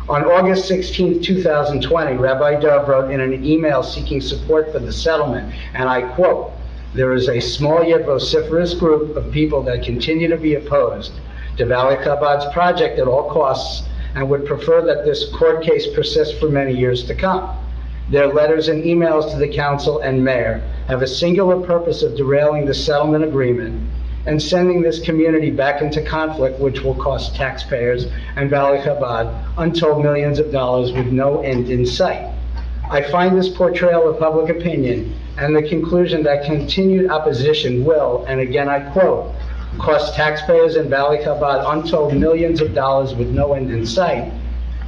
On August 16, 2020, Rabbi Dov wrote in an email seeking support for the settlement, and I quote, "There is a small yet vociferous group of people that continue to be opposed to Valley Chabad's project at all costs and would prefer that this court case persist for many years to come. Their letters and emails to the council and mayor have a singular purpose of derailing the settlement agreement and sending this community back into conflict, which will cost taxpayers and Valley Chabad untold millions of dollars with no end in sight. I find this portrayal of public opinion and the conclusion that continued opposition will, and again I quote, cost taxpayers and Valley Chabad untold millions of dollars with no end in sight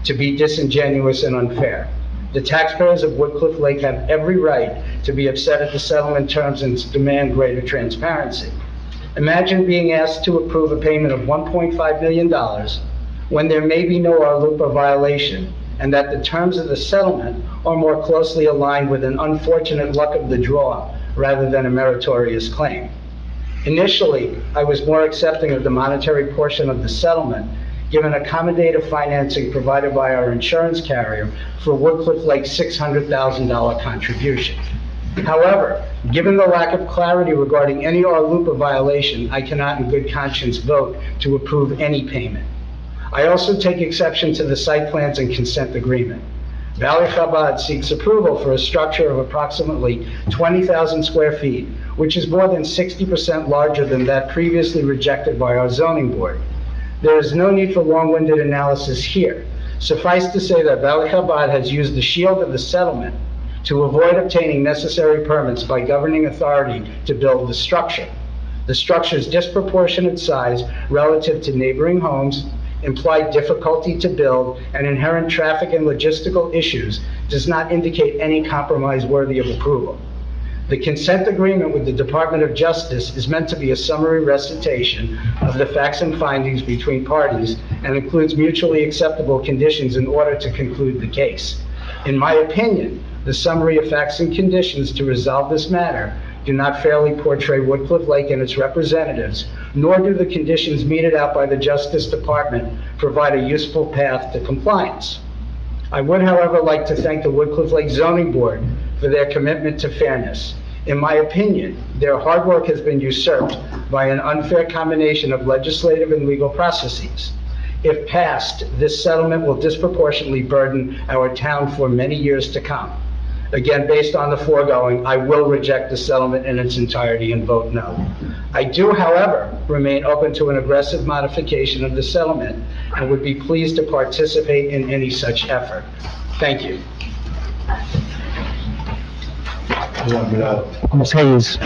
to be disingenuous and unfair. The taxpayers of Woodcliff Lake have every right to be upset at the settlement terms and to demand greater transparency. Imagine being asked to approve a payment of $1.5 million when there may be no RLUPA violation and that the terms of the settlement are more closely aligned with an unfortunate luck of the draw rather than a meritorious claim. Initially, I was more accepting of the monetary portion of the settlement given accommodative financing provided by our insurance carrier for Woodcliff Lake's $600,000 contribution. However, given the lack of clarity regarding any RLUPA violation, I cannot in good conscience vote to approve any payment. I also take exception to the site plans and consent agreement. Valley Chabad seeks approval for a structure of approximately 20,000 square feet, which is more than 60% larger than that previously rejected by our zoning board. There is no need for long-winded analysis here. Suffice to say that Valley Chabad has used the shield of the settlement to avoid obtaining necessary permits by governing authority to build the structure. The structure's disproportionate size relative to neighboring homes, implied difficulty to build, and inherent traffic and logistical issues does not indicate any compromise worthy of approval. The consent agreement with the Department of Justice is meant to be a summary recitation of the facts and findings between parties and includes mutually acceptable conditions in order to conclude the case. In my opinion, the summary of facts and conditions to resolve this matter do not fairly portray Woodcliff Lake and its representatives, nor do the conditions meted out by the Justice Department provide a useful path to compliance. I would, however, like to thank the Woodcliff Lake Zoning Board for their commitment to fairness. In my opinion, their hard work has been usurped by an unfair combination of legislative and legal processes. If passed, this settlement will disproportionately burden our town for many years to come. Again, based on the foregoing, I will reject the settlement in its entirety and vote no. I do, however, remain open to an aggressive modification of the settlement and would be pleased to participate in any such effort. Thank you. Ms. Hayes.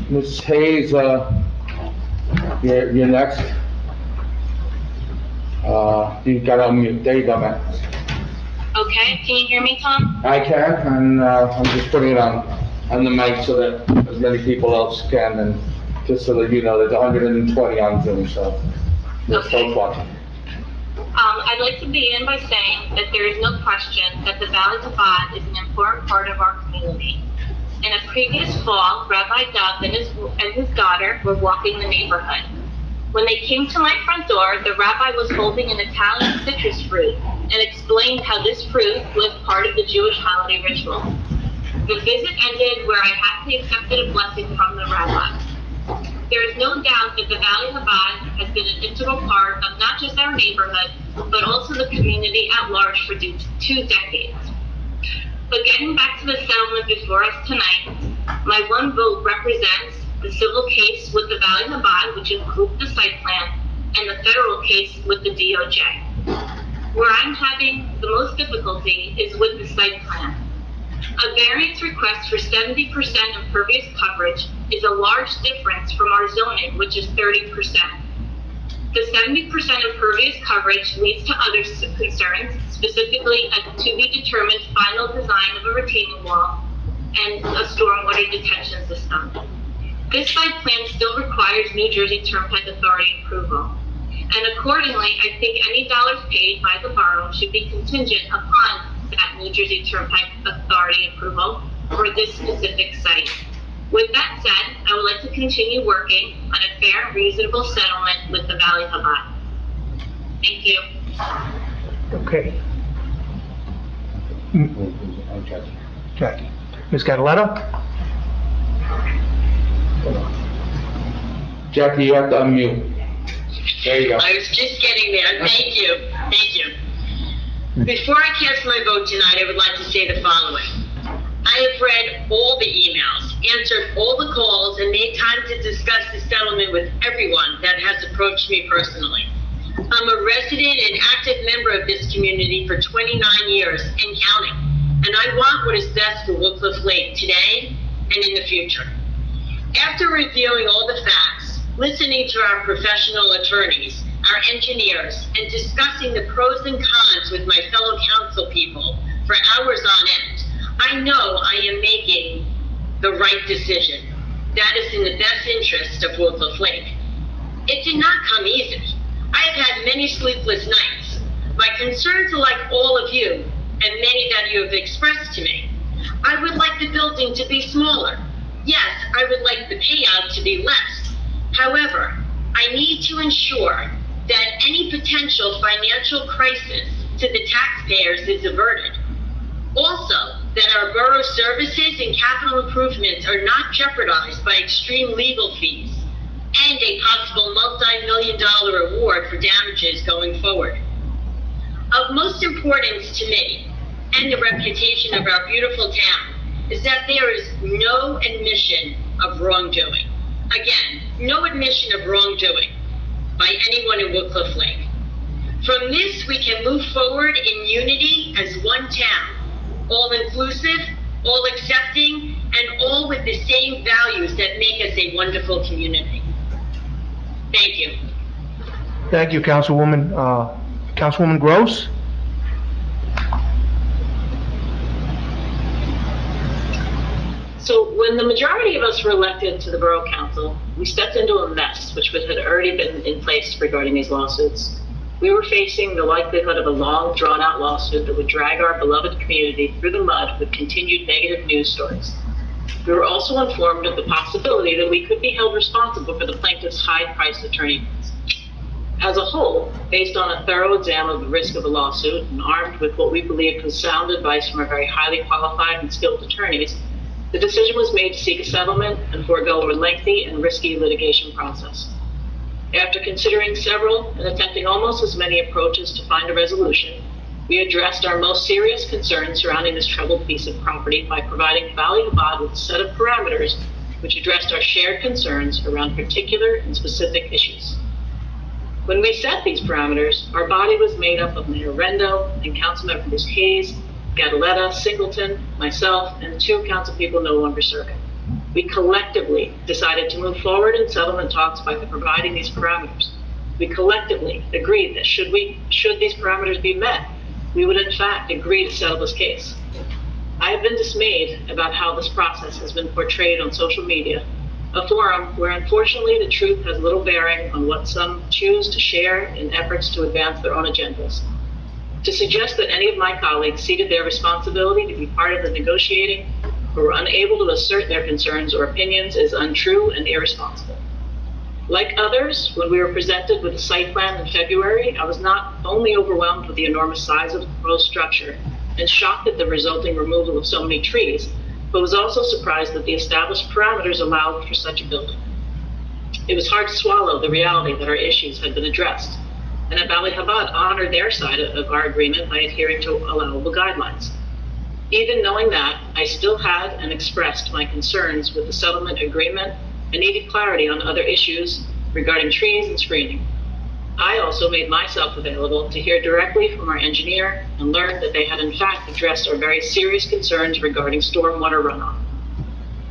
Ms. Hayes, you're next. You got to unmute. There you go, man. Okay, can you hear me, Tom? I can, and I'm just putting it on the mic so that as many people else can, and just so that you know, there's 120 on Zoom, so there's so fun. I'd like to begin by saying that there is no question that the Valley Chabad is an important part of our community. In a previous fall, Rabbi Dov and his daughter were walking the neighborhood. When they came to my front door, the rabbi was holding an Italian citrus fruit and explained how this fruit was part of the Jewish holiday ritual. The visit ended where I happily accepted a blessing from the rabbi. There is no doubt that the Valley Chabad has been an integral part of not just our neighborhood, but also the community at large for 2 decades. But getting back to the settlement before us tonight, my one vote represents the civil case with the Valley Chabad, which includes the site plan, and the federal case with the DOJ. Where I'm having the most difficulty is with the site plan. A variance request for 70% impervious coverage is a large difference from our zoning, which is 30%. The 70% impervious coverage leads to other concerns, specifically a to-be-determined final design of a retaining wall and a stormwater detention system. This site plan still requires New Jersey Turnpike Authority approval. And accordingly, I think any dollars paid by the borough should be contingent upon that New Jersey Turnpike Authority approval for this specific site. With that said, I would like to continue working on a fair and reasonable settlement with the Valley Chabad. Thank you. Okay. Jackie. Ms. Cataletta? Jackie, you have to unmute. There you go. I was just getting there. Thank you. Thank you. Before I cast my vote tonight, I would like to say the following. I have read all the emails, answered all the calls, and made time to discuss the settlement with everyone that has approached me personally. I'm a resident and active member of this community for 29 years and counting, and I want what is best for Woodcliff Lake today and in the future. After reviewing all the facts, listening to our professional attorneys, our engineers, and discussing the pros and cons with my fellow council people for hours on end, I know I am making the right decision. That is in the best interest of Woodcliff Lake. It did not come easy. I have had many sleepless nights. My concerns are like all of you, and many that you have expressed to me. I would like the building to be smaller. Yes, I would like the payout to be less. However, I need to ensure that any potential financial crisis to the taxpayers is averted. Also, that our borough services and capital improvements are not jeopardized by extreme legal fees and a possible multi-million-dollar award for damages going forward. Of most importance to me and the reputation of our beautiful town is that there is no admission of wrongdoing. Again, no admission of wrongdoing by anyone in Woodcliff Lake. From this, we can move forward in unity as one town, all inclusive, all accepting, and all with the same values that make us a wonderful community. Thank you. Thank you, Councilwoman. Councilwoman Gross? So when the majority of us were elected to the Borough Council, we stepped into a mess which had already been in place regarding these lawsuits. We were facing the likelihood of a long, drawn-out lawsuit that would drag our beloved community through the mud with continued negative news stories. We were also informed of the possibility that we could be held responsible for the plaintiff's high-priced attorney fees. As a whole, based on a thorough exam of the risk of a lawsuit and armed with what we believed was sound advice from our very highly qualified and skilled attorneys, the decision was made to seek a settlement and forego a lengthy and risky litigation process. After considering several and attempting almost as many approaches to find a resolution, we addressed our most serious concerns surrounding this troubled piece of property by providing Valley Chabad with a set of parameters which addressed our shared concerns around particular and specific issues. When we set these parameters, our body was made up of Mayor Rendo and Councilmembers Hayes, Gadaletta, Singleton, myself, and 2 council people no longer serving. We collectively decided to move forward in settlement talks by providing these parameters. We collectively agreed that should these parameters be met, we would in fact agree to settle this case. I have been dismayed about how this process has been portrayed on social media a forum where unfortunately the truth has little bearing on what some choose to share in efforts to advance their own agendas. To suggest that any of my colleagues ceded their responsibility to be part of the negotiating or were unable to assert their concerns or opinions is untrue and irresponsible. Like others, when we were presented with the site plan in February, I was not only overwhelmed with the enormous size of the proposed structure and shocked at the resulting removal of so many trees, but was also surprised that the established parameters allowed for such a building. It was hard to swallow the reality that our issues had been addressed, and that Valley Chabad honored their side of our agreement by adhering to allowable guidelines. Even knowing that, I still had and expressed my concerns with the settlement agreement and needed clarity on other issues regarding trees and screening. I also made myself available to hear directly from our engineer and learned that they had in fact addressed our very serious concerns regarding stormwater runoff.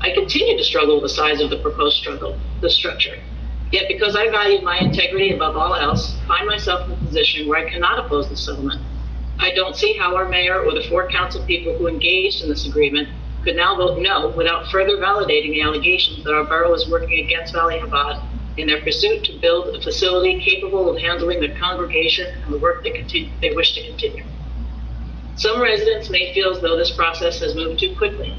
I continue to struggle with the size of the proposed structure. Yet because I value my integrity above all else, find myself in a position where I cannot oppose the settlement. I don't see how our mayor or the 4 council people who engaged in this agreement could now vote no without further validating the allegations that our borough is working against Valley Chabad in their pursuit to build a facility capable of handling their congregation and the work they wish to continue. Some residents may feel as though this process has moved too quickly.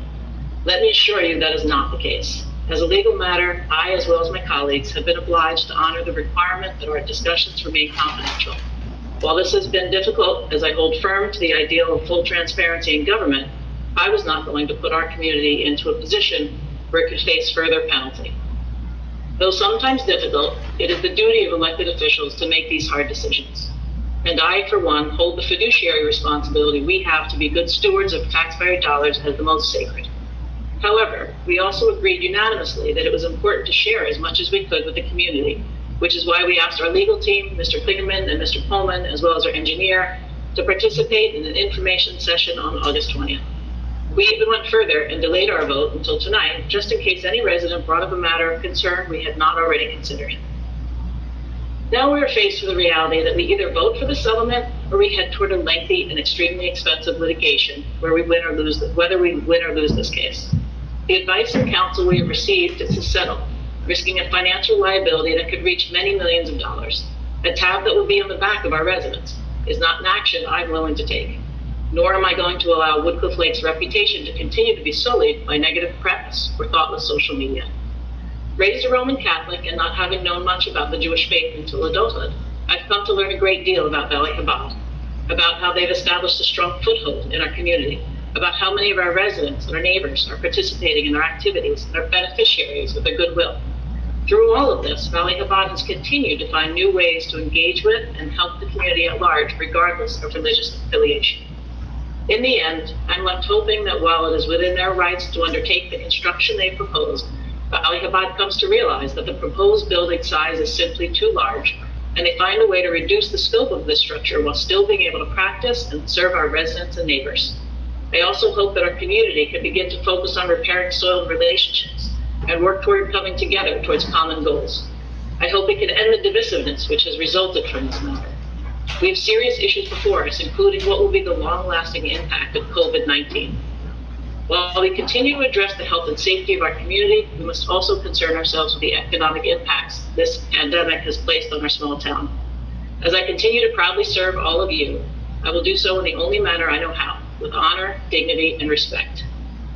Let me assure you that is not the case. As a legal matter, I, as well as my colleagues, have been obliged to honor the requirement that our discussions remain confidential. While this has been difficult, as I hold firm to the ideal of full transparency in government, I was not going to put our community into a position where it could face further penalty. Though sometimes difficult, it is the duty of elected officials to make these hard decisions. And I, for one, hold the fiduciary responsibility we have to be good stewards of taxpayer dollars as the most sacred. However, we also agreed unanimously that it was important to share as much as we could with the community, which is why we asked our legal team, Mr. Klingerman and Mr. Pullman, as well as our engineer, to participate in an information session on August 20th. We even went further and delayed our vote until tonight, just in case any resident brought up a matter of concern we had not already considered. Now we are faced with the reality that we either vote for the settlement or we head toward a lengthy and extremely expensive litigation whether we win or lose this case. The advice and counsel we have received is to settle, risking a financial liability that could reach many millions of dollars. A tab that would be on the back of our residents is not an action I'm willing to take, nor am I going to allow Woodcliff Lake's reputation to continue to be sullied by negative press or thoughtless social media. Raised a Roman Catholic and not having known much about the Jewish faith until adulthood, I've come to learn a great deal about Valley Chabad, about how they've established a strong foothold in our community, about how many of our residents and our neighbors are participating in their activities and are beneficiaries of their goodwill. Through all of this, Valley Chabad has continued to find new ways to engage with and help the community at large, regardless of religious affiliation. In the end, I'm left hoping that while it is within their rights to undertake the construction they proposed, Valley Chabad comes to realize that the proposed building size is simply too large, and they find a way to reduce the scope of this structure while still being able to practice and serve our residents and neighbors. I also hope that our community can begin to focus on repairing soiled relationships and work toward coming together towards common goals. I hope we can end the divisiveness which has resulted from this matter. We have serious issues before us, including what will be the long-lasting impact of COVID-19. While we continue to address the health and safety of our community, we must also concern ourselves with the economic impacts this pandemic has placed on our small town. As I continue to proudly serve all of you, I will do so in the only manner I know how, with honor, dignity, and respect.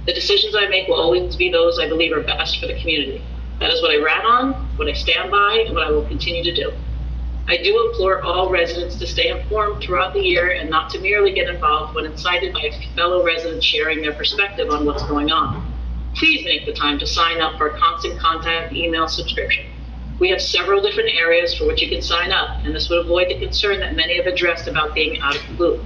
The decisions I make will always be those I believe are best for the community. That is what I ran on, what I stand by, and what I will continue to do. I do implore all residents to stay informed throughout the year and not to merely get involved when incited by a fellow resident sharing their perspective on what's going on. Please make the time to sign up for a constant contact email subscription. We have several different areas for which you can sign up, and this would avoid the concern that many have addressed about being out of the loop.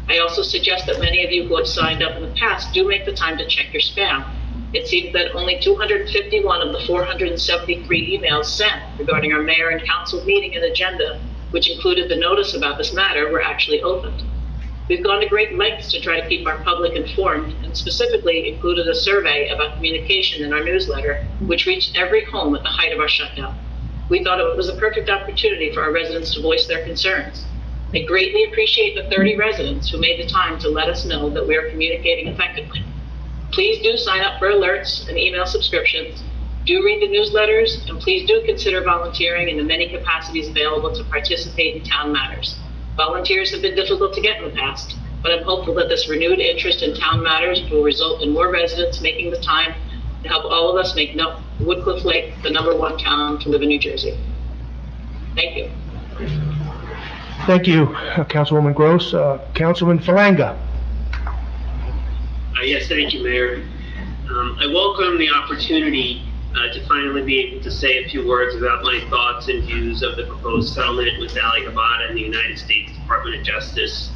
I also suggest that many of you who have signed up in the past do make the time to check your spam. It seems that only 251 of the 473 emails sent regarding our mayor and council meeting and agenda, which included the notice about this matter, were actually opened. We've gone to great lengths to try to keep our public informed, and specifically included a survey about communication in our newsletter, which reached every home at the height of our shutdown. We thought it was a perfect opportunity for our residents to voice their concerns. I greatly appreciate the 30 residents who made the time to let us know that we are communicating effectively. Please do sign up for alerts and email subscriptions. Do read the newsletters, and please do consider volunteering in the many capacities available to participate in town matters. Volunteers have been difficult to get in the past, but I'm hopeful that this renewed interest in town matters will result in more residents making the time to help all of us make Woodcliff Lake the #1 town to live in New Jersey. Thank you. Thank you, Councilwoman Gross. Councilman Falanga. Yes, thank you, Mayor. I welcome the opportunity to finally be able to say a few words about my thoughts and views of the proposed settlement with Valley Chabad and the United States Department of Justice.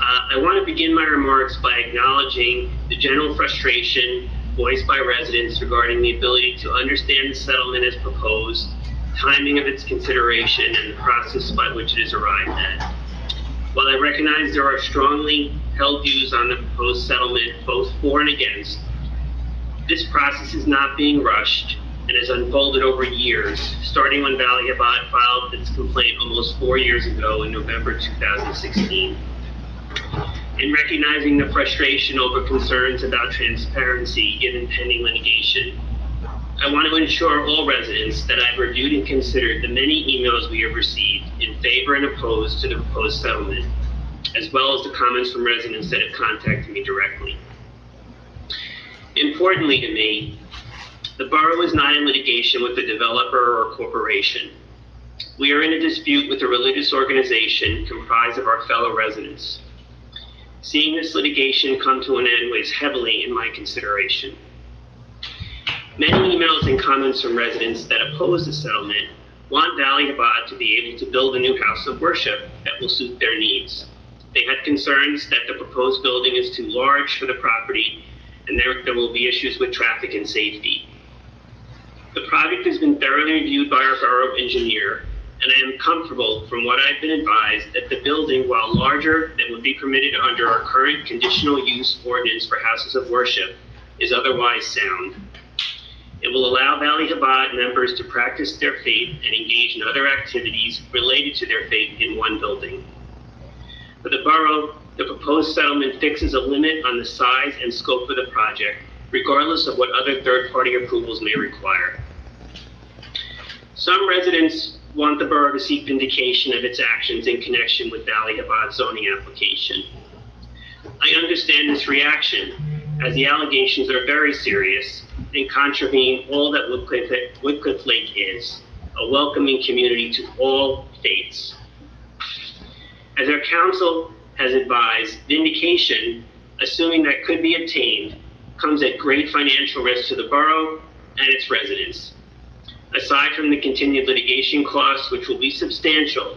I want to begin my remarks by acknowledging the general frustration voiced by residents regarding the ability to understand the settlement as proposed, timing of its consideration, and the process by which it is arrived at. While I recognize there are strongly held views on the proposed settlement, both for and against, this process is not being rushed and has unfolded over years, starting when Valley Chabad filed its complaint almost 4 years ago in November 2016. In recognizing the frustration over concerns about transparency given pending litigation, I want to ensure all residents that I've reviewed and considered the many emails we have received in favor and opposed to the proposed settlement, as well as the comments from residents that have contacted me directly. Importantly to me, the borough is not in litigation with the developer or corporation. We are in a dispute with a religious organization comprised of our fellow residents. Seeing this litigation come to an end weighs heavily in my consideration. Many emails and comments from residents that oppose the settlement want Valley Chabad to be able to build a new house of worship that will suit their needs. They had concerns that the proposed building is too large for the property and there will be issues with traffic and safety. The project has been thoroughly reviewed by our borough engineer, and I am comfortable from what I've been advised that the building, while larger than would be permitted under our current conditional use ordinance for houses of worship, is otherwise sound. It will allow Valley Chabad members to practice their faith and engage in other activities related to their faith in one building. For the borough, the proposed settlement fixes a limit on the size and scope of the project, regardless of what other third-party approvals may require. Some residents want the borough to seek vindication of its actions in connection with Valley Chabad's zoning application. I understand this reaction, as the allegations are very serious and contravene all that Woodcliff Lake is, a welcoming community to all faiths. As our council has advised, vindication, assuming that could be obtained, comes at great financial risk to the borough and its residents. Aside from the continued litigation costs, which will be substantial,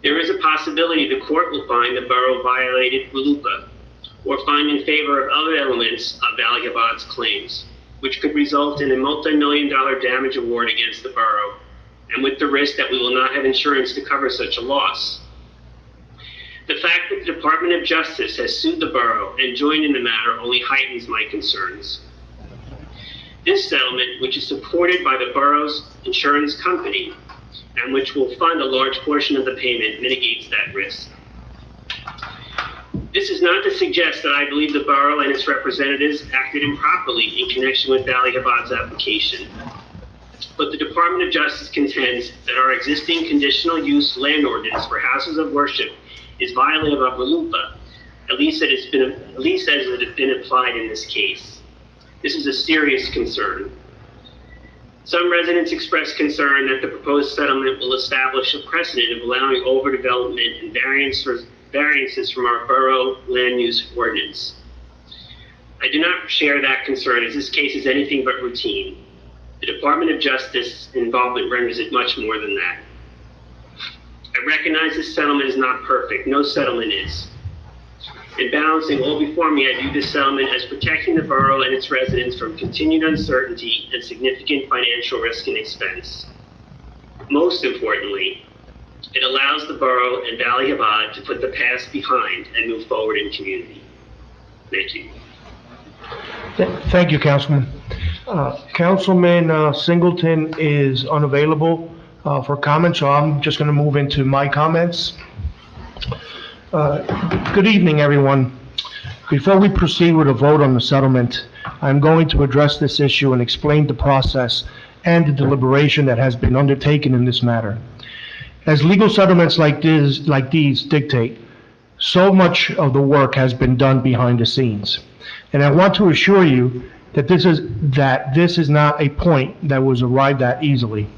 there is a possibility the court will find the borough violated RLUIPA or find in favor of other elements of Valley Chabad's claims, which could result in a multi-million-dollar damage award against the borough, and with the risk that we will not have insurance to cover such a loss. The fact that the Department of Justice has sued the borough and joined in the matter only heightens my concerns. This settlement, which is supported by the borough's insurance company, and which will fund a large portion of the payment, mitigates that risk. This is not to suggest that I believe the borough and its representatives acted improperly in connection with Valley Chabad's application. But the Department of Justice contends that our existing conditional use land ordinance for houses of worship is violative of RLUIPA, at least as it has been applied in this case. This is a serious concern. Some residents express concern that the proposed settlement will establish a precedent of allowing overdevelopment and variances from our borough land use ordinance. I do not share that concern, as this case is anything but routine. The Department of Justice involvement renders it much more than that. I recognize this settlement is not perfect. No settlement is. In balancing all before me, I view this settlement as protecting the borough and its residents from continued uncertainty and significant financial risk and expense. Most importantly, it allows the borough and Valley Chabad to put the past behind and move forward in community. Thank you. Thank you, Councilman. Councilman Singleton is unavailable for comment, so I'm just going to move into my comments. Good evening, everyone. Before we proceed with a vote on the settlement, I'm going to address this issue and explain the process and the deliberation that has been undertaken in this matter. As legal settlements like these dictate, so much of the work has been done behind the scenes. And I want to assure you that this is not a point that was arrived at easily.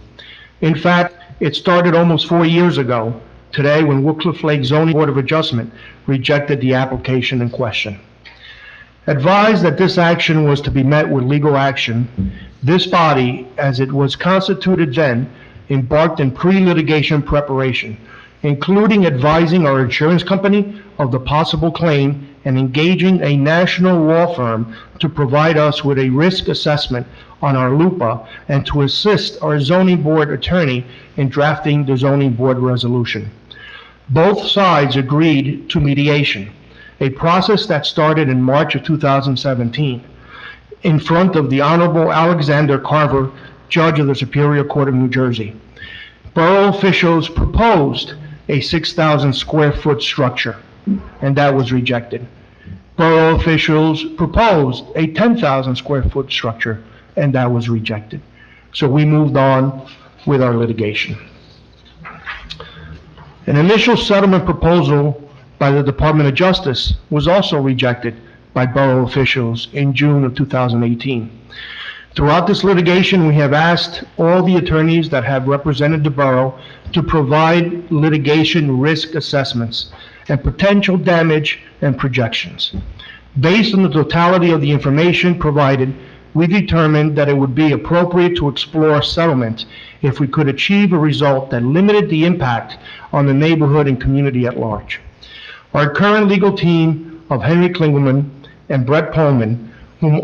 In fact, it started almost 4 years ago today when Woodcliff Lake Zoning Board of Adjustment rejected the application in question. Advised that this action was to be met with legal action, this body, as it was constituted then, embarked in pre-litigation preparation, including advising our insurance company of the possible claim and engaging a national law firm to provide us with a risk assessment on our LUPA and to assist our zoning board attorney in drafting the zoning board resolution. Both sides agreed to mediation, a process that started in March of 2017 in front of the Honorable Alexander Carver, Judge of the Superior Court of New Jersey. Borough officials proposed a 6,000 square foot structure, and that was rejected. Borough officials proposed a 10,000 square foot structure, and that was rejected. So we moved on with our litigation. An initial settlement proposal by the Department of Justice was also rejected by borough officials in June of 2018. Throughout this litigation, we have asked all the attorneys that have represented the borough to provide litigation risk assessments and potential damage and projections. Based on the totality of the information provided, we determined that it would be appropriate to explore settlement if we could achieve a result that limited the impact on the neighborhood and community at large. Our current legal team of Henry Klingelman and Brett Pullman, whom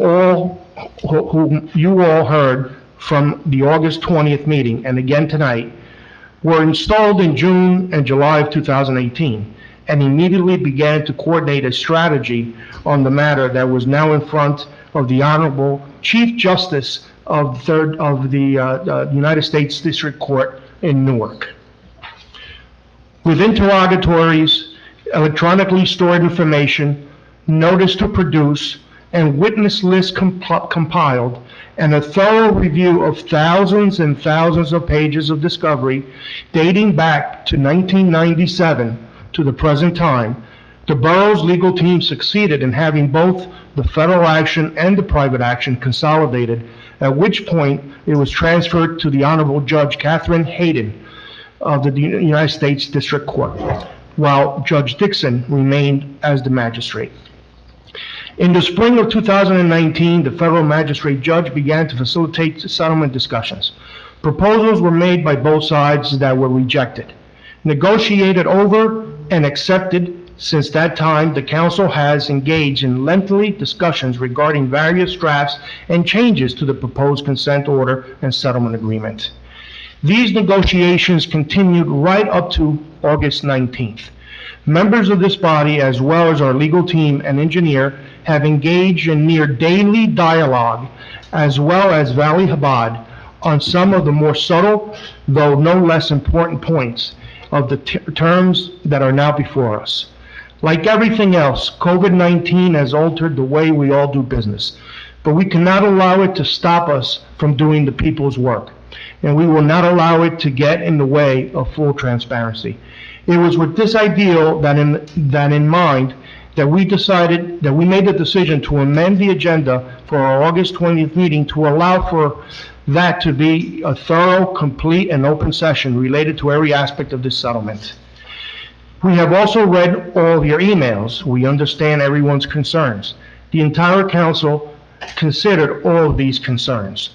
you all heard from the August 20th meeting and again tonight, were installed in June and July of 2018 and immediately began to coordinate a strategy on the matter that was now in front of the Honorable Chief Justice of the United States District Court in Newark. With interrogatories, electronically stored information, notice to produce, and witness list compiled, and a thorough review of thousands and thousands of pages of discovery dating back to 1997 to the present time, the borough's legal team succeeded in having both the federal action and the private action consolidated, at which point it was transferred to the Honorable Judge Catherine Hayden of the United States District Court, while Judge Dixon remained as the magistrate. In the spring of 2019, the federal magistrate judge began to facilitate settlement discussions. Proposals were made by both sides that were rejected. Negotiated over and accepted. Since that time, the council has engaged in lengthy discussions regarding various drafts and changes to the proposed consent order and settlement agreement. These negotiations continued right up to August 19th. Members of this body, as well as our legal team and engineer, have engaged in near daily dialogue, as well as Valley Chabad, on some of the more subtle, though no less important points of the terms that are now before us. Like everything else, COVID-19 has altered the way we all do business, but we cannot allow it to stop us from doing the people's work, and we will not allow it to get in the way of full transparency. It was with this ideal that in mind that we made the decision to amend the agenda for our August 20th meeting to allow for that to be a thorough, complete, and open session related to every aspect of this settlement. We have also read all of your emails. We understand everyone's concerns. The entire council considered all of these concerns.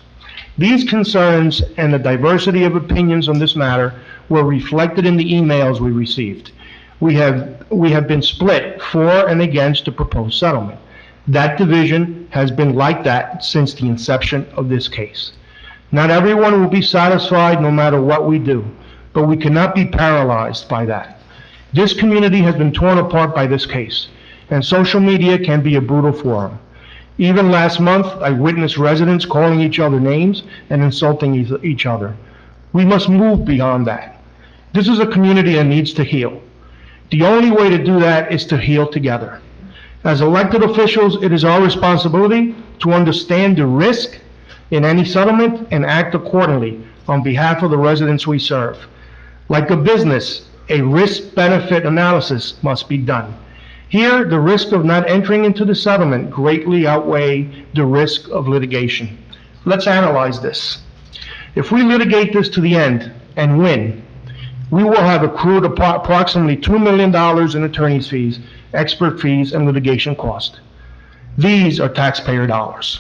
These concerns and the diversity of opinions on this matter were reflected in the emails we received. We have been split for and against the proposed settlement. That division has been like that since the inception of this case. Not everyone will be satisfied no matter what we do, but we cannot be paralyzed by that. This community has been torn apart by this case, and social media can be a brutal forum. Even last month, I witnessed residents calling each other names and insulting each other. We must move beyond that. This is a community that needs to heal. The only way to do that is to heal together. As elected officials, it is our responsibility to understand the risk in any settlement and act accordingly on behalf of the residents we serve. Like a business, a risk-benefit analysis must be done. Here, the risk of not entering into the settlement greatly outweigh the risk of litigation. Let's analyze this. If we litigate this to the end and win, we will have accrued approximately $2 million in attorney's fees, expert fees, and litigation costs. These are taxpayer dollars.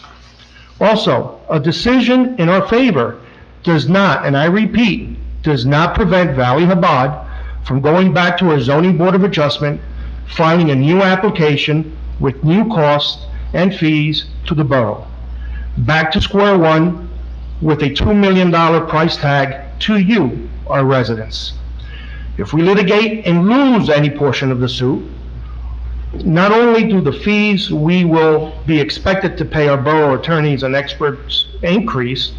Also, a decision in our favor does not, and I repeat, does not prevent Valley Chabad from going back to our zoning board of adjustment, filing a new application with new costs and fees to the borough. Back to square one with a $2 million price tag to you, our residents. If we litigate and lose any portion of the suit, not only do the fees we will be expected to pay our borough attorneys and experts increase,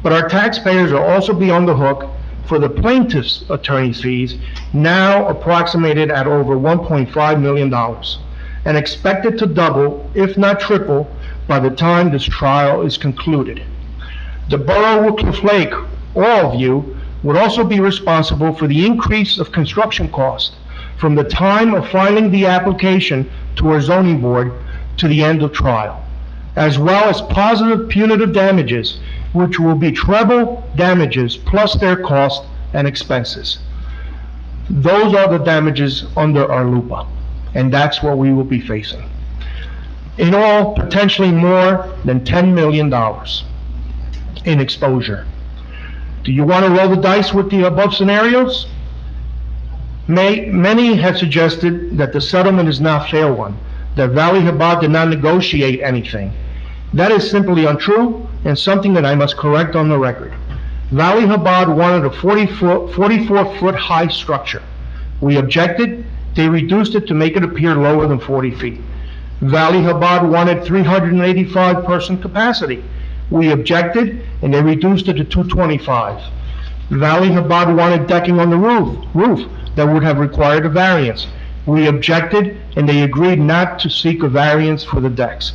but our taxpayers will also be on the hook for the plaintiff's attorney's fees, now approximated at over $1.5 million, and expected to double, if not triple, by the time this trial is concluded. The borough of Cliff Lake, all of you, would also be responsible for the increase of construction cost from the time of filing the application to our zoning board to the end of trial, as well as positive punitive damages, which will be treble damages plus their cost and expenses. Those are the damages under our LUPA, and that's what we will be facing. In all, potentially more than $10 million in exposure. Do you want to roll the dice with the above scenarios? Many have suggested that the settlement is not a fair one, that Valley Chabad did not negotiate anything. That is simply untrue and something that I must correct on the record. Valley Chabad wanted a 44-foot high structure. We objected. They reduced it to make it appear lower than 40 feet. Valley Chabad wanted 385 person capacity. We objected, and they reduced it to 225. Valley Chabad wanted decking on the roof that would have required a variance. We objected, and they agreed not to seek a variance for the decks.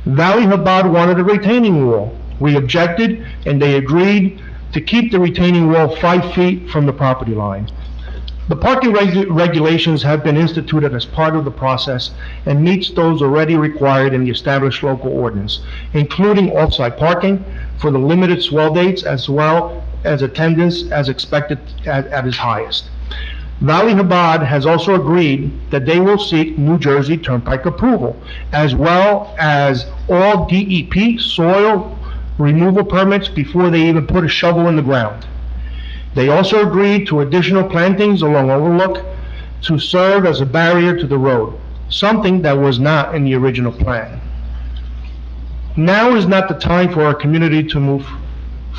Valley Chabad wanted a retaining wall. We objected, and they agreed to keep the retaining wall 5 feet from the property line. The parking regulations have been instituted as part of the process and meets those already required in the established local ordinance, including off-site parking for the limited swell dates as well as attendance as expected at its highest. Valley Chabad has also agreed that they will seek New Jersey Turnpike approval, as well as all DEP soil removal permits before they even put a shovel in the ground. They also agreed to additional plantings along Overlook to serve as a barrier to the road, something that was not in the original plan. Now is not the time for our community to move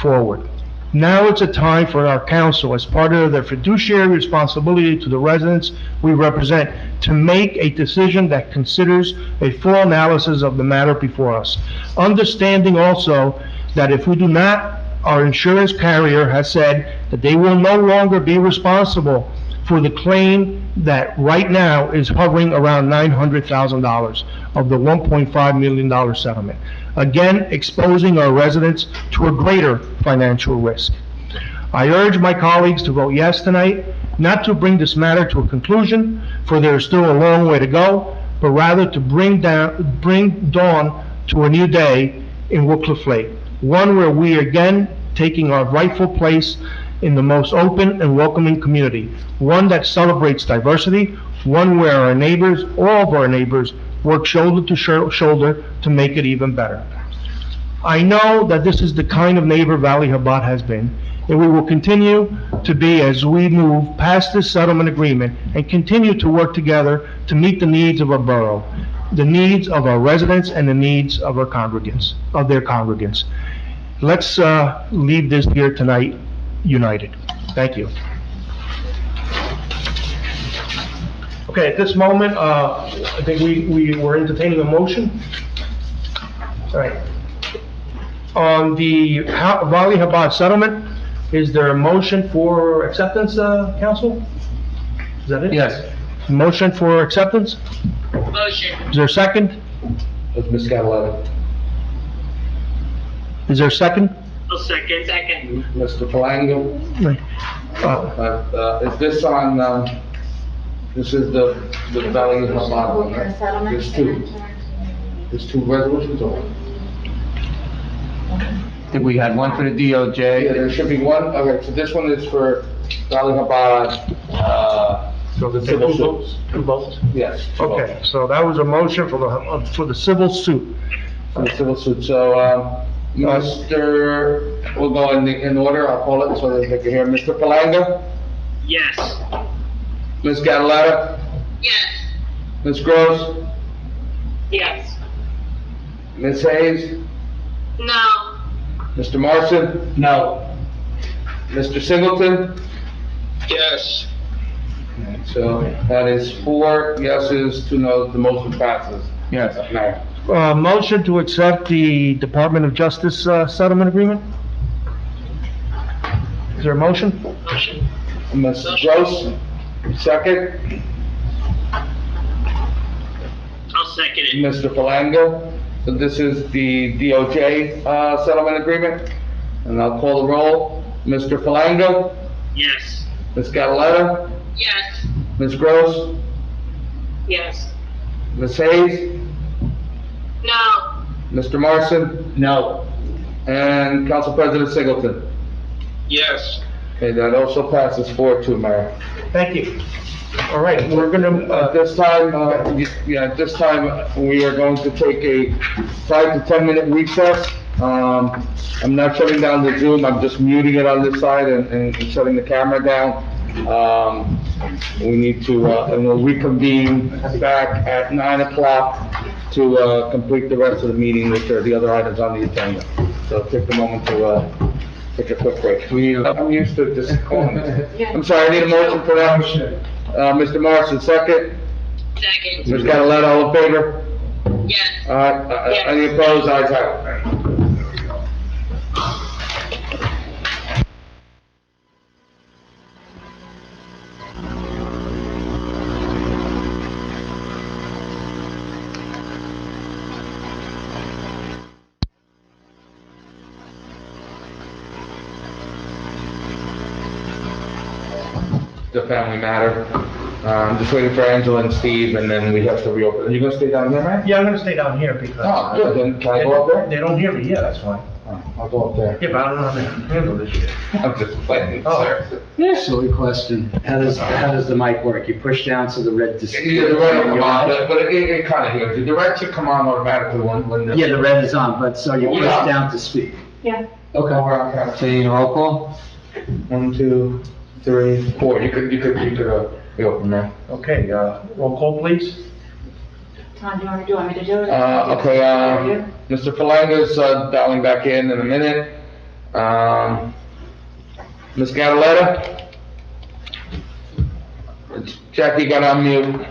forward. Now it's a time for our council, as part of their fiduciary responsibility to the residents we represent, to make a decision that considers a full analysis of the matter before us. Understanding also that if we do not, our insurance carrier has said that they will no longer be responsible for the claim that right now is hovering around $900,000 of the $1.5 million settlement. Again, exposing our residents to a greater financial risk. I urge my colleagues to vote yes tonight, not to bring this matter to a conclusion, for there is still a long way to go, but rather to bring dawn to a new day in Cliff Lake, one where we are again taking our rightful place in the most open and welcoming community, one that celebrates diversity, one where our neighbors, all of our neighbors, work shoulder to shoulder to make it even better. I know that this is the kind of neighbor Valley Chabad has been, and we will continue to be as we move past this settlement agreement and continue to work together to meet the needs of our borough, the needs of our residents, and the needs of our congregants, of their congregants. Let's leave this here tonight united. Thank you. Okay, at this moment, I think we were entertaining a motion. All right. On the Valley Chabad settlement, is there a motion for acceptance, council? Is that it? Yes. Motion for acceptance? Motion. Is there a second? With Ms. Cataletta. Is there a second? I'll second. Second. Mr. Palango? Is this on, this is the Valley Chabad one, right? There's two resolutions or? I think we had one for the Yeah, DOJ. there should be one, okay, so this one is for Valley Chabad, So the Civil two votes? suits. Two votes? Yes. two Okay, votes. so that was a motion for the civil suit. For the civil suit, so, we'll go in order, I'll call it so that they can hear. Mr. Palanga? Yes. Ms. Cataletta? Yes. Ms. Gross? Yes. Ms. Hayes? No. Mr. Marson? No. Mr. Singleton? Yes. So that is 4 yeses, 2 noes, the motion passes. Yes. Mayor. Motion to accept the Department of Justice settlement agreement? Is there a motion? Motion. Ms. Gross, second. I'll second it. Mr. Palanga. So this is the DOJ settlement agreement, and I'll call the roll. Mr. Palanga. Yes. Ms. Cataletta. Yes. Ms. Gross. Yes. Ms. Hayes. No. Mr. Marson. No. And Council President Singleton. Yes. Okay, that also passes 4-2, Mayor. Thank you. All right, we're gonna, At this time, we are going to take a 5 to 10 minute recess. I'm not shutting down the Zoom, I'm just muting it on this side and shutting the camera down. We need to, and we'll reconvene back at 9 o'clock to, complete the rest of the meeting, which are the other items on the agenda. So take a moment to, take a quick break. I'm used to just calling. I'm sorry, I need a motion for that. Mr. Morrison, second. Second. Ms. Cataletta, all in favor? Yes. Yes. Any opposed? Ayes have it. The family matter. I'm just waiting for Angela and Steve, and then we have to reopen. Are you gonna stay down here, man? yeah, I'm gonna stay down here because. Oh, good, then can I go up there? They don't hear me, yeah, that's fine. Oh, I'll go up there. Yeah, but I don't know how to handle this shit. I'm just playing, Oh. sir. Silly question. How does the mic work? You push down so the red Yeah, the red will come on, but it kinda hears you. The red should come on automatically when the. Yeah, the red is on, but so you push Yeah. down to speak. Yeah. Okay. We're on camera. So you need a roll call? 1, 2, 3, 4. You could, reopen there. Okay, roll call, please. Tom, do you want me to do it? Okay, Mr. Palanga's, dialing back in a minute. Ms. Cataletta? Jackie, you gotta unmute.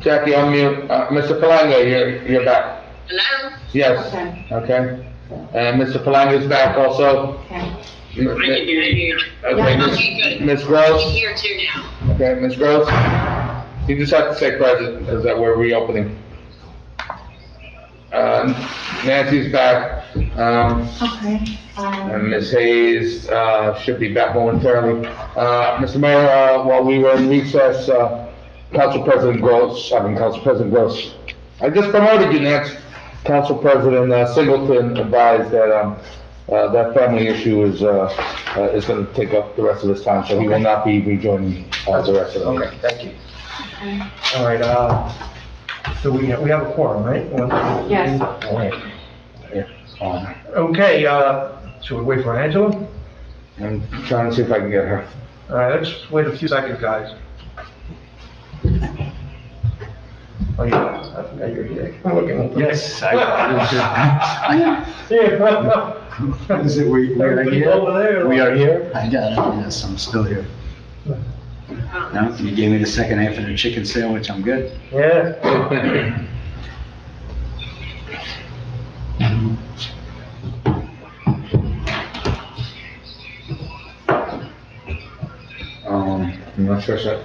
Jackie, unmute. Mr. Palanga, you're back. Hello? Yes. Okay. Okay. And Mr. Palanga's back also. Okay. I can hear you. Okay, Okay, good. Ms. I Gross? can hear too now. Okay, Ms. Gross? You just have to say present, because that we're reopening. Nancy's back, Okay. and Ms. Hayes, should be back momentarily. Mr. Mayor, while we were in recess, Council President Gross, I just promoted you, Nancy. Council President Singleton advised that, that family issue is gonna take up the rest of his time, so he will not be rejoining, the rest of the meeting. Okay, thank you. All right, so we have a quorum, right? Yes. All right. Yeah. Okay, should we wait for Angela? I'm trying to see if I can get her. All right, let's wait a few seconds, guys. Oh, yeah, I forgot you're here. I'm looking. Yes, Is it, we are here? Over there. We are here? I got it, yes, I'm still here. No, you gave me the second half of the chicken sandwich, I'm good. Yeah. I'm not sure, sir.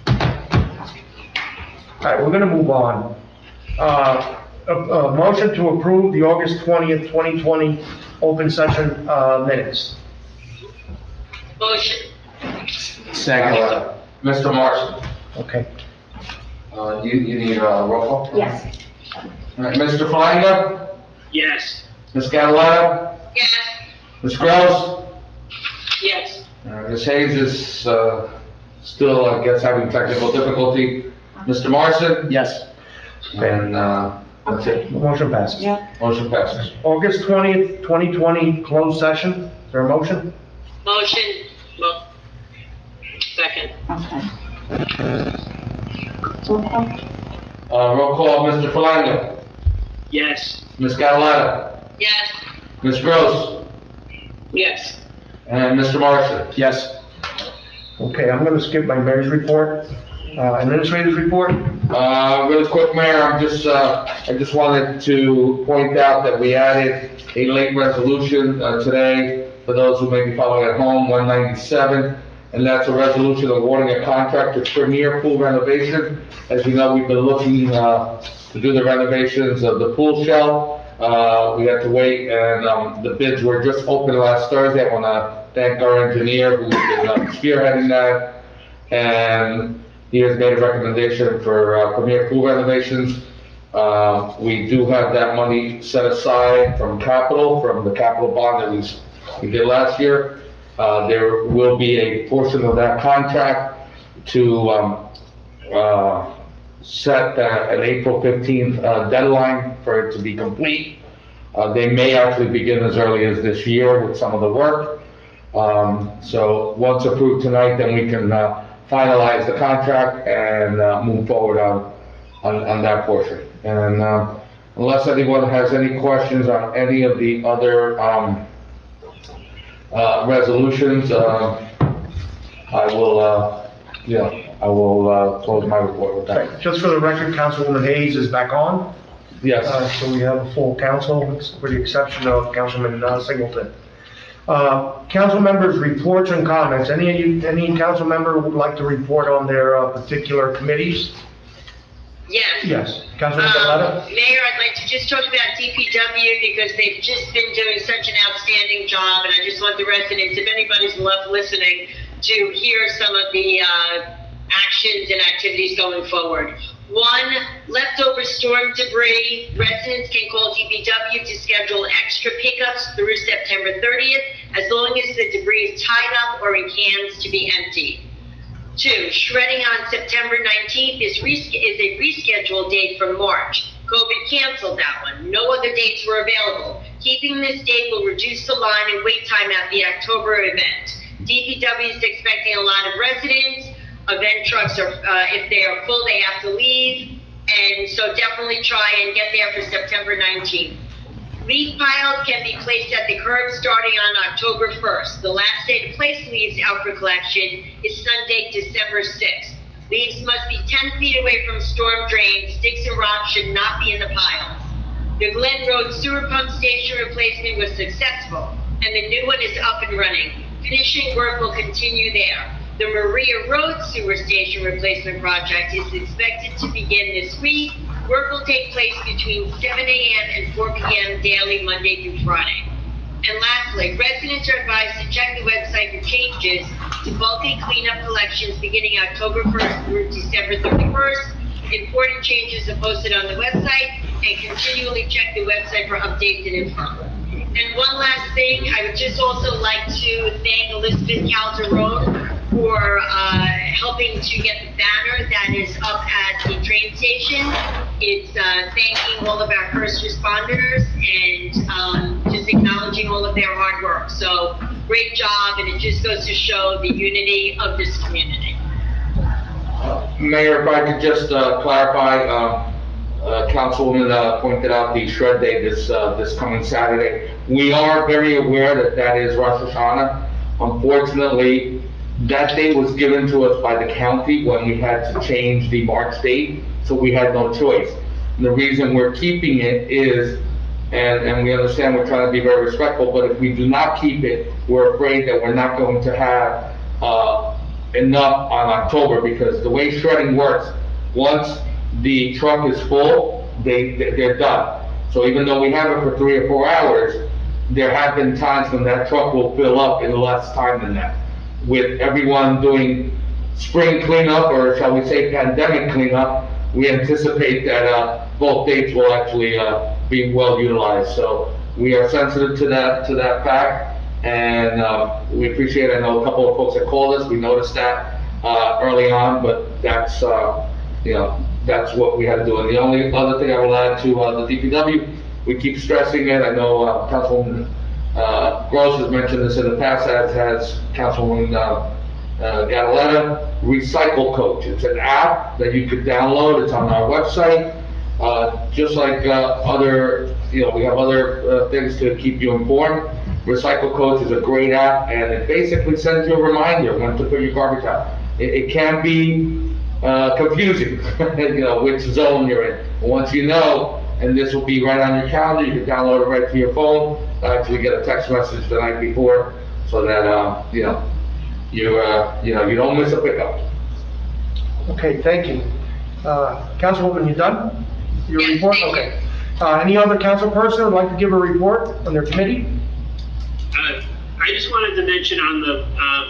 All right, we're gonna move on. A motion to approve the August 20th, 2020 open session, minutes. Motion. Second. Mr. Marson, Okay. you need a roll call? Yes. All right, Mr. Flanagan? Yes. Ms. Catalano? Yes. Ms. Gross? Yes. Ms. Hayes is, still, I guess, having technical difficulty. Mr. Marson? Yes. And, that's it. Motion passes. Motion passes. August 20th, 2020 closed session. Is there a motion? Motion. Second. Roll call, Mr. Flanagan. Yes. Ms. Catalano. Yes. Ms. Gross. Yes. And Mr. Marson. Yes. Okay, I'm gonna skip my mayor's report. Administrator's report? Really quick, Mayor, I just wanted to point out that we added a late resolution, today, for those who may be following at home, 197, and that's a resolution awarding a contract to Premier Pool Renovation. As you know, we've been looking, to do the renovations of the pool shell. We had to wait, and, the bids were just opened last Thursday. I wanna thank our engineer who's been spearheading that, and he has made a recommendation for Premier Pool renovations. We do have that money set aside from the capital bond that we did last year. There will be a portion of that contract to set an April 15th deadline for it to be complete. They may actually begin as early as this year with some of the work. So once approved tonight, then we can finalize the contract and move forward on that portion. And unless anyone has any questions on any of the other resolutions, I will close my report with that. Just for the record, Councilwoman Hayes is back on. Yes. So we have a full council, with the exception of Councilman Singleton. Council members' reports and comments. Any council member would like to report on their particular committees? Yes. Yes. Councilman Barletta? Mayor, I'd like to just talk about DPW because they've just been doing such an outstanding job, and I just want the residents, if anybody's left listening, to hear some of the actions and activities going forward. One, leftover storm debris. Residents can call DPW to schedule extra pickups through September 30th, as long as the debris is tied up or in cans to be emptied. Two, shredding on September 19th is a rescheduled date from March. COVID canceled that one. No other dates were available. Keeping this date will reduce the line and wait time at the October event. DPW is expecting a lot of residents. Event trucks are, if they are full, they have to leave. And so definitely try and get there for September 19th. Leaf piles can be placed at the curb starting on October 1st. The last day to place leaves out for collection is Sunday, December 6th. Leaves must be 10 feet away from storm drains. Sticks and rocks should not be in the piles. The Glen Road sewer pump station replacement was successful, and the new one is up and running. Finishing work will continue there. The Maria Road sewer station replacement project is expected to begin this week. Work will take place between 7 a.m. and 4 p.m. daily, Monday through Friday. And lastly, residents are advised to check the website for changes to bulky cleanup collections beginning October 1st through December 31st. Important changes are posted on the website, and continually check the website for updates and info. And one last thing, I would just also like to thank Elizabeth Calderon for helping to get the banner that is up at the train station. It's thanking all of our first responders and just acknowledging all of their hard work. So great job, and it just goes to show the unity of this community. Mayor, if I could just clarify, Councilwoman pointed out the shred day this coming Saturday. We are very aware that that is Rosh Hashanah. Unfortunately, that date was given to us by the county when we had to change the March date, so we had no choice. And the reason we're keeping it is, and we understand we're trying to be very respectful, but if we do not keep it, we're afraid that we're not going to have enough on October, because the way shredding works, once the truck is full, they're done. So even though we have it for 3 or 4 hours, there have been times when that truck will fill up in less time than that. With everyone doing spring cleanup, or shall we say pandemic cleanup, we anticipate that both dates will actually be well utilized. So we are sensitive to that fact, and we appreciate it. I know a couple of folks that called us, we noticed that early on, but that's, that's what we had to do. And the only other thing I will add to the DPW, we keep stressing it. I know Councilwoman Gross has mentioned this in the past, as has Councilwoman Gadaletta. Recycle Coach. It's an app that you could download. It's on our website. Just like other, we have other things to keep you informed. Recycle Coach is a great app, and it basically sends you a reminder when to put your garbage out. It can be confusing, which zone you're in. But once you know, and this will be right on your calendar, you can download it right to your phone. Actually get a text message the night before, so that you don't miss a pickup. Okay, thank you. Councilwoman, you done? Your report? Okay. Any other council person would like to give a report on their committee? I just wanted to mention on the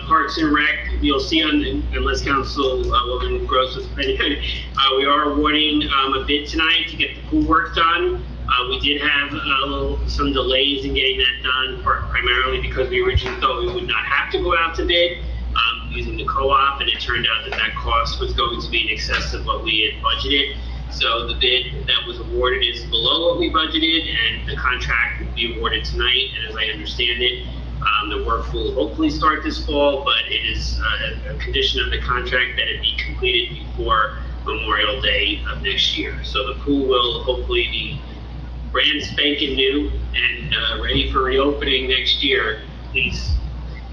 Parks and Rec, you'll see unless Councilwoman Gross was planning, we are awarding a bid tonight to get the pool work done. We did have some delays in getting that done, primarily because we originally thought we would not have to go out to bid using the co-op, and it turned out that cost was going to be in excess of what we had budgeted. So the bid that was awarded is below what we budgeted, and the contract will be awarded tonight. And as I understand it, the work will hopefully start this fall, but it is a condition of the contract that it be completed before Memorial Day of next year. So the pool will hopefully be brand spanking new and ready for reopening next year, please.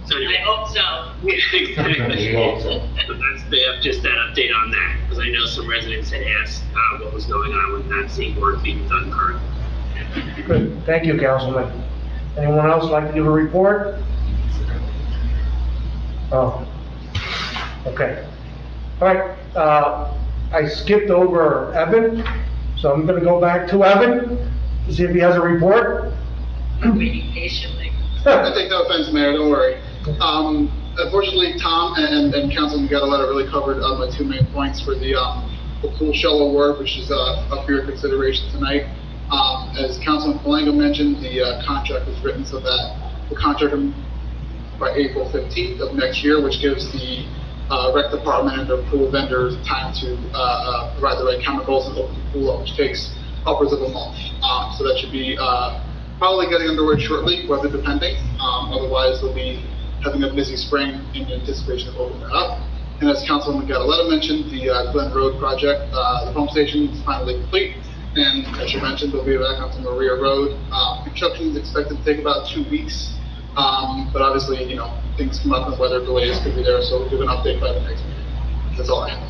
So anyway, I hope so. So that's just that update on that, because I know some residents had asked what was going on with not seeing work being done currently. Good, thank you, Councilman. Anyone else like to give a report? Oh, okay. All right, I skipped over Evan, so I'm gonna go back to Evan to see if he has a report. I'm waiting patiently. I take no offense, Mayor, don't worry. Unfortunately, Tom and Councilman Gadaletta really covered my two main points for the pool shell award, which is up for your consideration tonight. As Councilman Palango mentioned, the contract was written so that the contract by April 15th of next year, which gives the rec department and the pool vendors time to provide the right chemicals and open the pool up, which takes upwards of a month. So that should be probably getting underway shortly, weather depending. Otherwise, they'll be having a busy spring in anticipation of opening that up. And as Councilman Gadaletta mentioned, the Glen Road project, the pump station is finally complete. And as you mentioned, they'll be back onto Maria Road. Construction is expected to take about 2 weeks. But obviously, things come up and weather delays could be there, so we'll give an update by the next meeting. That's all I have.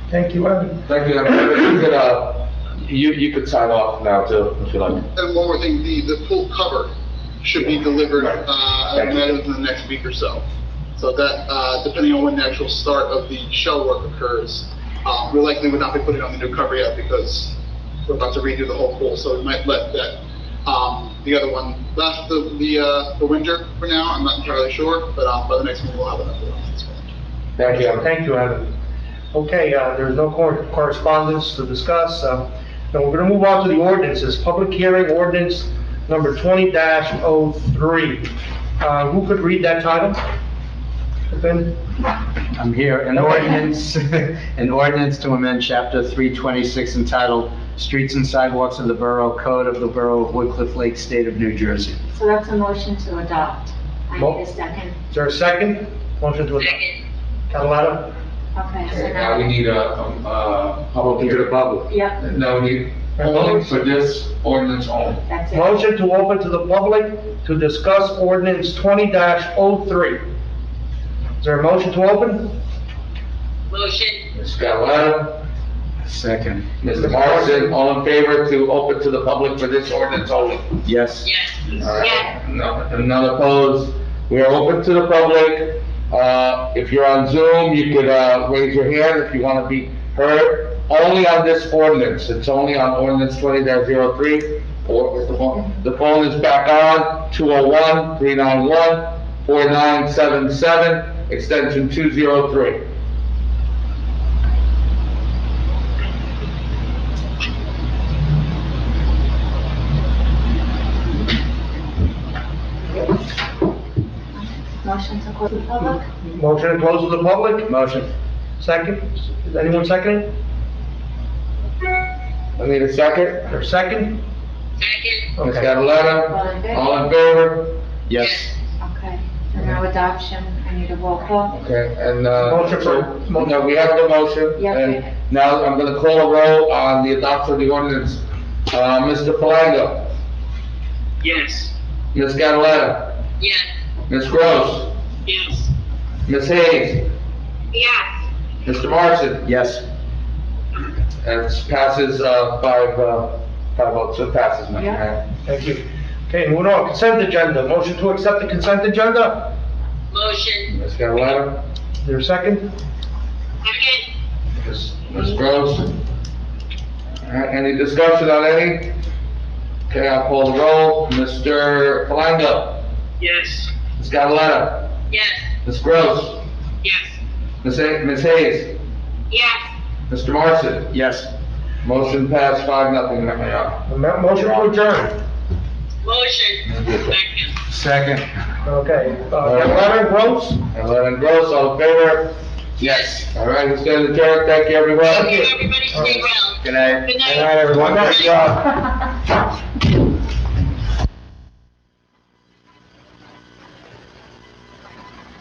Thank you, Evan. Thank you, Evan. You could sign off now too, if you like. And one more thing, the pool cover should be delivered within the next week or so. So that, depending on when the actual start of the shell work occurs, we likely would not be putting on the new cover yet because we're about to redo the whole pool. So we might let that the other one last the winter for now. I'm not entirely sure, but by the next meeting we'll have an update on this. Thank you. Thank you, Evan. Okay, there's no correspondence to discuss. Now we're going to move on to the ordinances. Public hearing ordinance number 20-03. Who could read that title? Ben? I'm here. An ordinance to amend chapter 326 entitled Streets and Sidewalks of the Borough Code of the Borough of Woodcliff Lake, State of New Jersey. So that's a motion to adopt. I need a second. Is there a second? Motion to adopt. Catalano? Okay, so Now we need a public To the public. Yep, Now we need only for this ordinance only. that's it. Motion to open to the public to discuss ordinance 20-03. Is there a motion to open? Motion. Ms. Catalano, Second. Mr. Morrison, all in favor to open to the public for this ordinance only? Yes. Yes. All right. No, none opposed. We are open to the public If you're on Zoom, you could, raise your hand if you want to be heard. Only on this ordinance, it's only on ordinance 20-03. Or the phone is back on, 201-391-4977, extension 203. Motion to close the public? Motion to close to the public? Motion. Second? Is anyone seconding? I need a second. Or second? Second. Ms. Okay. Cataletta, all in favor? Yes. Okay, so now adoption, I need a roll call. Okay, and, Motion so, for- no, we have the motion. Yep. And now I'm gonna call a roll on the adoption of the ordinance. Mr. Palango, Yes. Ms. Cataletta, Yes. Ms. Gross, Yes. Ms. Hayes, Yes. Mr. Marson. Yes. And it passes, five votes, it passes, Mr. Mayor. Thank you. Okay, moving on, consent agenda. Motion to accept the consent agenda? Motion. Ms. Cataletta, Is there a second? Second. Ms. Gross. Any discussion on any? Okay, I'll call the roll. Mr. Palango, Yes. Ms. Cataletta, Yes. Ms. Gross, Yes. Ms. Hayes, Yes. Mr. Marson. Yes. Motion passed 5-0, Mayor. Motion to adjourn. Motion. Second. Second. Okay, Cataletta, Gross? Cataletta and Gross, all in favor? Yes. All right, let's get adjourned. Thank you, everyone. Thank you, everybody. Stay well. Good night. Good night. Good night, everyone. Nice job.